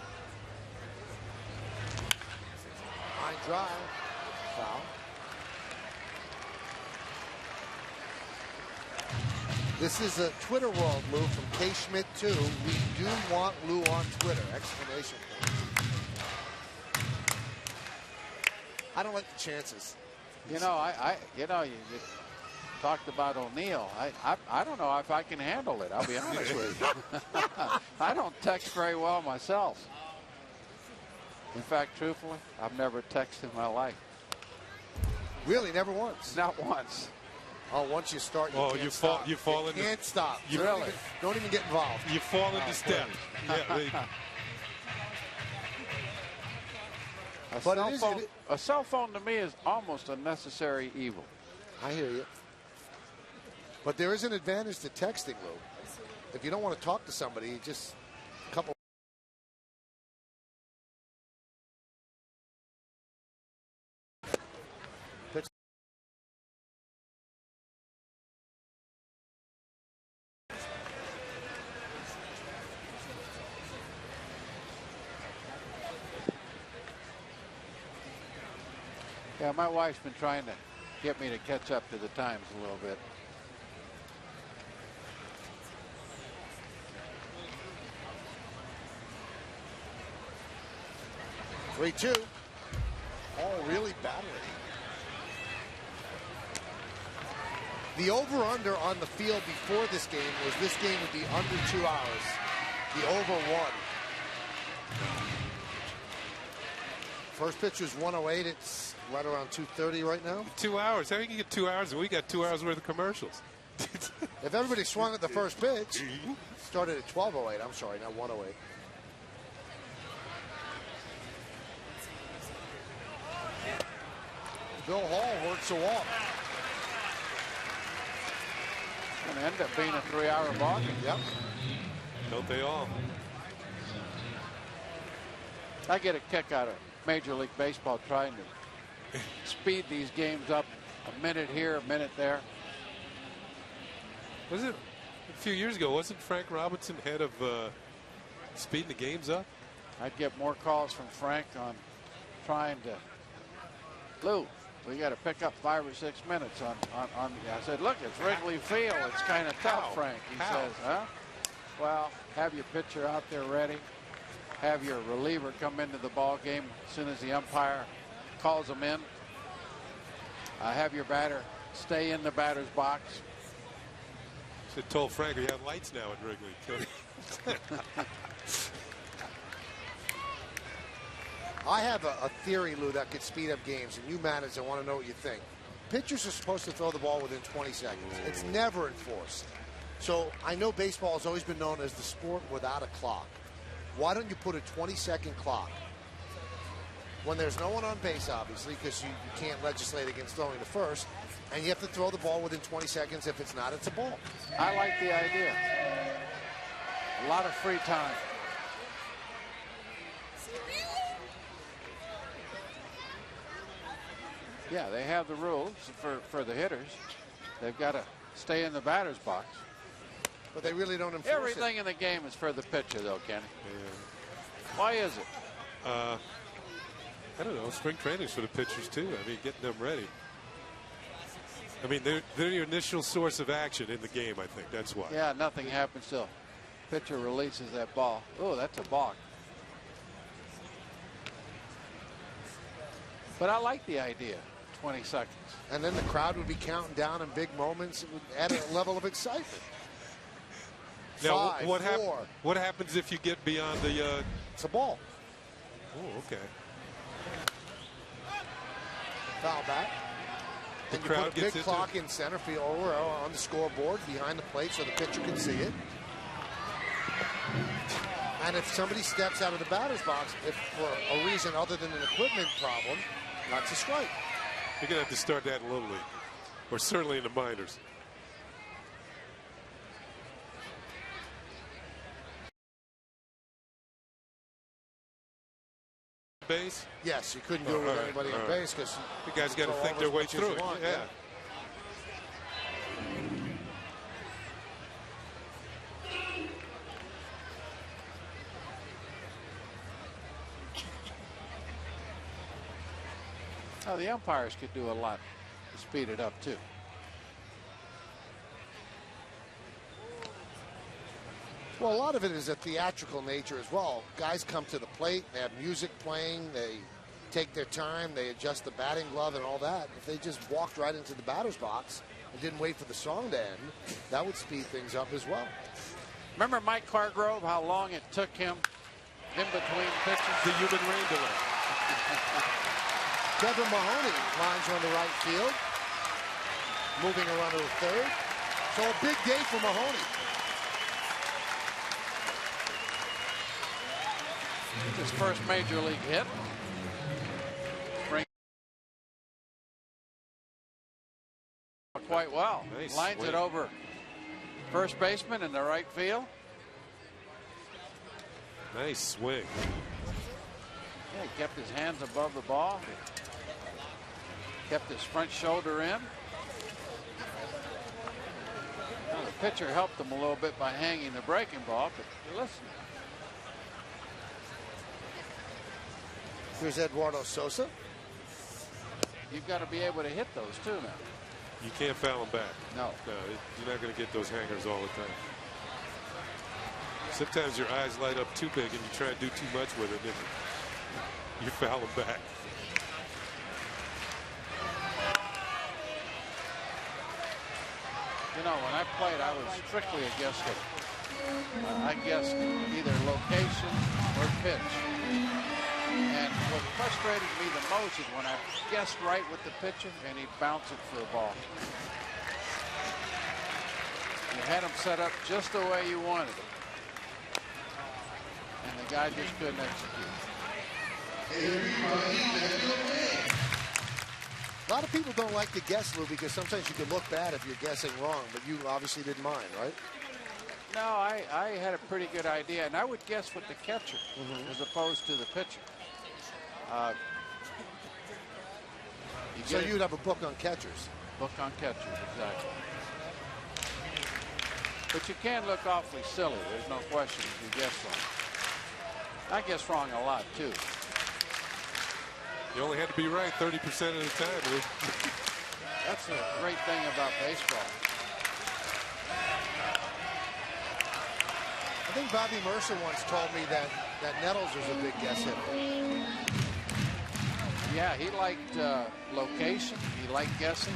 Line drive. Foul. This is a Twitter world move from K. Schmidt 2. We do want Lou on Twitter! Exclamation point. I don't like the chances. You know, you talked about O'Neill. I don't know if I can handle it. I'll be honest with you. I don't text very well myself. In fact, truthfully, I've never texted in my life. Really, never once? Not once. Oh, once you start, you can't stop. You fall into. Can't stop. You really don't even get involved. You fall into step. Yeah, a cell phone to me is almost a necessary evil. I hear you. But there is an advantage to texting, Lou. If you don't want to talk to somebody, just a couple. Yeah, my wife's been trying to get me to catch up to the times a little bit. Three-two. All really battling. The over-under on the field before this game was this game would be under 2 hours. The over one. First pitch was 108. It's right around 2:30 right now. 2 hours. How you can get 2 hours? And we got 2 hours worth of commercials. If everybody swung at the first pitch, started at 12:08. I'm sorry, not 1:08. Bill Hall works a walk. It's going to end up being a 3-hour ball game. Yep. Don't they all? I get a kick out of Major League Baseball trying to speed these games up a minute here, a minute there. Was it a few years ago? Wasn't Frank Robinson head of speeding the games up? I'd get more calls from Frank on trying to. Lou, we got to pick up 5 or 6 minutes on. I said, look, it's Wrigley Field. It's kind of tough, Frank. He says, huh? Well, have your pitcher out there ready. Have your reliever come into the ball game as soon as the umpire calls them in. Have your batter stay in the batter's box. Should have told Frank we have lights now at Wrigley. I have a theory, Lou, that could speed up games, and you manage. I want to know what you think. Pitchers are supposed to throw the ball within 20 seconds. It's never enforced. So I know baseball has always been known as the sport without a clock. Why don't you put a 20-second clock when there's no one on base, obviously, because you can't legislate against throwing to first, and you have to throw the ball within 20 seconds. If it's not, it's a ball. I like the idea. A lot of free time. Yeah, they have the rules for the hitters. They've got to stay in the batter's box. But they really don't enforce Everything in the game is for the pitcher, though, Kenny. Why is it? I don't know. Spring training's for the pitchers, too. I mean, getting them ready. I mean, they're your initial source of action in the game, I think. That's why. Yeah, nothing happens till pitcher releases that ball. Oh, that's a balk. But I like the idea. 20 seconds. And then the crowd would be counting down in big moments. It would add a level of excitement. Now, 5, what happens if you get beyond the... It's a ball. Oh, okay. Foul back. And you put a big clock in center field or on the scoreboard behind the plate so the pitcher can see it. And if somebody steps out of the batter's box, if for a reason other than an equipment problem, that's a strike. You're going to have to start that in Little League, or certainly in the minors. Base? Yes, you couldn't do it with anybody on base because the guys got to think their way through it. Yeah. Oh, the umpires could do a lot to speed it up, too. Well, a lot of it is a theatrical nature as well. Guys come to the plate, they have music playing, they take their time, they adjust the batting glove and all that. If they just walked right into the batter's box and didn't wait for the song to end, that would speed things up as well. Remember Mike Hargrove, how long it took him in between pitches? The human rain delay. Kevin Mahoney lines on the right field, moving a runner to third. So a big day for Mahoney. His first major league hit. Quite well. Nice Lines swing. it over first baseman in the right field. Nice swing. Yeah, he kept his hands above the ball. Kept his front shoulder in. Now the pitcher helped him a little bit by hanging the breaking ball, but listen. Here's Eduardo Sosa. You've got to be able to hit those too now. You can't foul them back. No. You're not going to get those hangers all the time. Sometimes your eyes light up too big and you try to do too much with it and you foul them back. You know, when I played, I was strictly a guess hitter. I guessed either location or pitch. And what frustrated me the most is when I guessed right with the pitcher and he'd bounce it for a ball. You had him set up just the way you wanted it. And the guy just couldn't execute. A lot of people don't like to guess, Lou, because sometimes you can look bad if you're guessing wrong, but you obviously didn't mind, right? No, I had a pretty good idea, and I would guess with the catcher as opposed to the pitcher. So you'd have a book on catchers. Book on catchers, exactly. But you can look awfully silly. There's no question if you guess wrong. I guess wrong a lot, too. You only had to be right 30% of the time, Lou. That's the great thing about baseball. I think Bobby Mercer once told me that Nettles was a big guess hitter. Yeah, he liked location. He liked guessing.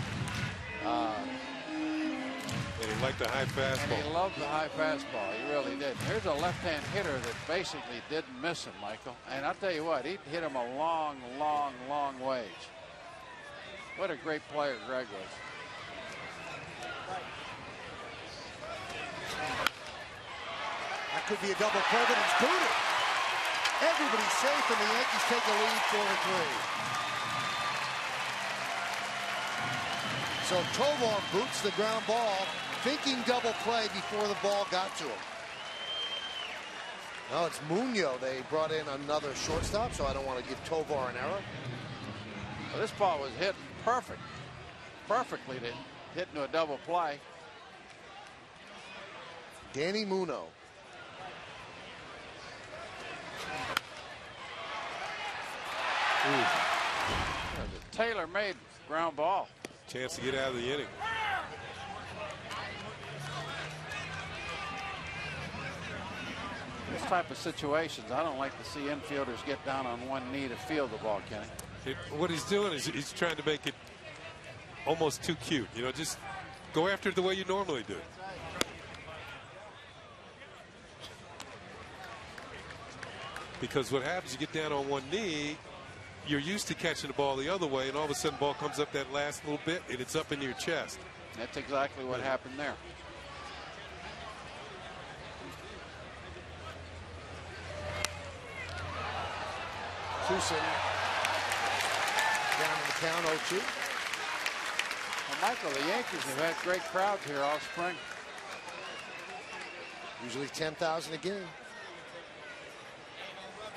And he liked the high fastball. And he loved the high fastball. He really did. Here's a left-hand hitter that basically didn't miss him, Michael. And I'll tell you what, he hit him a long, long, long ways. What a great player Greg was. That could be a double play, but it's booted. Everybody's safe, and the Yankees take the lead 4-3. So Tovar boots the ground ball, thinking double play before the ball got to him. No, it's Munoz. They brought in another shortstop, so I don't want to give Tovar an error. Well, this ball was hit perfectly to hit into a double play. Danny Munoz. That was a tailor-made ground ball. Chance to get out of the inning. This type of situations, I don't like to see infielders get down on one knee to field the ball, Kenny. What he's doing is he's trying to make it almost too cute. You know, just go after it the way you normally do. Because what happens, you get down on one knee, you're used to catching the ball the other way, and all of a sudden the ball comes up that last little bit, and it's up into your chest. That's exactly what happened there. Tucson down in the count, 0-2. Well, Michael, the Yankees have had great crowds here all spring. Usually 10,000 a game.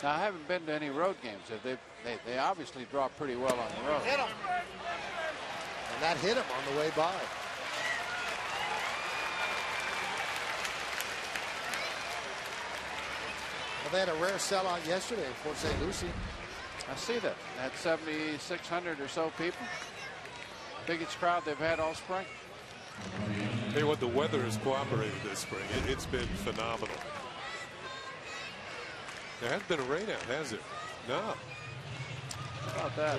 Now, I haven't been to any road games. They obviously draw pretty well on the road. Hit him. And that hit him on the way by. Well, they had a rare sellout yesterday in Port St. Lucie. I see that. Had 7,600 or so people. Biggest crowd they've had all spring. Hey, what the weather has cooperated this spring. It's been phenomenal. There hasn't been a rain out, has it? No. How about that?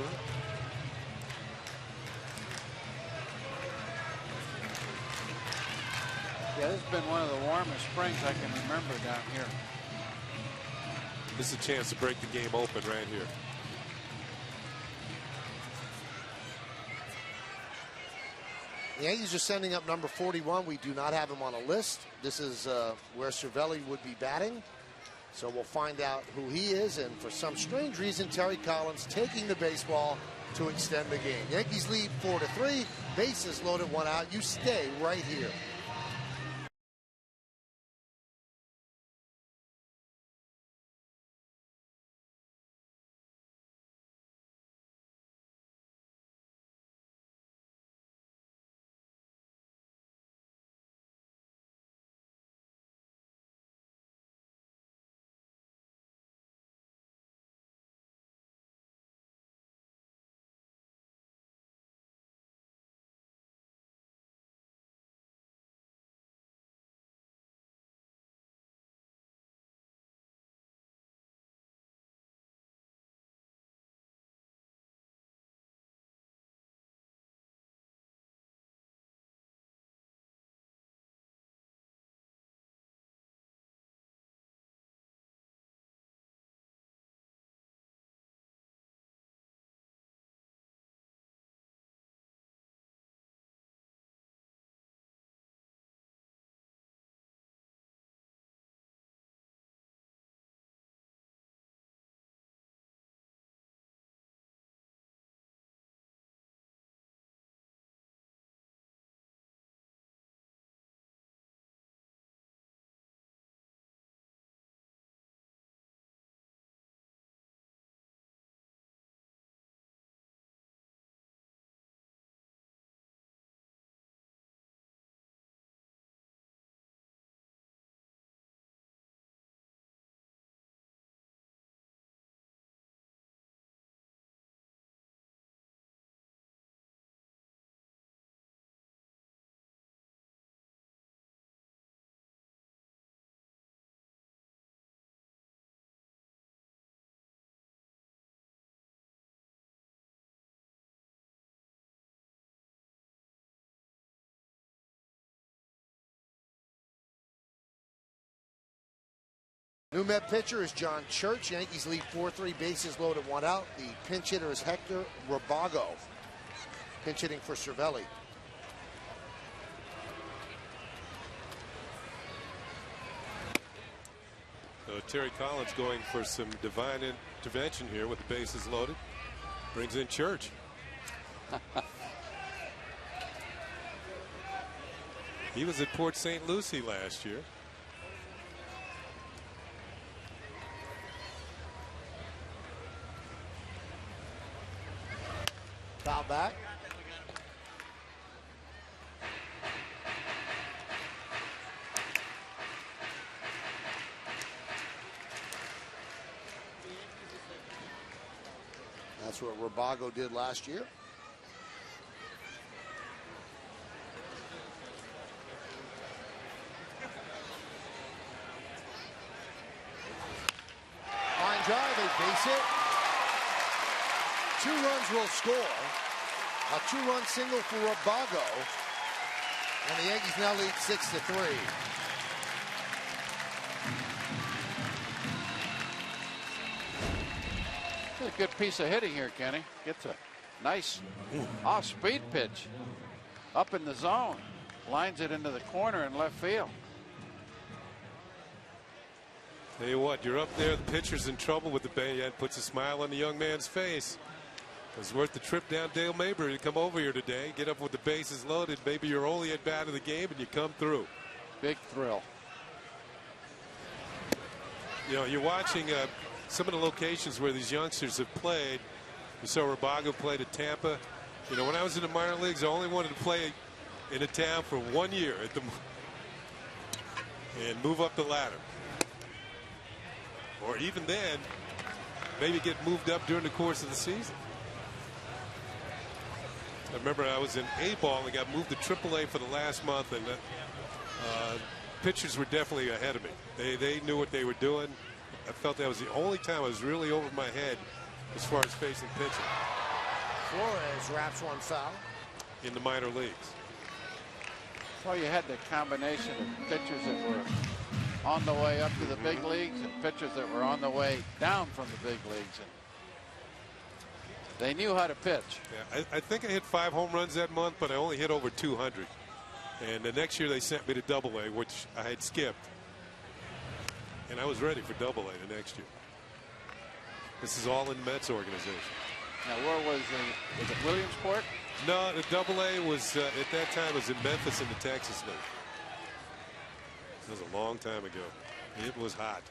Yeah, this has been one of the warmest springs I can remember down here. This is a chance to break the game open right here. The Yankees are sending up number 41. We do not have him on a list. This is where Cervelli would be batting. So we'll find out who he is. And for some strange reason, Terry Collins taking the baseball to extend the game. Yankees lead 4-3. Bases loaded, 1 out. You stay right here. New Met pitcher is John Church. Yankees lead 4-3, bases loaded, 1 out. The pinch hitter is Hector Rabago. Pinch hitting for Cervelli. Terry Collins going for some divine intervention here with the bases loaded. Brings in Church. He was at Port St. Lucie last year. Foul back. That's what Robago did last year. Line drive, they base it. 2 runs will score. A 2-run single for Robago. And the Yankees now lead 6-3. A good piece of hitting here, Kenny. Gets a nice off-speed pitch up in the zone. Lines it into the corner in left field. Tell you what, you're up there, the pitcher's in trouble with the bat, and puts a smile on the young man's face. It was worth the trip down Dale Mabry to come over here today, get up with the bases loaded. Maybe you're only at bat of the game and you come through. Big thrill. You know, you're watching some of the locations where these youngsters have played. You saw Robago played at Tampa. You know, when I was in the minor leagues, I only wanted to play in a town for 1 year and move up the ladder. Or even then, maybe get moved up during the course of the season. I remember I was in A-ball and got moved to AAA for the last month, and pitchers were definitely ahead of me. They knew what they were doing. I felt that was the only time I was really over my head as far as facing pitching. Flores wraps one foul. In the minor leagues. So you had the combination of pitchers that were on the way up to the big leagues and pitchers that were on the way down from the big leagues. And they knew how to pitch. Yeah, I think I hit 5 home runs that month, but I only hit over 200. And the next year they sent me to Double-A, which I had skipped. And I was ready for Double-A the next year. This is all in the Mets organization. Now, where was it Williamsport? No, the Double-A was, at that time, was in Memphis in the Texas League. It was a long time ago. It was hot.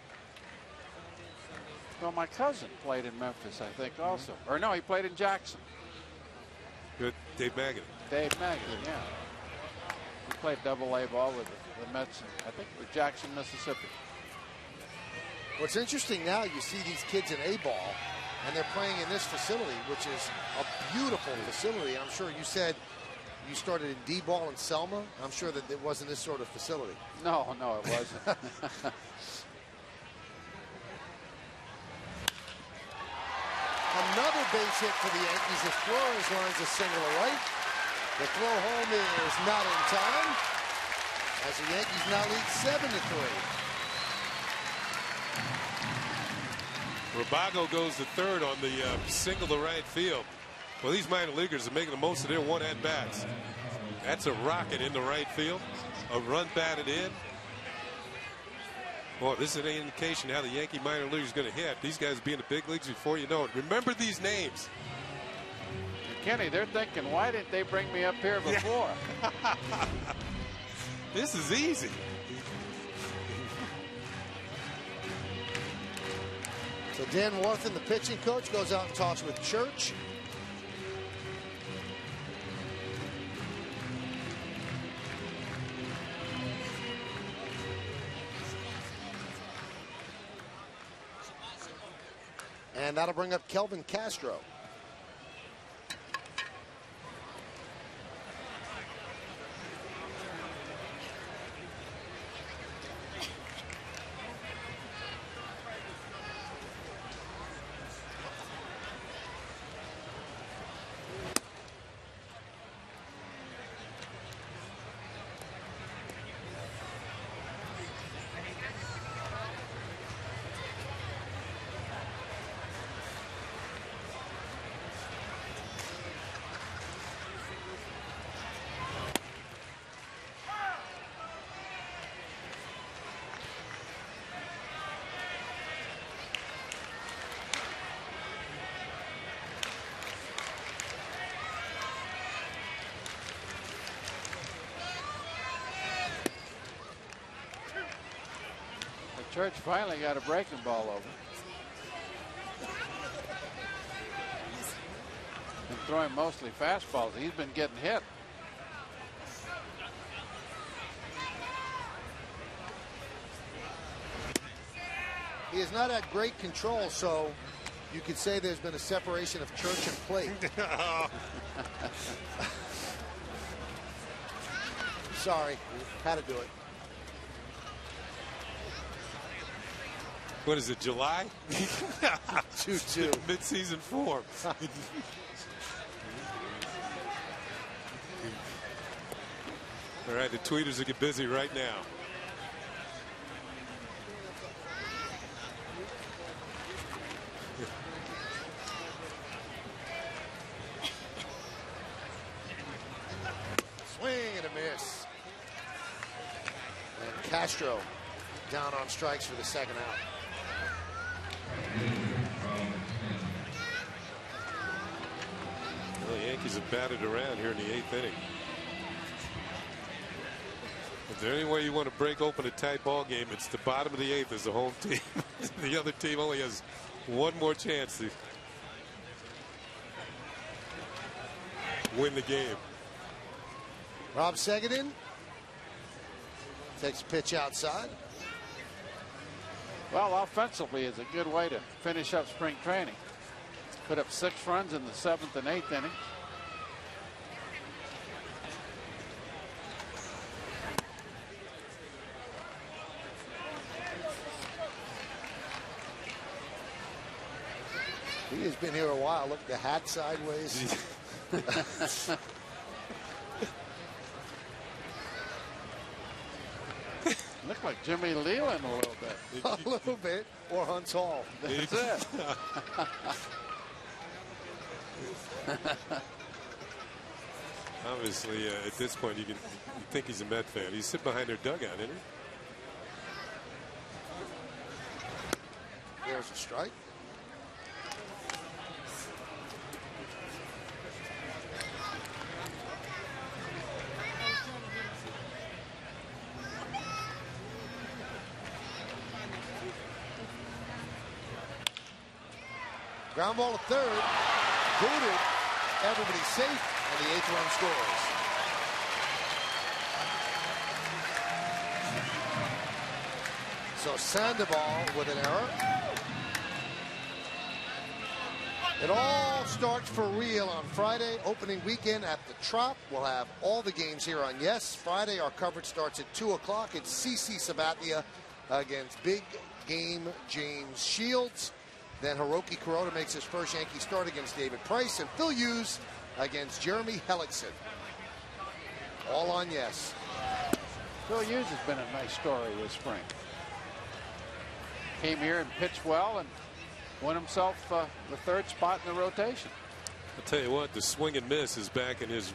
Well, my cousin played in Memphis, I think, also. Or no, he played in Jackson. Good. Dave Magadan. Dave Magadan, yeah. He played Double-A ball with the Mets, I think, with Jackson, Mississippi. What's interesting now, you see these kids in A-ball, and they're playing in this facility, which is a beautiful facility. I'm sure you said you started in D-ball in Selma. I'm sure that it wasn't this sort of facility. No, it wasn't. Another base hit for the Yankees as Flores lines a single to right. The throw home is not in time, as the Yankees now lead 7-3. Robago goes to third on the single to right field. Well, these minor leaguers are making the most of their one at bats. That's a rocket in the right field. A run batted in. Boy, this is an indication how the Yankee minor league is going to hit. These guys will be in the big leagues before you know it. Remember these names. Kenny, they're thinking, why didn't they bring me up here before? Yeah. This is easy. So Dan Warthen, the pitching coach, goes out and talks with Church. And that'll bring up Kelvin Castro. Church finally got a breaking ball over. Been throwing mostly fastballs. He's been getting hit. He has not had great control, so you could say there's been a separation of church and plate. Sorry, had to do it. What is it, July? 2-2. Mid-season form. All right, the tweeters will get busy right now. Swing and a miss. And Castro down on strikes for the second out. Well, the Yankees have batted around here in the 8th inning. If there's any way you want to break open a tight ball game, it's the bottom of the 8th as the home team. The other team only has one more chance to win the game. Rob Segedin takes a pitch outside. Well, offensively, it's a good way to finish up spring training. Put up 6 runs in the 7th and 8th innings. He has been here a while. Look, the hat sideways. Look like Jimmy Leland a little bit. A little bit, or Hunts Hall. That's it. Obviously, at this point, you think he's a Met fan. He's sitting behind their dugout, isn't he? There's a strike. Ground ball to third. Booted. Everybody safe. And the 8th run scores. So Sandoval with an error. It all starts for real on Friday, opening weekend at the Trop. We'll have all the games here on Yes. Friday, our coverage starts at 2 o'clock. It's CC Sabathia against Big Game James Shields. Then Hiroki Kuroda makes his first Yankee start against David Price. And Phil Hughes against Jeremy Hellickson. All on Yes. Phil Hughes has been a nice story this spring. Came here and pitched well and won himself the 3rd spot in the rotation. I'll tell you what, the swing and miss is back in his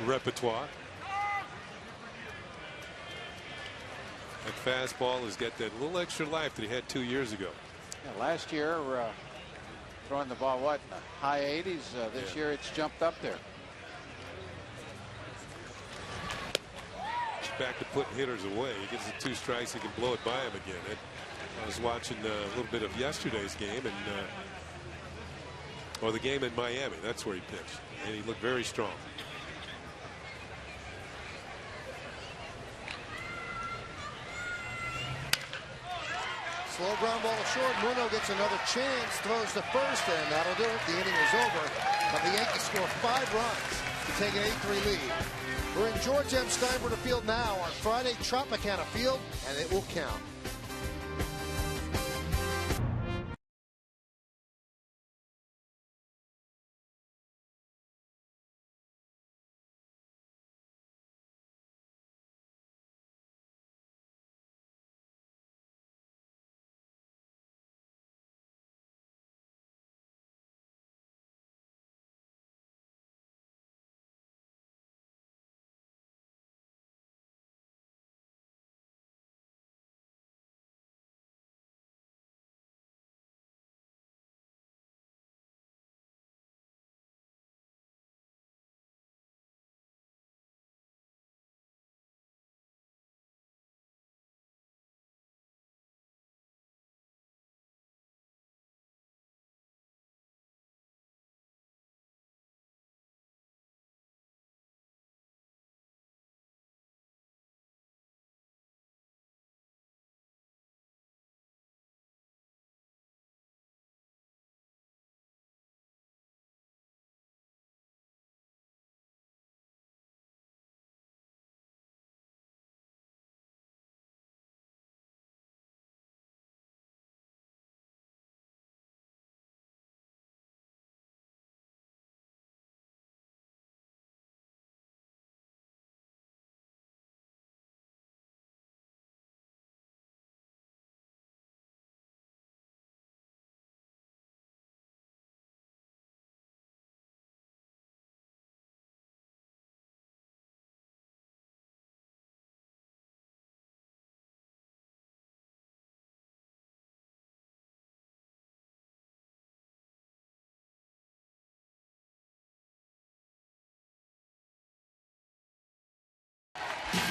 repertoire. That fastball has got that little extra life that he had 2 years ago. Yeah, last year, throwing the ball, what, in the high 80s? This year, it's jumped up there. He's back to putting hitters away. He gets the 2 strikes, he can blow it by him again. I was watching a little bit of yesterday's game, and or the game in Miami. That's where he pitched, and he looked very strong. Slow ground ball short. Muno gets another chance, throws to first, and that'll do it. The inning is over. But the Yankees score 5 runs to take an 8-3 lead. We're in George M. Steinbrenner Field now on Friday, Tropicana Field, and it will count.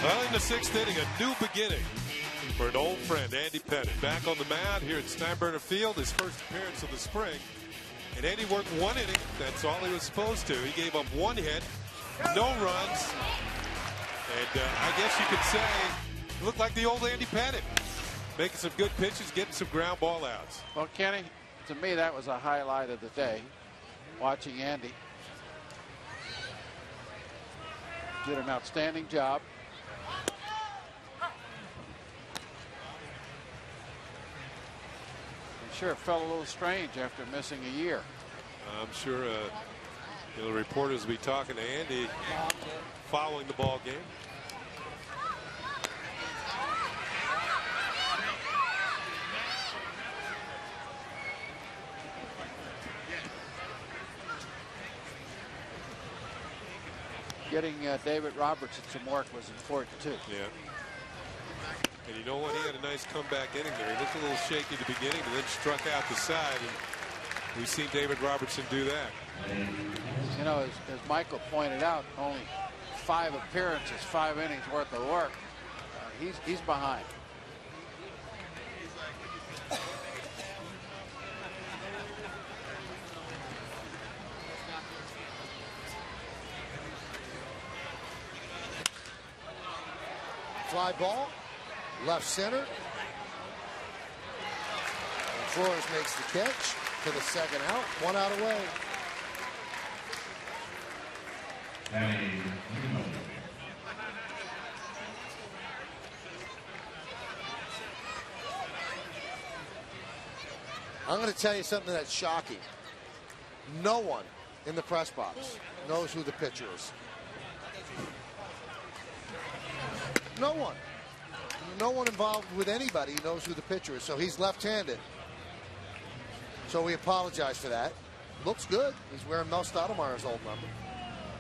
Well, in the 6th inning, a new beginning for an old friend, Andy Pettit. Back on the mound here at Steinbrenner Field, his first appearance of the spring. And Andy worked 1 inning. That's all he was supposed to. He gave up 1 hit, no runs. And I guess you could say it looked like the old Andy Pettit. Making some good pitches, getting some ground ball outs. Well, Kenny, to me, that was a highlight of the day, watching Andy. Did an outstanding job. I'm sure it felt a little strange after missing a year. I'm sure the reporters will be talking to Andy following the ball game. Getting David Robertson some work was important too. Yeah. And you know what? He had a nice comeback inning there. He looked a little shaky at the beginning, but then struck out the side. And we've seen David Robertson do that. You know, as Michael pointed out, only 5 appearances, 5 innings worth of work. He's behind. Fly ball, left center. And Flores makes the catch to the second out. 1 out away. I'm going to tell you something that's shocking. No one in the press box knows who the pitcher is. No one. No one involved with anybody knows who the pitcher is. So he's left-handed. So we apologize for that. Looks good. He's wearing Mel Stoudemire's old number.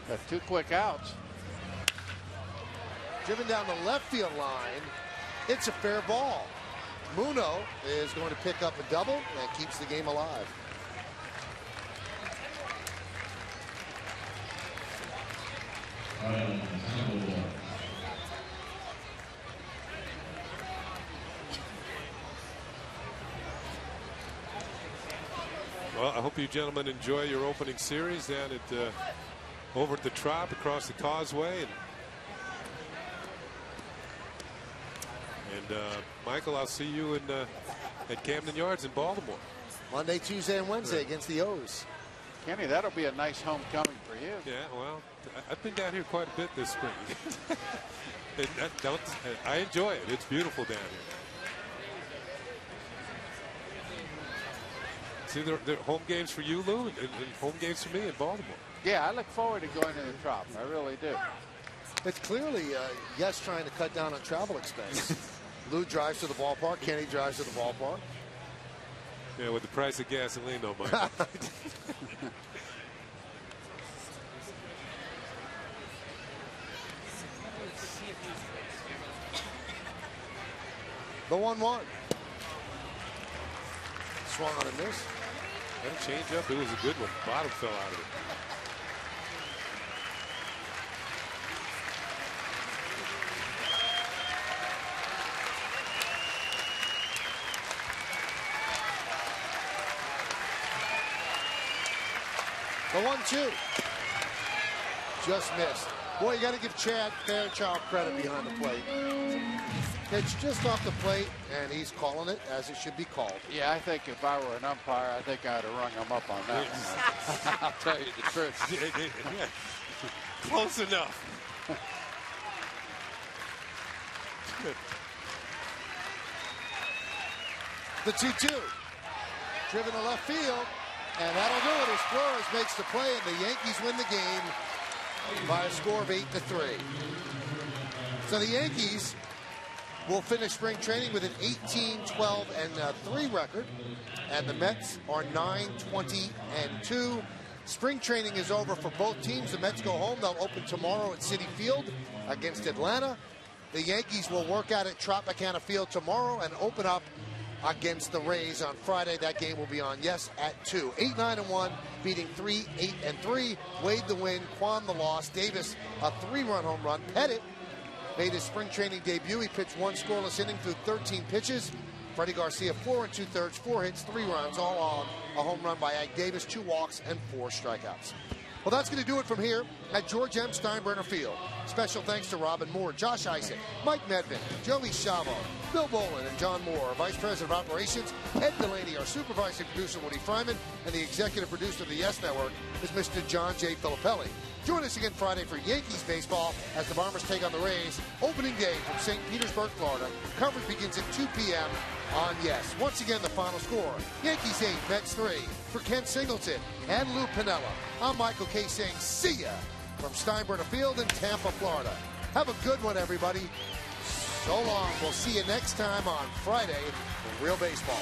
Got 2 quick outs. Driven down the left field line. It's a fair ball. Muno is going to pick up a double and keeps the game alive. Well, I hope you gentlemen enjoy your opening series down at over at the Trop across the causeway. And Michael, I'll see you in at Camden Yards in Baltimore. Monday, Tuesday, and Wednesday against the O's. Kenny, that'll be a nice homecoming for you. Yeah, well, I've been down here quite a bit this spring. I enjoy it. It's beautiful down here. See, they're home games for you, Lou, and home games for me in Baltimore. Yeah, I look forward to going to the Trop. I really do. It's clearly, yes, trying to cut down on travel expense. Lou drives to the ballpark. Kenny drives to the ballpark. Yeah, with the price of gasoline, though, Michael. The 1-1. Swung on a miss. That change up, it was a good one. Bottom fell out of it. The 1-2. Just missed. Boy, you got to give Chad Fairchild credit behind the plate. It's just off the plate, and he's calling it as it should be called. Yeah, I think if I were an umpire, I think I'd have rung him up on that one. I'll tell you the truth. Yeah. Close enough. The 2-2. Driven to left field, and that'll do it as Flores makes the play, and the Yankees win the game by a score of 8-3. So the Yankees will finish spring training with an 18-12-3 record, and the Mets are 9-20-2. Spring training is over for both teams. The Mets go home. They'll open tomorrow at Citi Field against Atlanta. The Yankees will work out at Tropicana Field tomorrow and open up against the Rays on Friday. That game will be on, yes, at 2. 8-9-1, beating 3-8-3. Wade the win, Kwan the loss. Davis a 3-run home run. Pettit made his spring training debut. He pitched 1 scoreless inning through 13 pitches. Freddie Garcia, 4 2/3, 4 hits, 3 runs, all on a home run by Ag Davis, 2 walks, and 4 strikeouts. Well, that's going to do it from here at George M. Steinbrenner Field. Special thanks to Robin Moore, Josh Isaac, Mike Medvin, Joey Chavo, Bill Bolin, and John Moore, our Vice President of Operations, Ed Delaney, our Supervising Producer, Woody Fryman, and the Executive Producer of the Yes Network is Mr. John J. Filippelli. Join us again Friday for Yankees baseball as the Bombers take on the Rays. Opening day from St. Petersburg, Florida. Coverage begins at 2 p.m. on Yes. Once again, the final score, Yankees 8, Mets 3. For Ken Singleton and Lou Piniella, I'm Michael Kay saying see ya from Steinbrenner Field in Tampa, Florida. Have a good one, everybody. So long. We'll see you next time on Friday for Real Baseball.